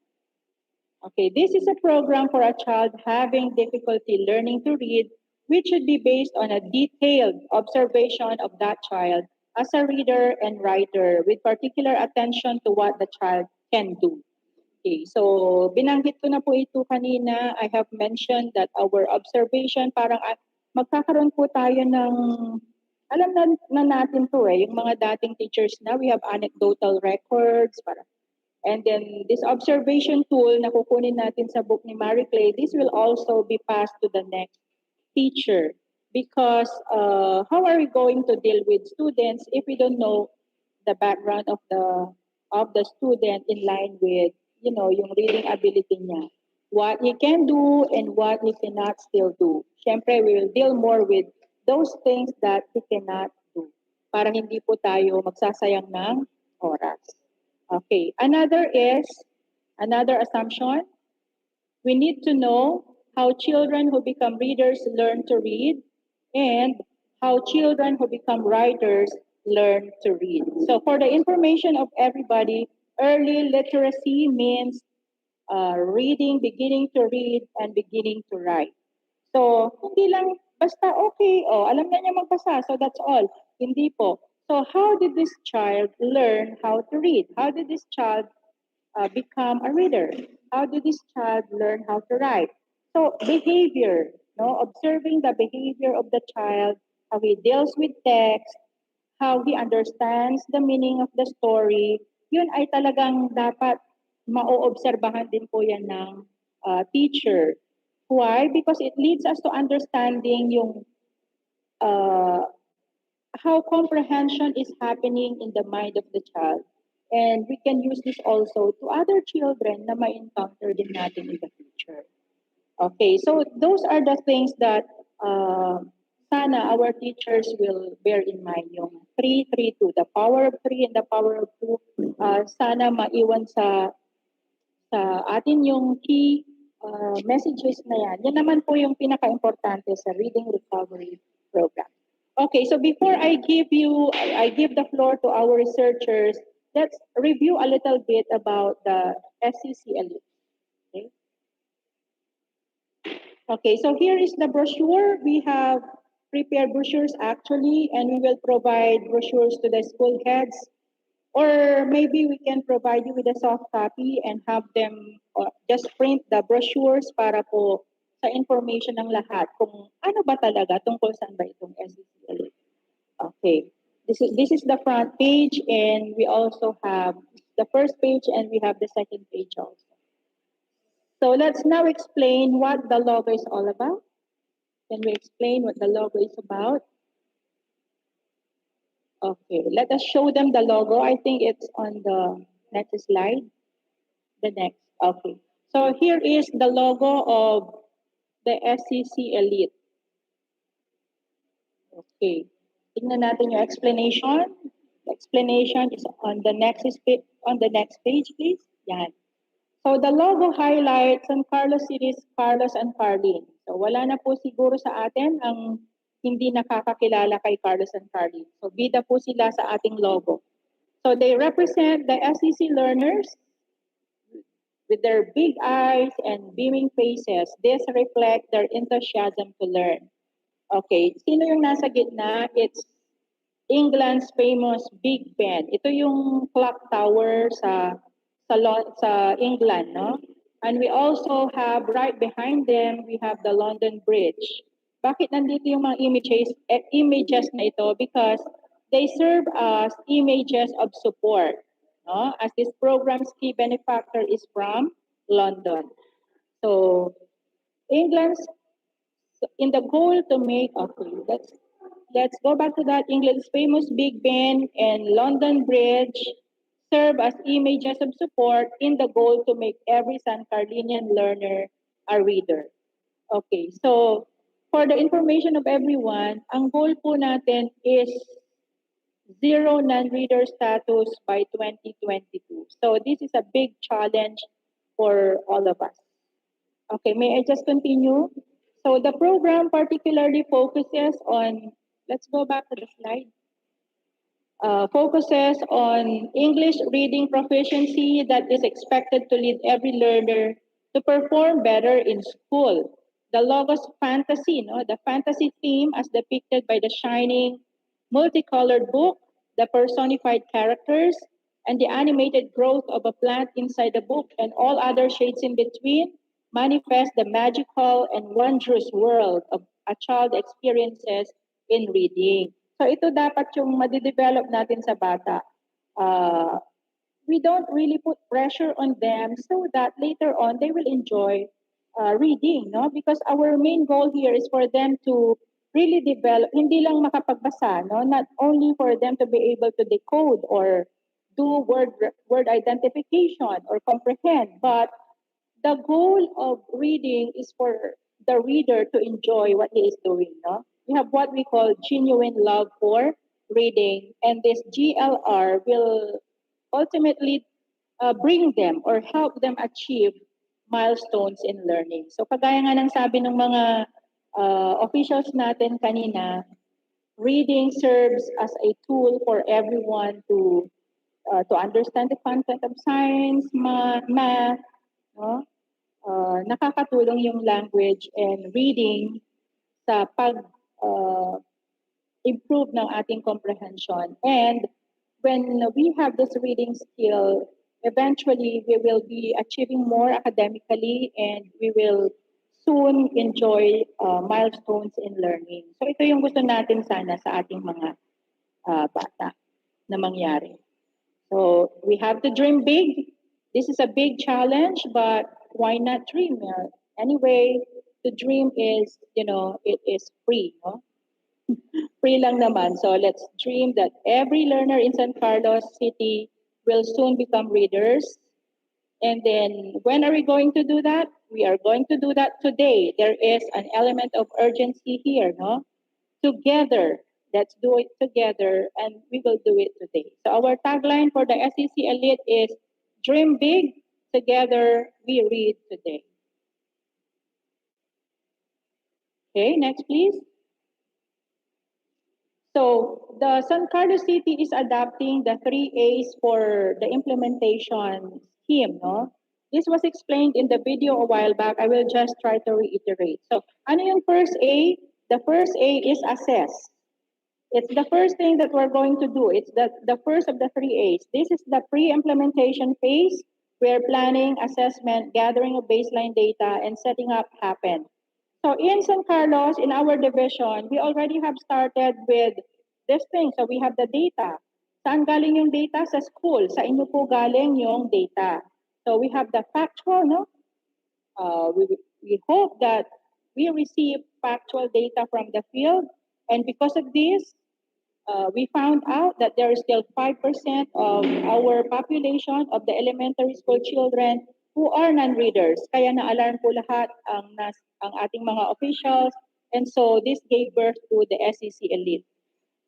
[SPEAKER 20] okay, this is a program for a child having difficulty learning to read, which should be based on a detailed observation of that child as a reader and writer with particular attention to what the child can do. Okay, so binanggit ko na po ito kanina. I have mentioned that our observation, parang magkakaroon po tayo ng, alam na natin to yung mga dating teachers na, we have anecdotal records, parang. And then this observation tool na kukunin natin sa book ni Marie Clay, this will also be passed to the next teacher. Because how are we going to deal with students if we don't know the background of the student in line with, yung reading ability niya? What he can do and what he cannot still do. Siyempre, we will deal more with those things that he cannot do para hindi po tayo magsasayang ng oras. Okay, another assumption. We need to know how children who become readers learn to read and how children who become writers learn to read. So for the information of everybody, early literacy means reading, beginning to read, and beginning to write. So, hindi lang basta okay, alam na niya magbasa, so that's all. Hindi po. So, how did this child learn how to read? How did this child become a reader? How did this child learn how to write? So, behavior, observing the behavior of the child, how he deals with text, how he understands the meaning of the story, yun ay talagang dapat maoobserbahan din po yan ng teacher. Why? Because it leads us to understanding yung how comprehension is happening in the mind of the child. And we can use this also to other children na may encounter din natin in the future. Okay, so those are the things that sana our teachers will bear in mind. Yung 3, 3, 2, the power of 3 and the power of 2, sana maiwan sa atin yung key messages na yan. Yan naman po yung pinaka-importante sa Reading Recovery Program. Okay, so before I give the floor to our researchers, let's review a little bit about the SCC-ELITE. Okay. Okay, so here is the brochure. We have prepared brochures actually, and we will provide brochures to the school heads. Or maybe we can provide you with a soft copy and have them just print the brochures para po sa information ng lahat kung ano ba talaga tungkol saan ba itong SCC-ELITE. Okay. This is the front page, and we also have the first page and we have the second page also. So let's now explain what the logo is all about. Can we explain what the logo is about? Okay, let us show them the logo. I think it's on the next slide. The next, okay. So here is the logo of the SCC-ELITE. Okay, tingnan natin yung explanation. The explanation is on the next page, please. Yan. So the logo highlights San Carlos City's Carlos and Carlene. So wala na po siguro sa atin ang hindi nakakakilala kay Carlos and Carlene. So bida po sila sa ating logo. So they represent the SCC learners with their big eyes and beaming faces. This reflects their enthusiasm to learn. Okay, sino yung nasa gitna? It's England's famous Big Ben. Ito yung clock tower sa England, no? And we also have right behind them, we have the London Bridge. Bakit nandito yung mga images na ito? Because they serve as images of support, no? As this program's key benefactor is from London. So England's in the goal to make, okay, let's go back to that. England's famous Big Ben and London Bridge serve as images of support in the goal to make every San Carlinian learner a reader. Okay, so for the information of everyone, ang goal po natin is zero non-reader status by 2022. So this is a big challenge for all of us. Okay, may I just continue? So the program particularly focuses on let's go back to the slide. Focuses on English reading proficiency that is expected to lead every learner to perform better in school. The Logos Fantasy, no? The fantasy theme as depicted by the shining, multicolored book, the personified characters, and the animated growth of a plant inside the book and all other shades in between manifest the magical and wondrous world of a child experiences in reading. So ito dapat yung madidevelop natin sa bata. We don't really put pressure on them so that later on they will enjoy reading, no? Because our main goal here is for them to really develop, hindi lang makapagbasa, no? Not only for them to be able to decode or do word identification or comprehend, but the goal of reading is for the reader to enjoy what he is doing, no? We have what we call genuine love for reading, and this GLR will ultimately bring them or help them achieve milestones in learning. So kagaya nga ng sabi ng mga officials natin kanina, reading serves as a tool for everyone to understand the content of science, math, no? Nakakatulong yung language and reading sa pag improve ng ating comprehension. And when we have this reading skill, eventually we will be achieving more academically and we will soon enjoy milestones in learning. So ito yung gusto natin sana sa ating mga bata na mangyari. So we have to dream big. This is a big challenge, but why not dream? Anyway, the dream is, it is free, no? Free lang naman. So let's dream that every learner in San Carlos City will soon become readers. And then when are we going to do that? We are going to do that today. There is an element of urgency here, no? Together, let's do it together, and we will do it today. So our tagline for the SCC-ELITE is dream big, together we read today. Okay, next please. So the San Carlos City is adopting the 3 A's for the implementation scheme, no? This was explained in the video a while back. I will just try to reiterate. So, ano yung first A? The first A is assess. It's the first thing that we're going to do. It's the first of the 3 A's. This is the pre-implementation phase where planning, assessment, gathering of baseline data, and setting up happen. So in San Carlos, in our division, we already have started with this thing. So we have the data. Saan galing yung data? Sa school. Sa inyo po galing yung data. So we have the factual, no? We hope that we receive factual data from the field. And because of this, we found out that there is still 5% of our population of the elementary school children who are non-readers. Kaya na-alarm po lahat ang ating mga officials. And so this gave birth to the SCC-ELITE.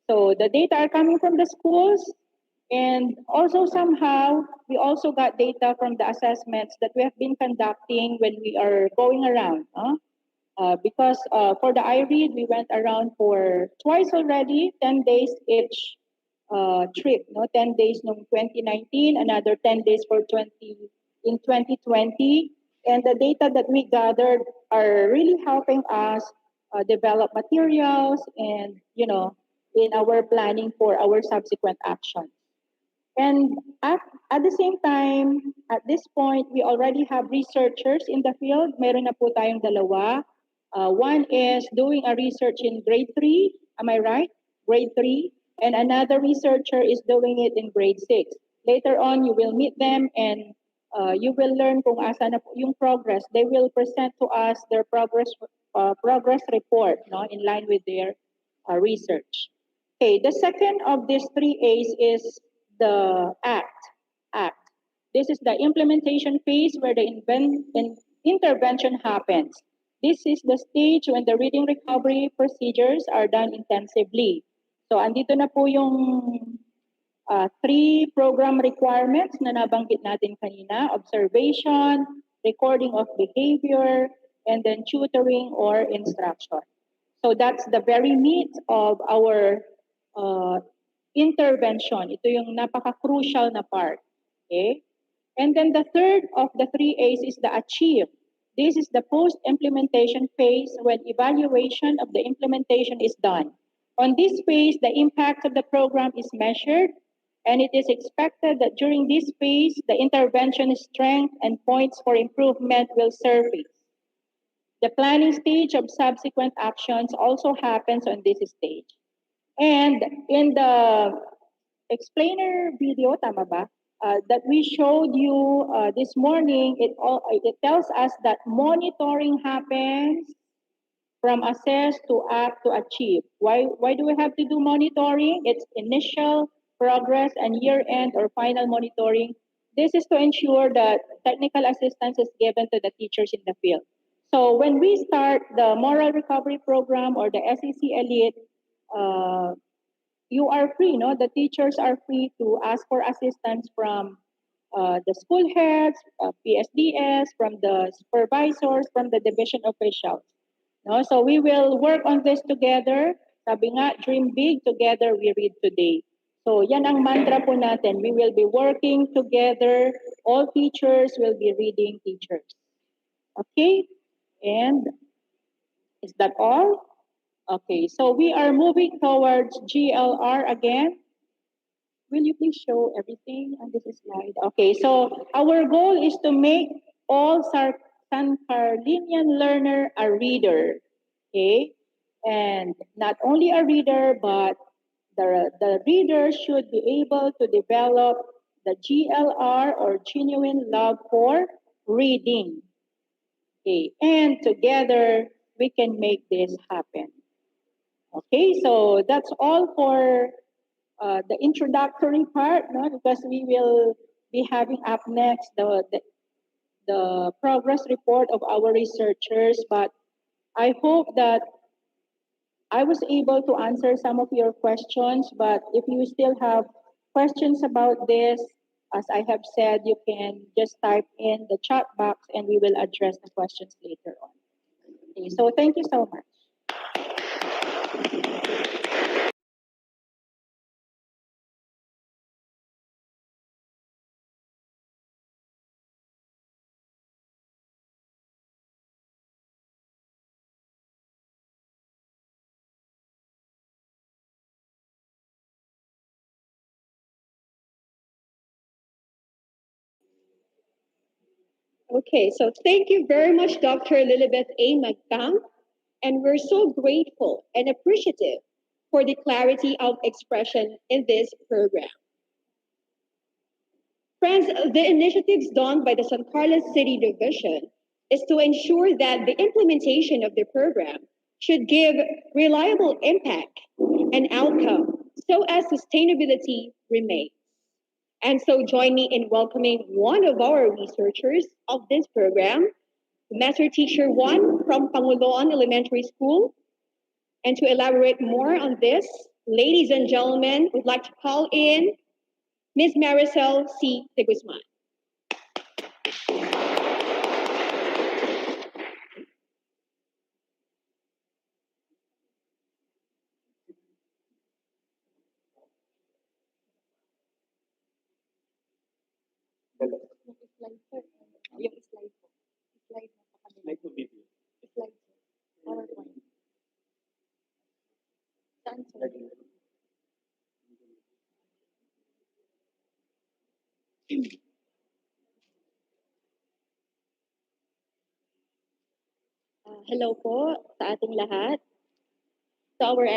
[SPEAKER 20] So the data are coming from the schools. And also somehow, we also got data from the assessments that we have been conducting when we are going around. Because for the iRead, we went around for twice already, 10 days each trip. 10 days in 2019, another 10 days in 2020. And the data that we gathered are really helping us develop materials and, in our planning for our subsequent actions. And at the same time, at this point, we already have researchers in the field. Meron na po tayong dalawa. One is doing a research in grade 3. Am I right? Grade 3. And another researcher is doing it in grade 6. Later on, you will meet them and you will learn kung asa na po yung progress. They will present to us their progress report, no, in line with their research. Okay, the second of these 3 A's is the act. This is the implementation phase where the intervention happens. This is the stage when the reading recovery procedures are done intensively. So andito na po yung 3 program requirements na nabanggit natin kanina: observation, recording of behavior, and then tutoring or instruction. So that's the very meat of our uh, intervention. Ito yung napaka-crucial na part. Okay? And then the third of the three A's is the achieve. This is the post-implementation phase when evaluation of the implementation is done. On this phase, the impact of the program is measured, and it is expected that during this phase, the intervention strength and points for improvement will surface. The planning stage of subsequent actions also happens on this stage. And in the explainer video, tama ba? That we showed you this morning, it tells us that monitoring happens from assess to act to achieve. Why do we have to do monitoring? It's initial progress and year-end or final monitoring. This is to ensure that technical assistance is given to the teachers in the field. So when we start the moral recovery program or the SCC-ELITE, you are free, no? The teachers are free to ask for assistance from the school heads, PSDS, from the supervisors, from the division officials. No? So we will work on this together. Sabi nga, dream big, together we read today. So yan ang mantra po natin. We will be working together. All teachers will be reading teachers. Okay? And is that all? Okay, so we are moving towards GLR again. Will you please show everything on this slide? Okay, so our goal is to make all San Carlinian learner a reader. Okay, and not only a reader, but the reader should be able to develop the GLR or genuine love for reading. Okay, and together we can make this happen. Okay, so that's all for the introductory part, no? Because we will be having up next the progress report of our researchers. But I hope that I was able to answer some of your questions. But if you still have questions about this, as I have said, you can just type in the chat box and we will address the questions later on. Okay, so thank you so much.
[SPEAKER 13] Okay, so thank you very much, Dr. Lilibeth A. Magtang, and we're so grateful and appreciative for the clarity of expression in this program. Friends, the initiatives done by the San Carlos City Division is to ensure that the implementation of the program should give reliable impact and outcome so as sustainability remains. And so join me in welcoming one of our researchers of this program, Master Teacher 1 from Panguloan Elementary School. And to elaborate more on this, ladies and gentlemen, we'd like to call in Ms. Maricel C. de Guzman. Hello po sa ating lahat. To our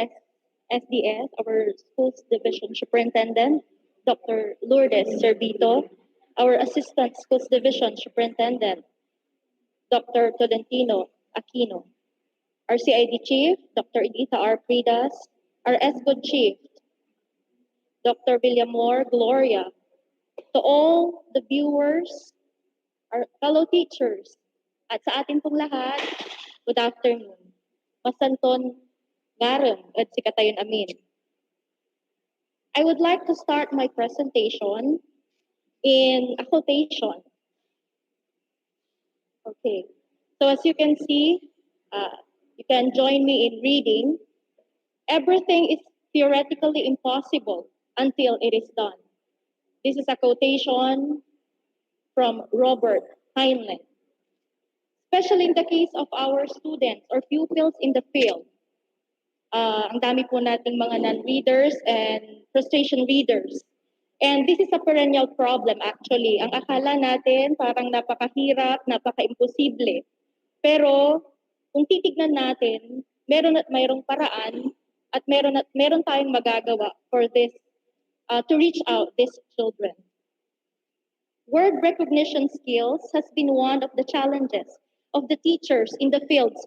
[SPEAKER 13] SDS, our Schools Division Superintendent, Dr. Lourdes Servito, our Assistant Schools Division Superintendent, Dr. Tolentino Aquino, our CID Chief, Dr. Editha R. Pridas, our SGOD Chief, Dr. Villamor Gloria, to all the viewers, our fellow teachers, at sa atin pong lahat, good afternoon. Masanton Ngarem at Sikatayon Amin. I would like to start my presentation in a quotation. Okay, so as you can see,
[SPEAKER 21] You can join me in reading. Everything is theoretically impossible until it is done. This is a quotation from Robert Heinlein. Especially in the case of our students or pupils in the field. Ang dami po nating mga non-readers and frustration readers. And this is a perennial problem actually. Ang akala natin parang napakahirap, napaka-imposible. Pero kung titignan natin, meron at mayroong paraan at meron tayong magagawa for this, to reach out these children. Word recognition skills has been one of the challenges of the teachers in the fields,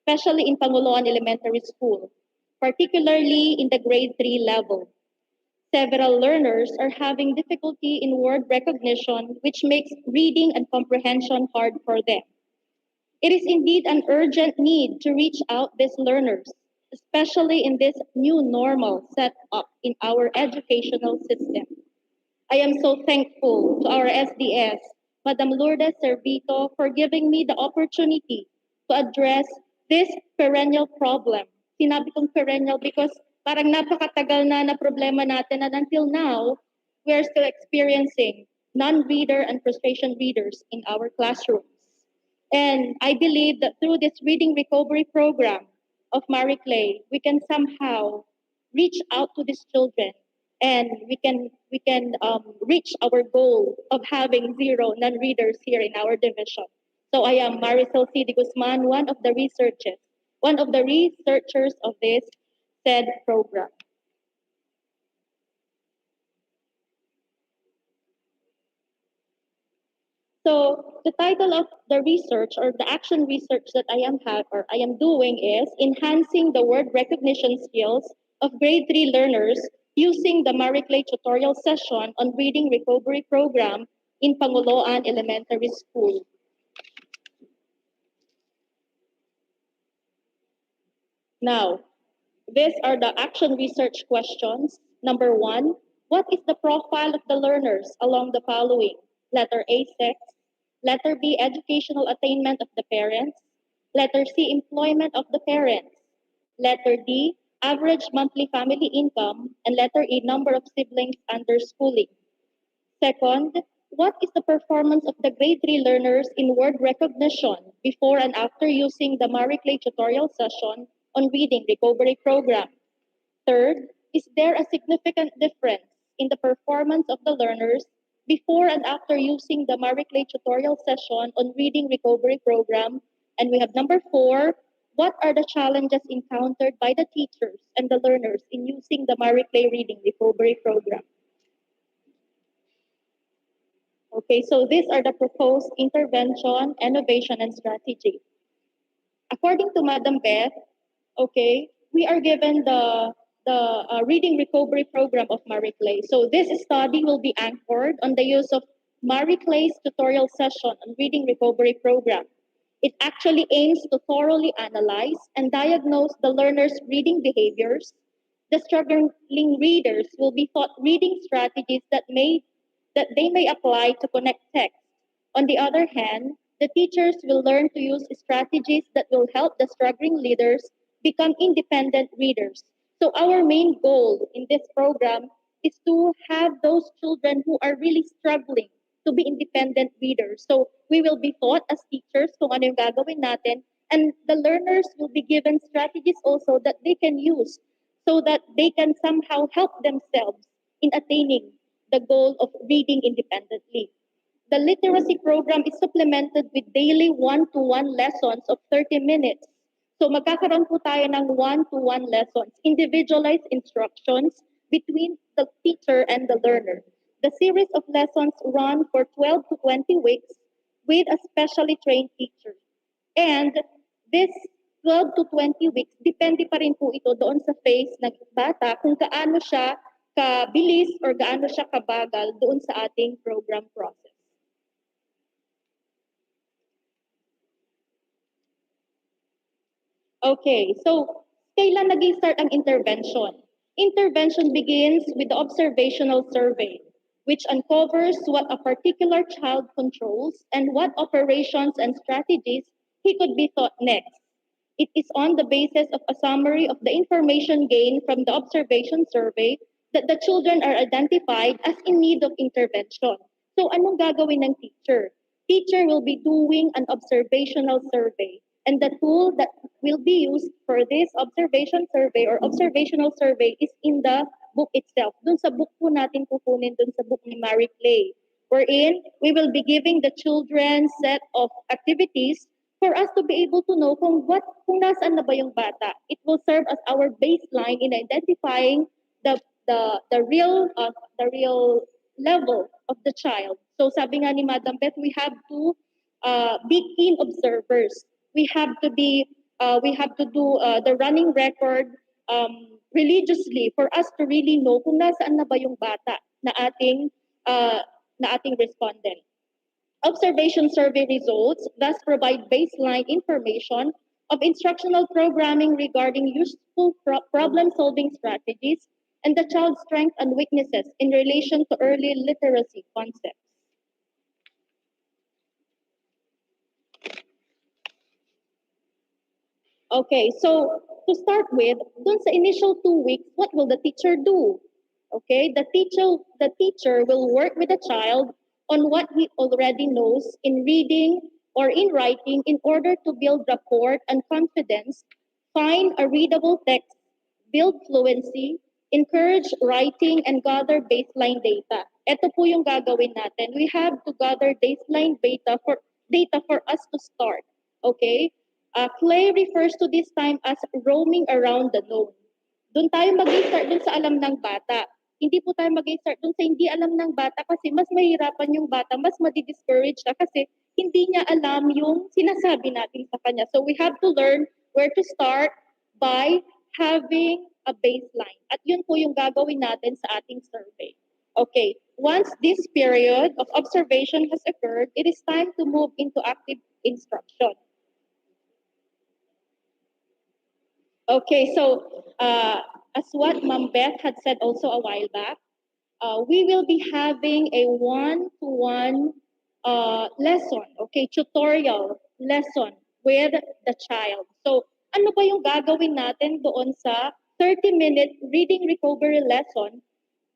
[SPEAKER 21] especially in Panguloan Elementary School, particularly in the grade 3 level. Several learners are having difficulty in word recognition, which makes reading and comprehension hard for them. It is indeed an urgent need to reach out these learners, especially in this new normal set up in our educational system. I am so thankful to our SDS, Madam Lourdes Servito, for giving me the opportunity to address this perennial problem. Sinabi kong perennial because parang napakatagal na problema natin, and until now, we are still experiencing non-reader and frustration readers in our classrooms. And I believe that through this reading recovery program of Marie Clay, we can somehow reach out to these children, and we can reach our goal of having 0 non-readers here in our division. So I am Marisol C. de Guzman, one of the researchers of this said program. So the title of the research or the action research that I am doing is enhancing the word recognition skills of grade 3 learners using the Marie Clay tutorial session on reading recovery program in Panguloan Elementary School. Now, these are the action research questions. Number 1, what is the profile of the learners along the following? Letter A, sex. Letter B, educational attainment of the parents. Letter C, employment of the parents. Letter D, average monthly family income. And letter E, number of siblings under schooling. Second, what is the performance of the grade 3 learners in word recognition before and after using the Marie Clay tutorial session on reading recovery program? Third, is there a significant difference in the performance of the learners before and after using the Marie Clay tutorial session on reading recovery program? And we have number 4, what are the challenges encountered by the teachers and the learners in using the Marie Clay reading recovery program? Okay, so these are the proposed intervention, innovation, and strategy. According to Madam Beth, okay, we are given the reading recovery program of Marie Clay. So this study will be anchored on the use of Marie Clay's tutorial session on reading recovery program. It actually aims to thoroughly analyze and diagnose the learner's reading behaviors. The struggling readers will be taught reading strategies that they may apply to connect text. On the other hand, the teachers will learn to use strategies that will help the struggling readers become independent readers. So our main goal in this program is to have those children who are really struggling to be independent readers. So we will be taught as teachers kung ano yung gagawin natin, and the learners will be given strategies also that they can use so that they can somehow help themselves in attaining the goal of reading independently. The literacy program is supplemented with daily one-to-one lessons of 30 minutes. So magkakaroon po tayo ng one-to-one lessons, individualized instructions between the teacher and the learner. The series of lessons run for 12 to 20 weeks with a specially trained teacher. And this 12 to 20 weeks, depende pa rin po ito doon sa phase ng bata kung gaano siya kabilis or gaano siya kabagal doon sa ating program process. Okay, so kailan nag-start ang intervention? Intervention begins with the observational survey, which uncovers what a particular child controls and what operations and strategies he could be taught next. It is on the basis of a summary of the information gained from the observation survey that the children are identified as in need of intervention. So anong gagawin ng teacher? Teacher will be doing an observational survey. And the tool that will be used for this observation survey or observational survey is in the book itself. Dun sa book po natin kukunin, dun sa book ni Marie Clay. Wherein we will be giving the children set of activities for us to be able to know kung nasaan na ba yung bata. It will serve as our baseline in identifying the real level of the child. So sabi nga ni Madam Beth, we have to be keen observers. We have to do the running record religiously for us to really know kung nasaan na ba yung bata na ating respondent. Observation survey results thus provide baseline information of instructional programming regarding useful problem-solving strategies and the child's strengths and weaknesses in relation to early literacy concepts. Okay, so to start with, dun sa initial 2 weeks, what will the teacher do? Okay, the teacher will work with the child on what he already knows in reading or in writing in order to build rapport and confidence, find a readable text, build fluency, encourage writing, and gather baseline data. Ito po yung gagawin natin. We have to gather baseline data for us to start. Okay? Clay refers to this time as roaming around the known. Doon tayo mag-start dun sa alam ng bata. Hindi po tayo mag-start dun sa hindi alam ng bata kasi mas mahirapan yung bata, mas madi-discourage siya kasi hindi niya alam yung sinasabi natin sa kanya. So we have to learn where to start by having a baseline. At yun po yung gagawin natin sa ating survey. Okay, once this period of observation has occurred, it is time to move into active instruction. Okay, so as what Ma'am Beth had said also a while back, we will be having a one-to-one lesson, okay, tutorial lesson with the child. So ano ba yung gagawin natin doon sa 30-minute reading recovery lesson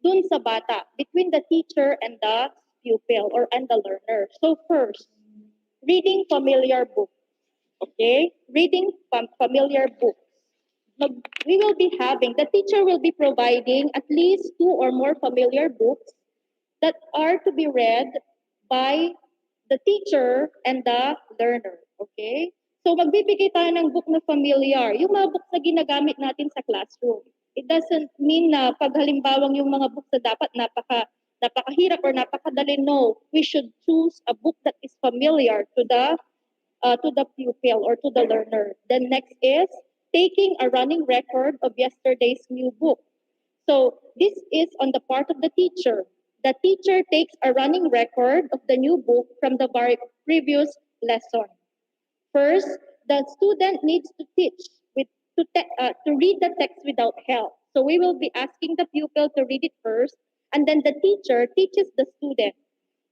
[SPEAKER 21] dun sa bata, between the teacher and the pupil and the learner? So first, reading familiar books, okay? Reading familiar books. We will be the teacher will be providing at least 2 or more familiar books that are to be read by the teacher and the learner. Okay? So magbibigay tayo ng book na familiar, yung mga books na ginagamit natin sa classroom. It doesn't mean na pag halimbawang yung mga books na dapat napakahirap or napakadali. No, we should choose a book that is familiar to the pupil or to the learner. Then next is taking a running record of yesterday's new book. So this is on the part of the teacher. The teacher takes a running record of the new book from the previous lesson. First, the student needs to read the text without help. So we will be asking the pupil to read it first, and then the teacher teaches the student.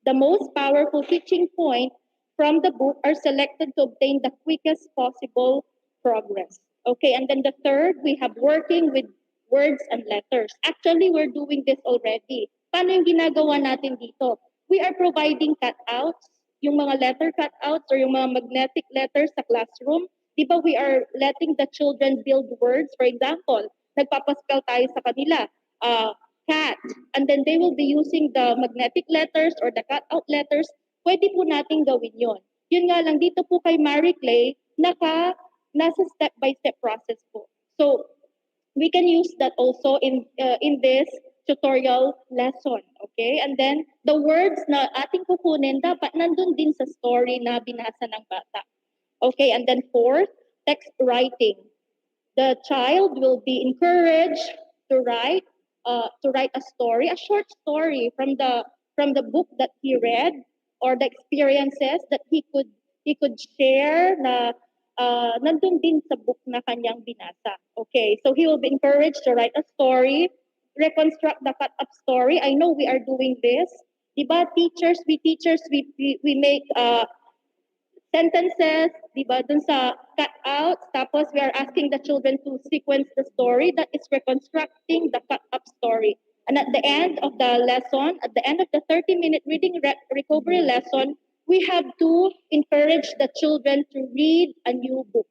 [SPEAKER 21] The most powerful teaching points from the book are selected to obtain the quickest possible progress. Okay, and then the third, we have working with words and letters. Actually, we're doing this already. Paano yung ginagawa natin dito? We are providing cutouts, yung mga letter cutouts or yung mga magnetic letters sa classroom. Di ba we are letting the children build words? For example, nagpapaspell tayo sa kanila, cat, and then they will be using the magnetic letters or the cutout letters. Pwede po natin gawin yon. Yun nga lang, dito po kay Marie Clay, nasa step-by-step process po. So, we can use that also in this tutorial lesson, okay? And then, the words na ating kukunin, dapat nandun din sa story na binasa ng bata. Okay, and then fourth, text writing. The child will be encouraged to write a story, a short story from the book that he read or the experiences that he could share na nandun din sa book na kanyang binasa. Okay, so he will be encouraged to write a story, reconstruct the cut-up story. I know we are doing this. Diba, we make sentences, di ba, dun sa cutouts. Tapos we are asking the children to sequence the story that is reconstructing the cut-up story. And at the end of the lesson, at the end of the 30-minute reading recovery lesson, we have to encourage the children to read a new book.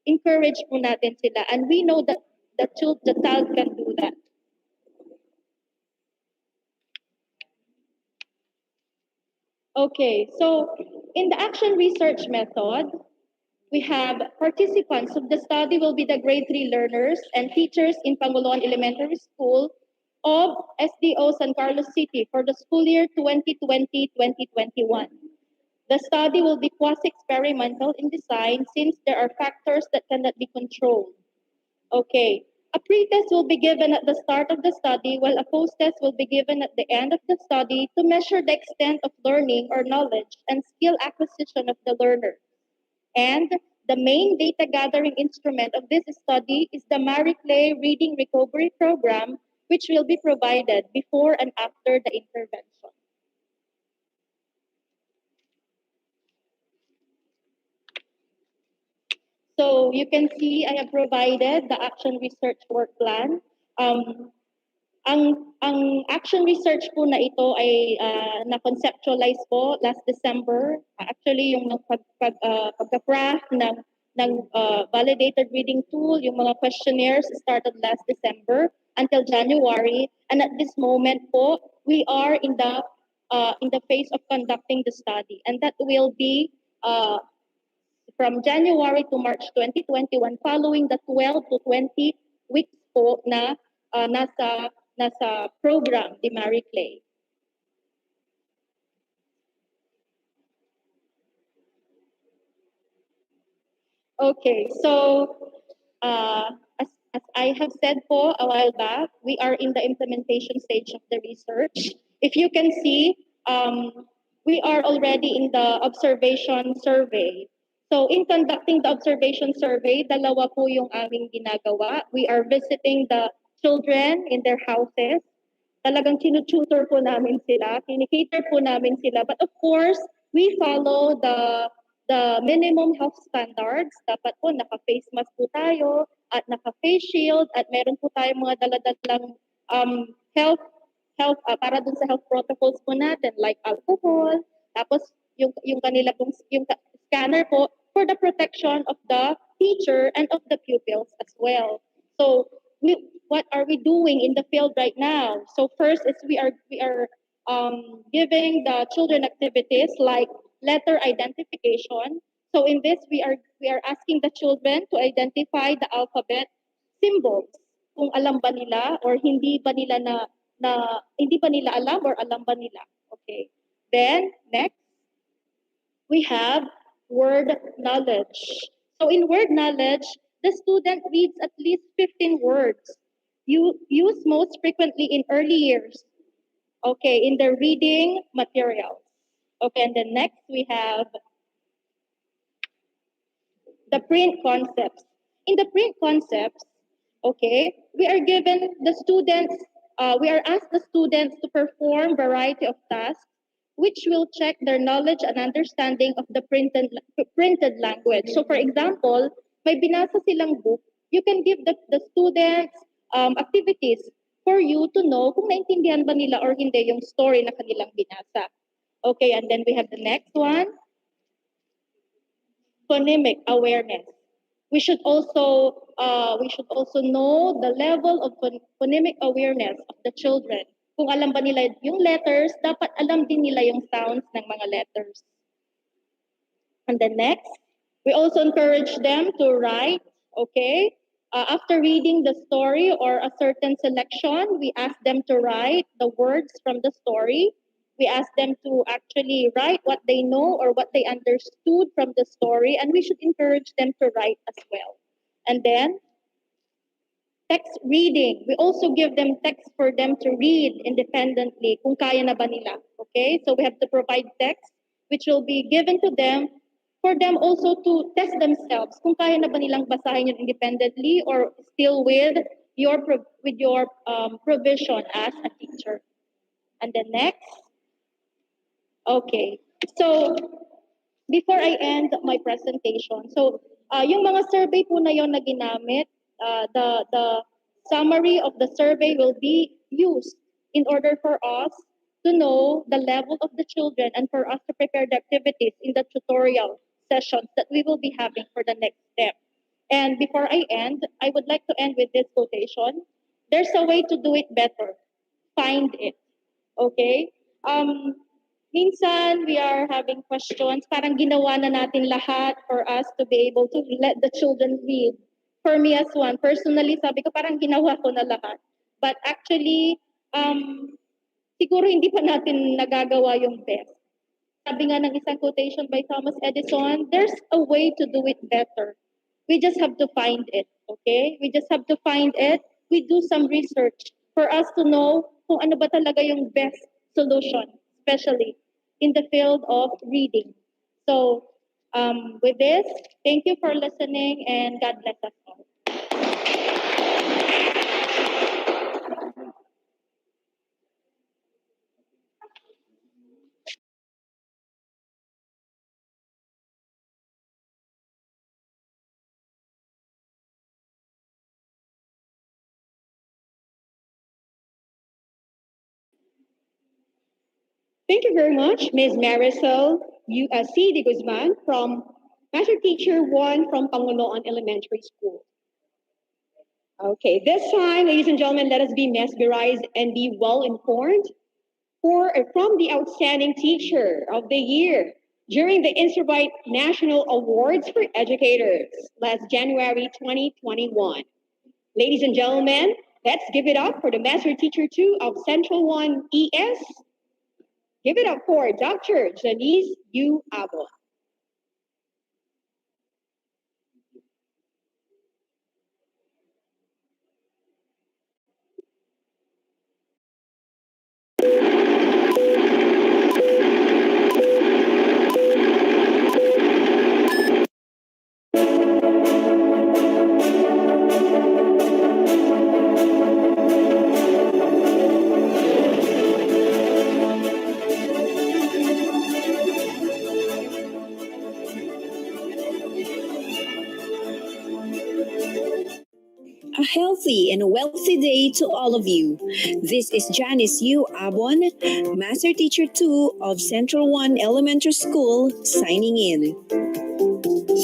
[SPEAKER 21] Encourage po natin sila. And we know that the child can do that. Okay, so in the action research method, we have participants of the study will be the grade 3 learners and teachers in Pangoloan Elementary School of SDO San Carlos City for the school year 2020-2021. The study will be quasi-experimental in design since there are factors that cannot be controlled. Okay, a pretest will be given at the start of the study while a post-test will be given at the end of the study to measure the extent of learning or knowledge and skill acquisition of the learner. And the main data gathering instrument of this study is the Marie Clay Reading Recovery Program, which will be provided before and after the intervention. So you can see I have provided the action research work plan. Ang action research po na ito ay na-conceptualize po last December. Actually, yung pagka-craft ng validated reading tool, yung mga questionnaires started last December until January. And at this moment po, we are in the phase of conducting the study. And that will be from January to March 2021 following the 12 to 20 weeks po na nasa program ni Marie Clay. Okay, so as I have said po a while back, we are in the implementation stage of the research. If you can see, we are already in the observation survey. So in conducting the observation survey, dalawa po yung aming ginagawa. We are visiting the children in their houses. Talagang tinututor po namin sila, kinikater po namin sila. But of course, we follow the minimum health standards. Dapat po naka-face mask po tayo at naka-face shield at meron po tayong mga daladalang health para dun sa health protocols po natin like alcohol. Tapos yung kanila pong yung scanner po for the protection of the teacher and of the pupils as well. So what are we doing in the field right now? So first is we are giving the children activities like letter identification. So in this we are asking the children to identify the alphabet symbols. Kung alam ba nila or hindi ba nila hindi ba nila alam or alam ba nila. Okay. Then next we have word knowledge. So in word knowledge, the student reads at least 15 words. Used most frequently in early years. Okay, in the reading materials. Okay, and then next we have the print concepts. In the print concepts, okay, we are asked the students to perform variety of tasks which will check their knowledge and understanding of the printed language. So for example, may binasa silang book, you can give the students activities for you to know kung naintindihan ba nila or hindi yung story na kanilang binasa. Okay, and then we have the next one, phonemic awareness. We should also know the level of phonemic awareness of the children. Kung alam ba nila yung letters, dapat alam din nila yung sounds ng mga letters. And then next, we also encourage them to write, okay? After reading the story or a certain selection, we ask them to write the words from the story. We ask them to actually write what they know or what they understood from the story, and we should encourage them to write as well. And then, text reading. We also give them text for them to read independently kung kaya na ba nila. Okay? So we have to provide text which will be given to them for them also to test themselves kung kaya na ba nilang basahin yun independently or still with your provision as a teacher. And then next. Okay. So before I end my presentation. So, yung mga survey po na yon na ginamit, the summary of the survey will be used in order for us to know the level of the children and for us to prepare the activities in the tutorial sessions that we will be having for the next step. And before I end, I would like to end with this quotation. There's a way to do it better. Find it. Okay? Minsan, we are having questions. Parang ginawa na natin lahat for us to be able to let the children read. For me as one, personally, sabi ko parang ginawa ko na lahat. But actually, siguro hindi pa natin nagagawa yung best. Sabi nga ng isang quotation by Thomas Edison, there's a way to do it better. We just have to find it, okay? We just have to find it. We do some research for us to know kung ano ba talaga yung best solution, especially in the field of reading. So, with this, thank you for listening and God bless us all.
[SPEAKER 13] Thank you very much, Ms. Marisol C. De Guzman from Master Teacher 1 from Panguloan Elementary School. Okay, this time, ladies and gentlemen, let us be mesmerized and be well informed from the Outstanding Teacher of the Year during the Inservite National Awards for Educators last January 2021. Ladies and gentlemen, let's give it up for the Master Teacher 2 of Central 1 ES. Give it up for Dr. Janice U. Abon.
[SPEAKER 3] A healthy and wealthy day to all of you. This is Janice U. Abon, Master Teacher 2 of Central 1 Elementary School, signing in.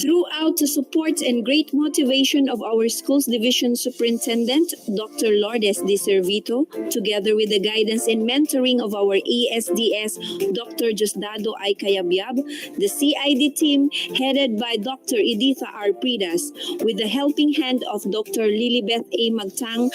[SPEAKER 3] Throughout the support and great motivation of our school's division superintendent, Dr. Lourdes De Servito, together with the guidance and mentoring of our ASDS, Dr. Diosdado I. Cayabyab, the CID team headed by Dr. Editha R. Pridas, with the helping hand of Dr. Lilibeth A. Magtang,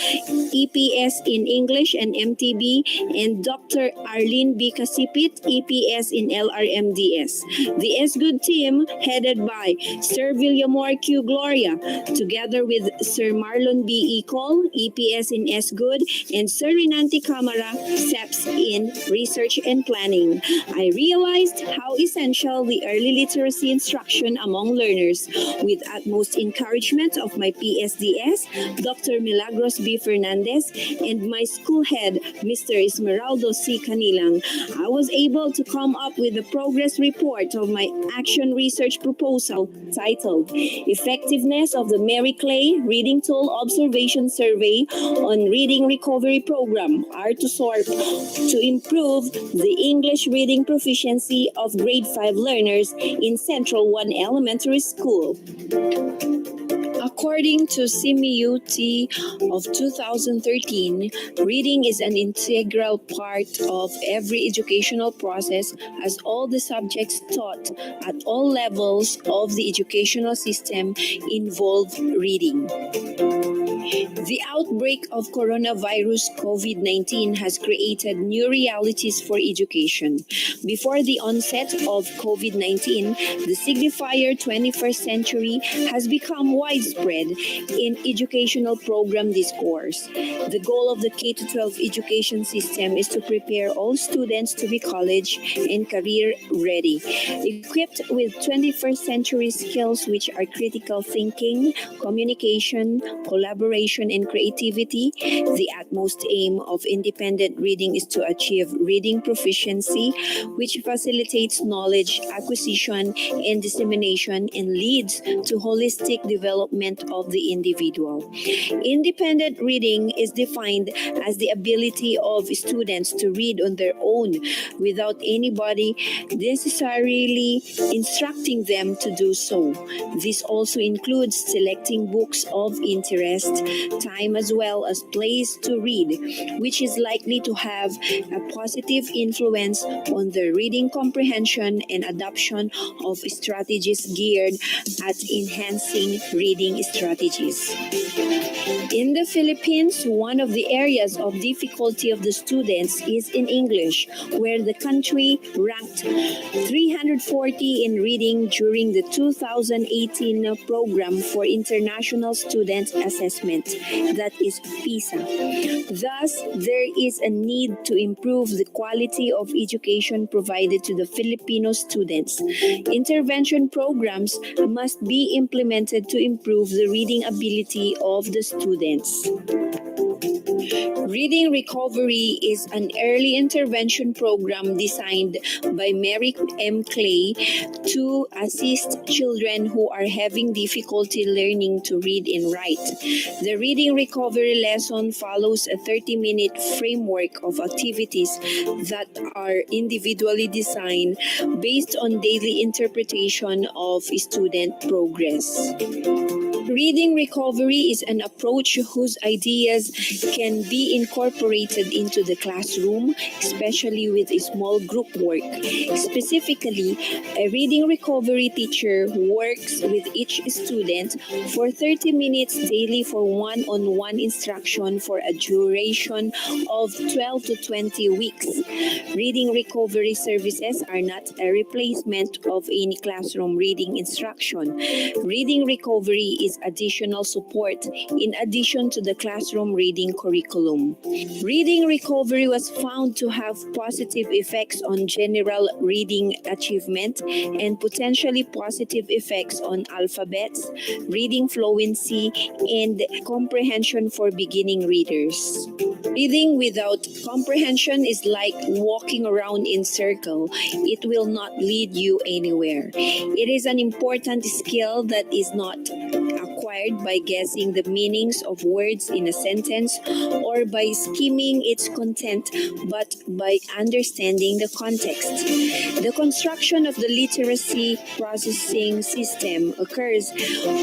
[SPEAKER 3] EPS in English and MTB, and Dr. Arlene B. Kasipit, EPS in LRMDS. The S-Good team headed by Sir Villamor Q. Gloria, together with Sir Marlon B. Ecol, EPS in S-Good, and Sir Renante Camara, SEPS in Research and Planning. I realized how essential the early literacy instruction among learners. With utmost encouragement of my PSDS, Dr. Milagros B. Fernandez, and my school head, Mr. Esmeraldo C. Canilang, I was able to come up with a progress report of my action research proposal titled Effectiveness of the Mary Clay Reading Tool Observation Survey on Reading Recovery Program, R2SORP, to improve the English reading proficiency of grade 5 learners in Central 1 Elementary School. According to CMEUT of 2013, reading is an integral part of every educational process, as all the subjects taught at all levels of the educational system involve reading. The outbreak of coronavirus COVID-19 has created new realities for education. Before the onset of COVID-19, the signifier 21st century has become widespread in educational program discourse. The goal of the K-12 education system is to prepare all students to be college and career ready, equipped with 21st century skills which are critical thinking, communication, collaboration, inspiration and creativity. The utmost aim of independent reading is to achieve reading proficiency, which facilitates knowledge acquisition and dissemination and leads to holistic development of the individual. Independent reading is defined as the ability of students to read on their own without anybody necessarily instructing them to do so. This also includes selecting books of interest, time as well as place to read, which is likely to have a positive influence on their reading comprehension and adoption of strategies geared at enhancing reading strategies. In the Philippines, one of the areas of difficulty of the students is in English, where the country ranked 340 in reading during the 2018 program for International Student Assessment, that is PISA. Thus, there is a need to improve the quality of education provided to the Filipino students. Intervention programs must be implemented to improve the reading ability of the students. Reading Recovery is an early intervention program designed by Mary M. Clay to assist children who are having difficulty learning to read and write. The Reading Recovery lesson follows a 30-minute framework of activities that are individually designed based on daily interpretation of student progress. Reading Recovery is an approach whose ideas can be incorporated into the classroom, especially with a small group work. Specifically, a Reading Recovery teacher works with each student for 30 minutes daily for one-on-one instruction for a duration of 12 to 20 weeks. Reading Recovery services are not a replacement of any classroom reading instruction. Reading Recovery is additional support in addition to the classroom reading curriculum. Reading Recovery was found to have positive effects on general reading achievement and potentially positive effects on alphabets, reading fluency, and comprehension for beginning readers. Reading without comprehension is like walking around in circle. It will not lead you anywhere. It is an important skill that is not acquired by guessing the meanings of words in a sentence or by skimming its content, but by understanding the context. The construction of the literacy processing system occurs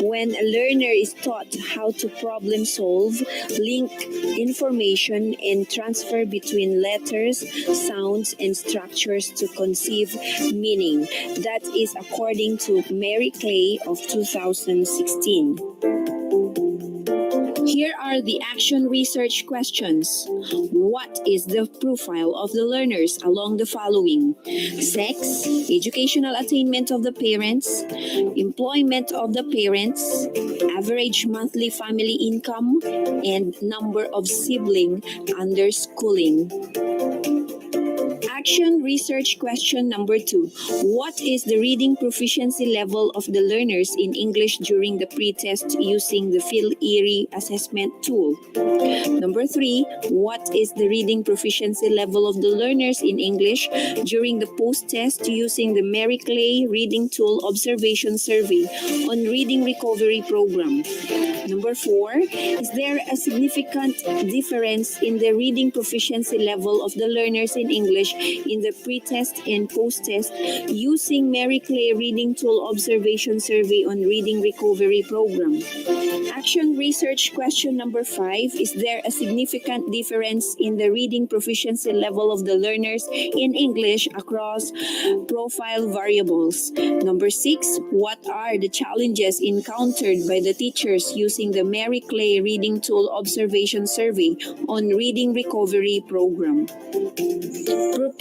[SPEAKER 3] when a learner is taught how to problem solve, link information, and transfer between letters, sounds, and structures to conceive meaning. That is according to Mary Clay of 2016. Here are the action research questions. What is the profile of the learners along the following? Sex, educational attainment of the parents, employment of the parents, average monthly family income, and number of siblings under schooling. Action research question number 2. What is the reading proficiency level of the learners in English during the pre-test using the Phil-Erie assessment tool? Number 3. What is the reading proficiency level of the learners in English during the post-test using the Mary Clay reading tool observation survey on reading recovery program? Number 4. Is there a significant difference in the reading proficiency level of the learners in English in the pre-test and post-test using Mary Clay reading tool observation survey on reading recovery program? Action research question number 5. Is there a significant difference in the reading proficiency level of the learners in English across profile variables? Number 6. What are the challenges encountered by the teachers using the Mary Clay reading tool observation survey on reading recovery program?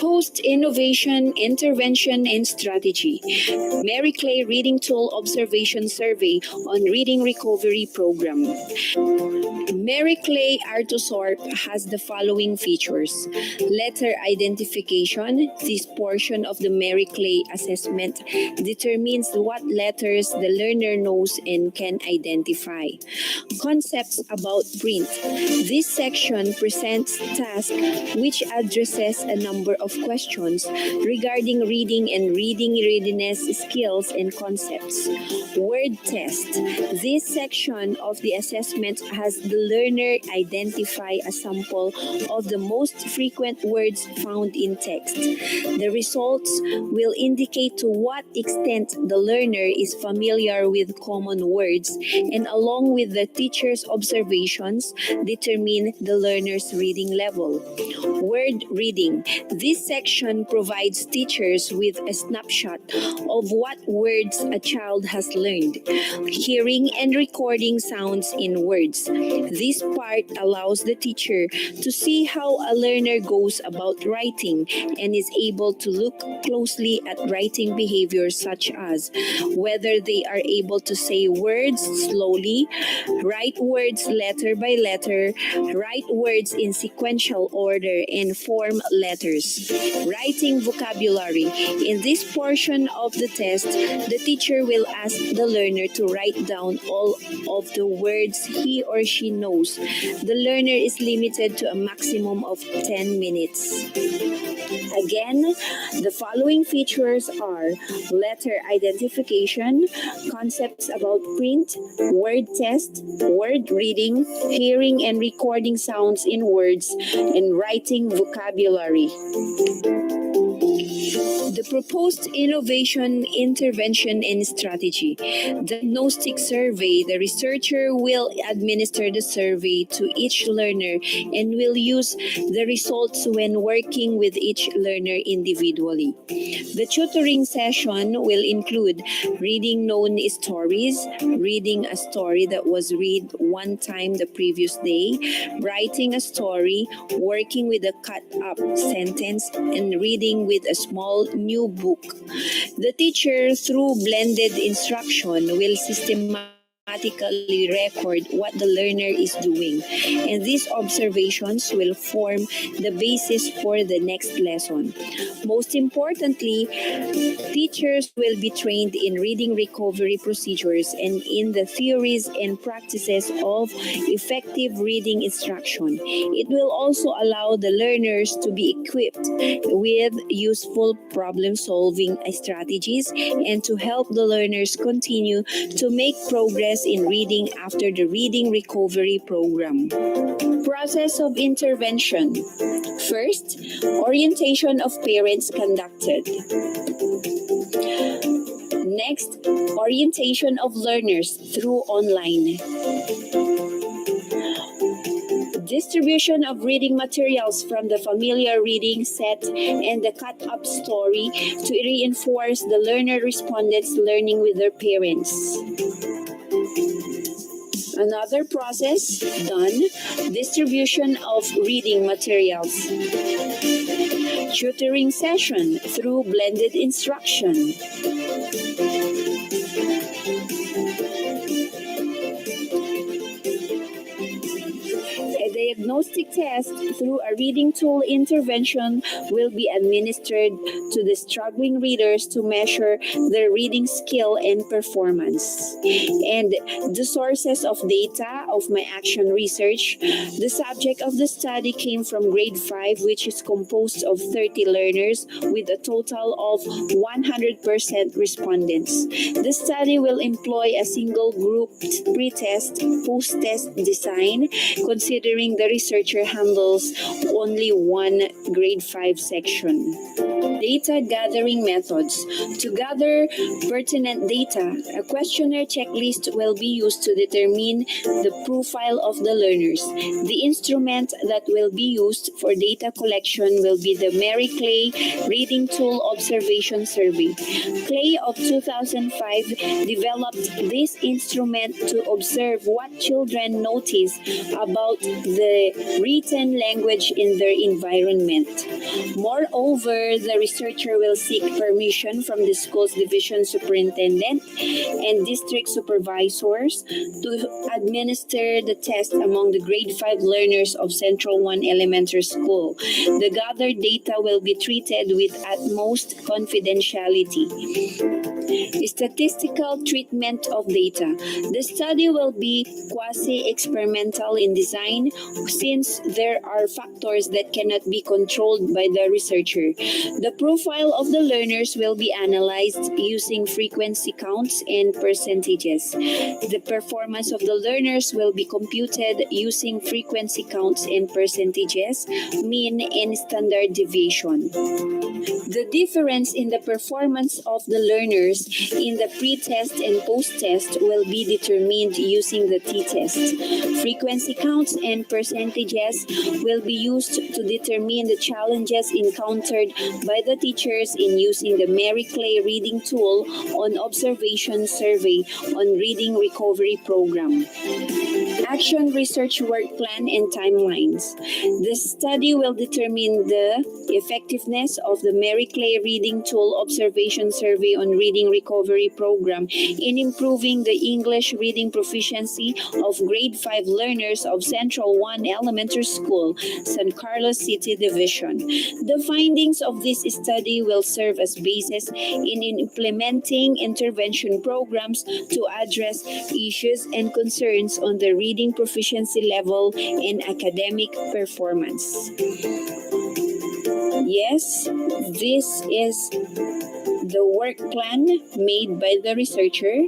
[SPEAKER 3] Proposed Innovation, Intervention, and Strategy. Mary Clay Reading Tool Observation Survey on Reading Recovery Program. Mary Clay Artosorp has the following features. Letter identification. This portion of the Mary Clay assessment determines what letters the learner knows and can identify. Concepts about print. This section presents tasks which addresses a number of questions regarding reading and reading readiness skills and concepts. Word test. This section of the assessment has the learner identify a sample of the most frequent words found in text. The results will indicate to what extent the learner is familiar with common words, and along with the teacher's observations, determine the learner's reading level. Word reading. This section provides teachers with a snapshot of what words a child has learned. Hearing and recording sounds in words. This part allows the teacher to see how a learner goes about writing and is able to look closely at writing behaviors such as whether they are able to say words slowly, write words letter by letter, write words in sequential order, and form letters. Writing vocabulary. In this portion of the test, the teacher will ask the learner to write down all of the words he or she knows. The learner is limited to a maximum of 10 minutes. Again, the following features are letter identification, concepts about print, word test, word reading, hearing and recording sounds in words, and writing vocabulary. The proposed innovation, intervention, and strategy. Diagnostic survey. The researcher will administer the survey to each learner and will use the results when working with each learner individually. The tutoring session will include reading known stories, reading a story that was read one time the previous day, writing a story, working with a cut-up sentence, and reading with a small new book. The teacher, through blended instruction, will systematically record what the learner is doing, and these observations will form the basis for the next lesson. Most importantly, teachers will be trained in reading recovery procedures and in the theories and practices of effective reading instruction. It will also allow the learners to be equipped with useful problem-solving strategies and to help the learners continue to make progress in reading after the reading recovery program. Process of intervention. First, orientation of parents conducted. Next, orientation of learners through online. Distribution of reading materials from the familiar reading set and the cut-up story to reinforce the learner respondents learning with their parents. Another process done, distribution of reading materials. Tutoring session through blended instruction. A diagnostic test through a reading tool intervention will be administered to the struggling readers to measure their reading skill and performance. And the sources of data of my action research, the subject of the study came from grade 5, which is composed of 30 learners with a total of 100% respondents. The study will employ a single group pre-test, post-test design, considering the researcher handles only one grade 5 section. Data gathering methods. To gather pertinent data, a questionnaire checklist will be used to determine the profile of the learners. The instrument that will be used for data collection will be the Mary Clay Reading Tool Observation Survey. Clay of 2005 developed this instrument to observe what children notice about the written language in their environment. Moreover, the researcher will seek permission from the school's division superintendent and district supervisors to administer the test among the grade 5 learners of Central 1 Elementary School. The gathered data will be treated with utmost confidentiality. Statistical treatment of data. The study will be quasi-experimental in design since there are factors that cannot be controlled by the researcher. The profile of the learners will be analyzed using frequency counts and percentages. The performance of the learners will be computed using frequency counts and percentages, mean and standard deviation. The difference in the performance of the learners in the pre-test and post-test will be determined using the t-test. Frequency counts and percentages will be used to determine the challenges encountered by the teachers in using the Mary Clay reading tool on observation survey on reading recovery program. Action research work plan and timelines. The study will determine the effectiveness of the Mary Clay Reading Tool Observation Survey on Reading Recovery Program in improving the English reading proficiency of grade 5 learners of Central 1 Elementary School, San Carlos City Division. The findings of this study will serve as basis in implementing intervention programs to address issues and concerns on the reading proficiency level and academic performance. Yes, this is the work plan made by the researcher.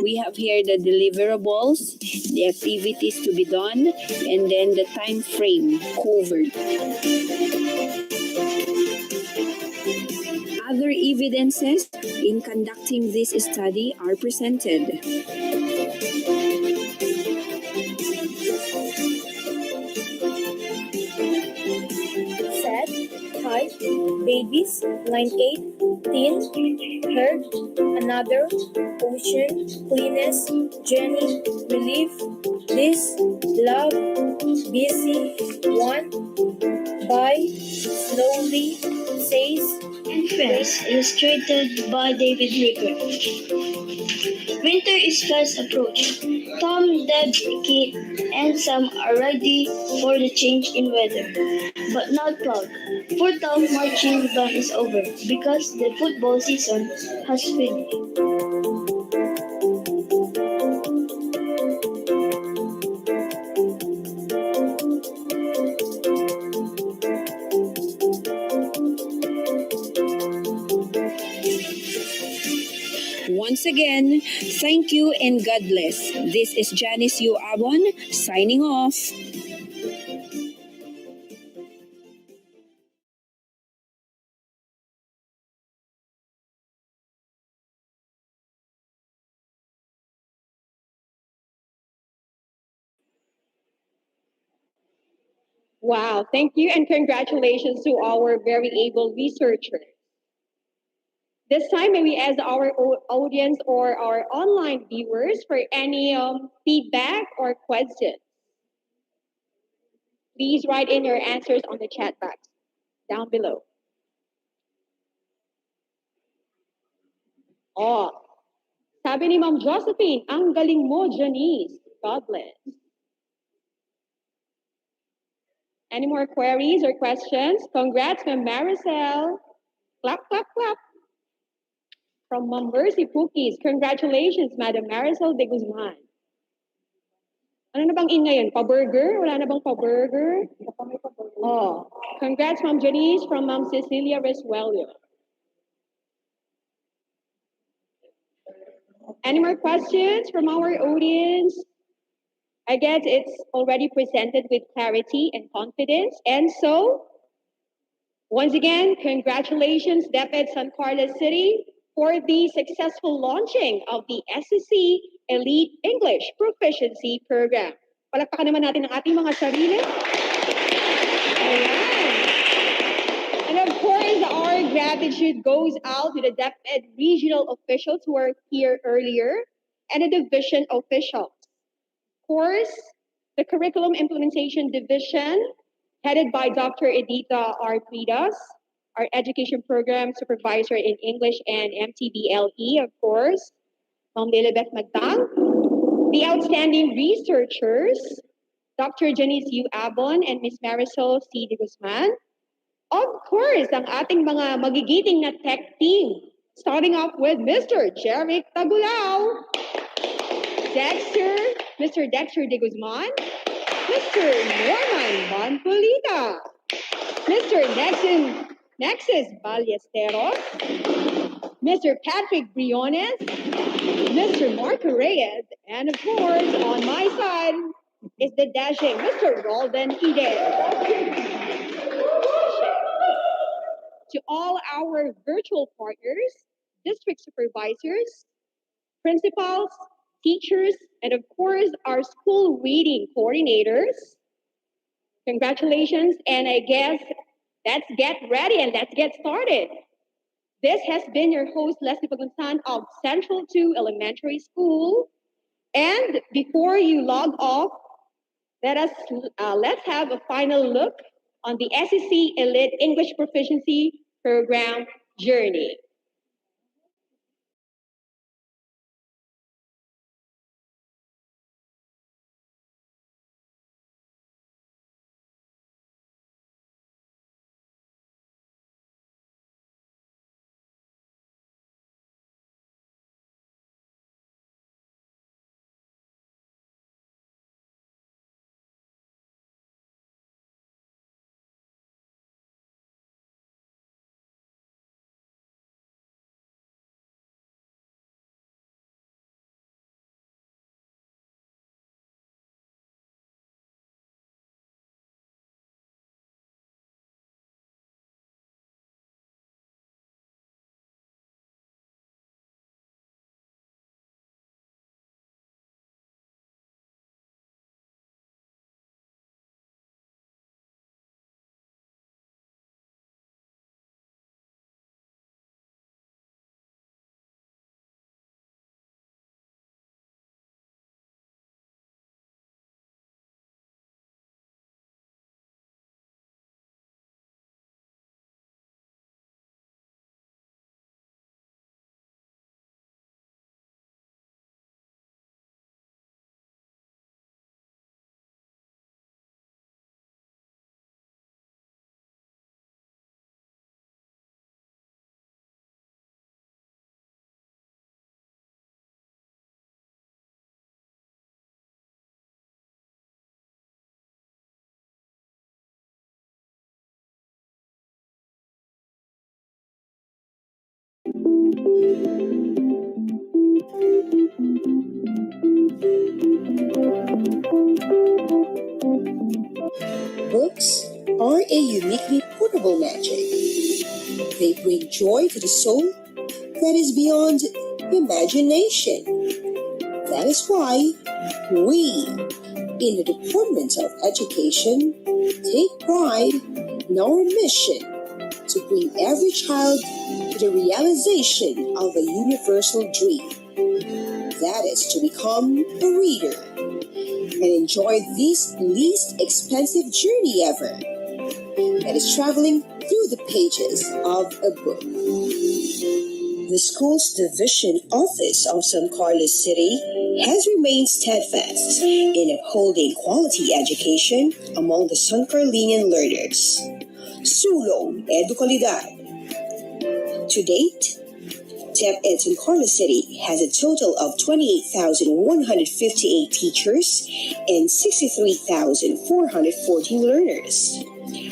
[SPEAKER 3] We have here the deliverables, the activities to be done, and then the time frame covered. Other evidences in conducting this study are presented.
[SPEAKER 4] Set, height, babies, line 8, teen, herd, another, ocean, cleanness, Jenny, relief, this, love, busy, one, by, slowly, says, and friends, illustrated by David Ricker. Winter is fast approaching. Tom, Deb, Kate, and Sam are ready for the change in weather, but not Cloud. For Tom, marching band is over because the football season has finished.
[SPEAKER 3] Once again, thank you and God bless. This is Janice U. Abon signing off.
[SPEAKER 13] Wow, thank you and congratulations to our very able researchers. This time, may we ask our audience or our online viewers for any feedback or questions. Please write in your answers on the chat box down below. Oh, sabi ni Ma'am Josephine, ang galing mo, Janice. God bless. Any more queries or questions? Congrats, Ma'am Maricel. Clap, clap, clap. From Ma'am Mercy Cookies, congratulations, Madam Maricel de Guzman. Ano na bang in ngayon? Pa-burger? Wala na bang pa-burger? Oh, congrats, Ma'am Janice, from Ma'am Cecilia Resuelio. Any more questions from our audience? I guess it's already presented with clarity and confidence. And so, Once again, congratulations, DepEd San Carlos City, for the successful launching of the SCC-ELITE English Proficiency Program. Palakpakan naman natin ang ating mga sarili. Ayan. And of course, our gratitude goes out to the DepEd regional officials who were here earlier and the division officials. Of course, the Curriculum Implementation Division, headed by Dr. Edita R. Pridas, our Education Program Supervisor in English and MTBLE, of course, Ma'am Lilibeth Magtang, the outstanding researchers, Dr. Janice U. Abon and Ms. Marisol C. de Guzman. Of course, ang ating mga magigiting na tech team, starting off with Mr. Jeric Tagulao, Mr. Dexter de Guzman, Mr. Norman Bonpolita, Mr. Nexus Ballesteros, Mr. Patrick Briones, Mr. Marco Reyes, and of course, on my side is the dashing Mr. Roldan Fidel. To all our virtual partners, district supervisors, principals, teachers, and of course, our school reading coordinators, congratulations, and I guess let's get ready and let's get started. This has been your host, Leslie Pagunsan of Central 2 Elementary School. And before you log off, let's have a final look on the SCC-ELITE English Proficiency Program journey.
[SPEAKER 15] Books are a uniquely portable magic. They bring joy to the soul that is beyond imagination. That is why we, in the Department of Education, take pride in our mission to bring every child to the realization of a universal dream. That is to become a reader and enjoy this least expensive journey ever. That is traveling through the pages of a book. The school's division office of San Carlos City has remained steadfast in upholding quality education among the San Carlinian learners. Sulong Edukalidad. To date, DepEd San Carlos City has a total of 28,158 teachers and 63,414 learners.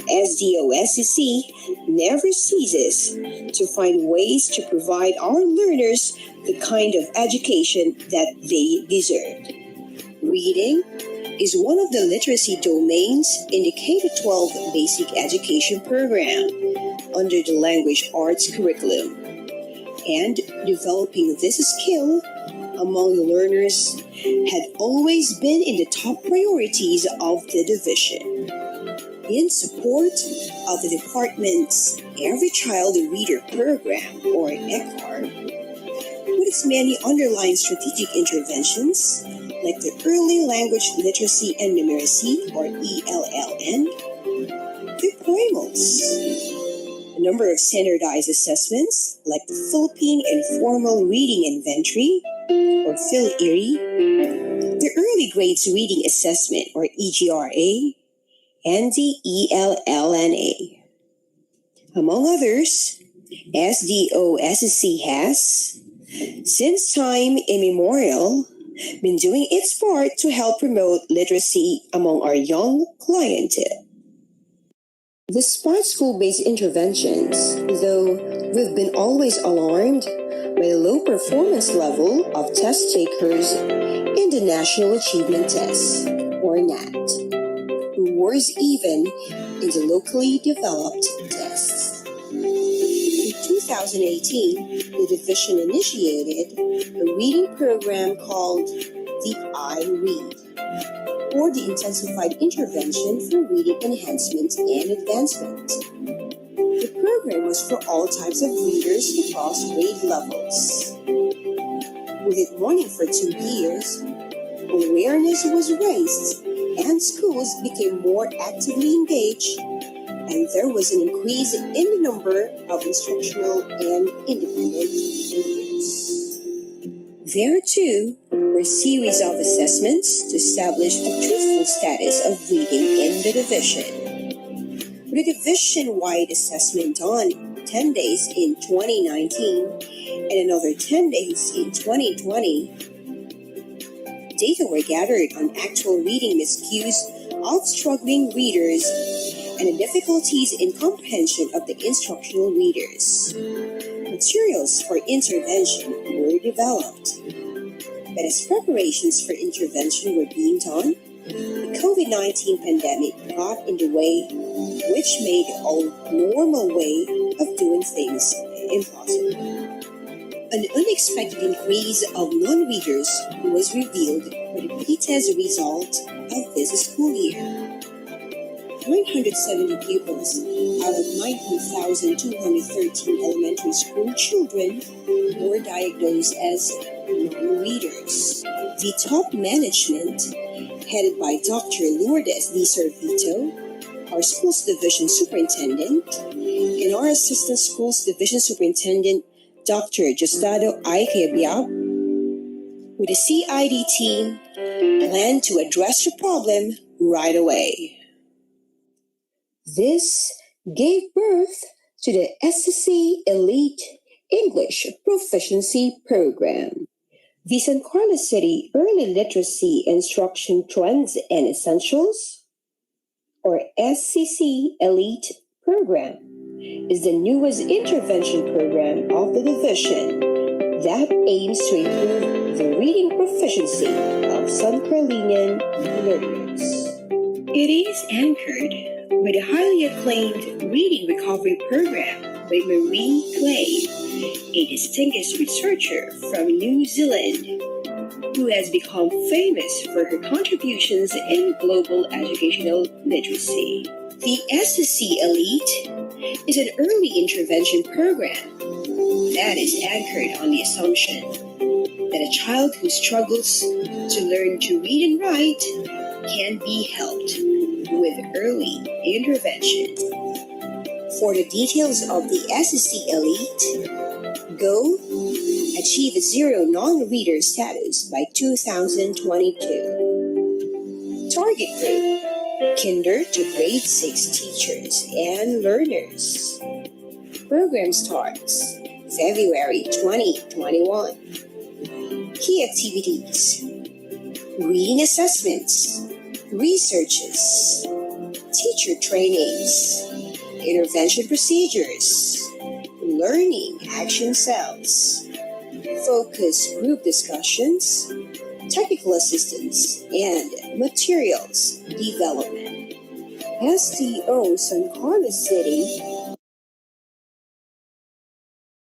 [SPEAKER 15] SDO-SCC never ceases to find ways to provide our learners the kind of education that they deserve. Reading is one of the literacy domains in the K-12 basic education program.
[SPEAKER 3] under the language arts curriculum, and developing this skill among the learners had always been in the top priorities of the division. In support of the department's Every Child a Reader program, or ECHAR, with its many underlying strategic interventions, like the Early Language Literacy and Numeracy, or ELLN, the Poemals, a number of standardized assessments, like the Philippine Informal Reading Inventory, or PhilIRI, the Early Grades Reading Assessment, or EGRA, and the ELLNA. Among others, SDO-SCC has, since time immemorial, been doing its part to help promote literacy among our young clientele. Despite school-based interventions, though we've been always alarmed by the low performance level of test takers in the National Achievement Test, or NAT, worse even in the locally developed tests. In 2018, the division initiated a reading program called Deep Eye Read, or the Intensified Intervention for Reading Enhancement and Advancement. The program was for all types of readers across grade levels. With it running for 2 years, awareness was raised and schools became more actively engaged, and there was an increase in the number of instructional and independent readers. There, too, were a series of assessments to establish the truthful status of reading in the division. With a division-wide assessment done 10 days in 2019 and another 10 days in 2020, data were gathered on actual reading miscues of struggling readers and the difficulties in comprehension of the instructional readers. Materials for intervention were developed. But as preparations for intervention were being done, the COVID-19 pandemic got in the way, which made all normal way of doing things impossible. An unexpected increase of non-readers was revealed for the pretest result of this school year. 970 pupils out of 19,213 elementary school children were diagnosed as non-readers. The top management, headed by Dr. Lourdes D. Servito, our schools division superintendent, and our assistant schools division superintendent, Dr. Justado I. Cabiab, with the CID team, planned to address the problem right away. This gave birth to the SCC-ELITE English Proficiency Program. The San Carlos City Early Literacy Instruction Trends and Essentials, or SCC-ELITE program, is the newest intervention program of the division that aims to improve the reading proficiency of San Carlinian learners. It is anchored by the highly acclaimed Reading Recovery Program by Marie Clay, a distinguished researcher from New Zealand who has become famous for her contributions in global educational literacy. The SCC-ELITE is an early intervention program that is anchored on the assumption that a child who struggles to learn to read and write can be helped with early intervention. For the details of the SCC-ELITE, go achieve a zero non-reader status by 2022. Target group: Kinder to grade 6 teachers and learners. Program starts February 2021. Key activities: reading assessments, researches, teacher trainings, intervention procedures, learning action cells, focus group discussions, technical assistance, and materials development. STO San Carlos City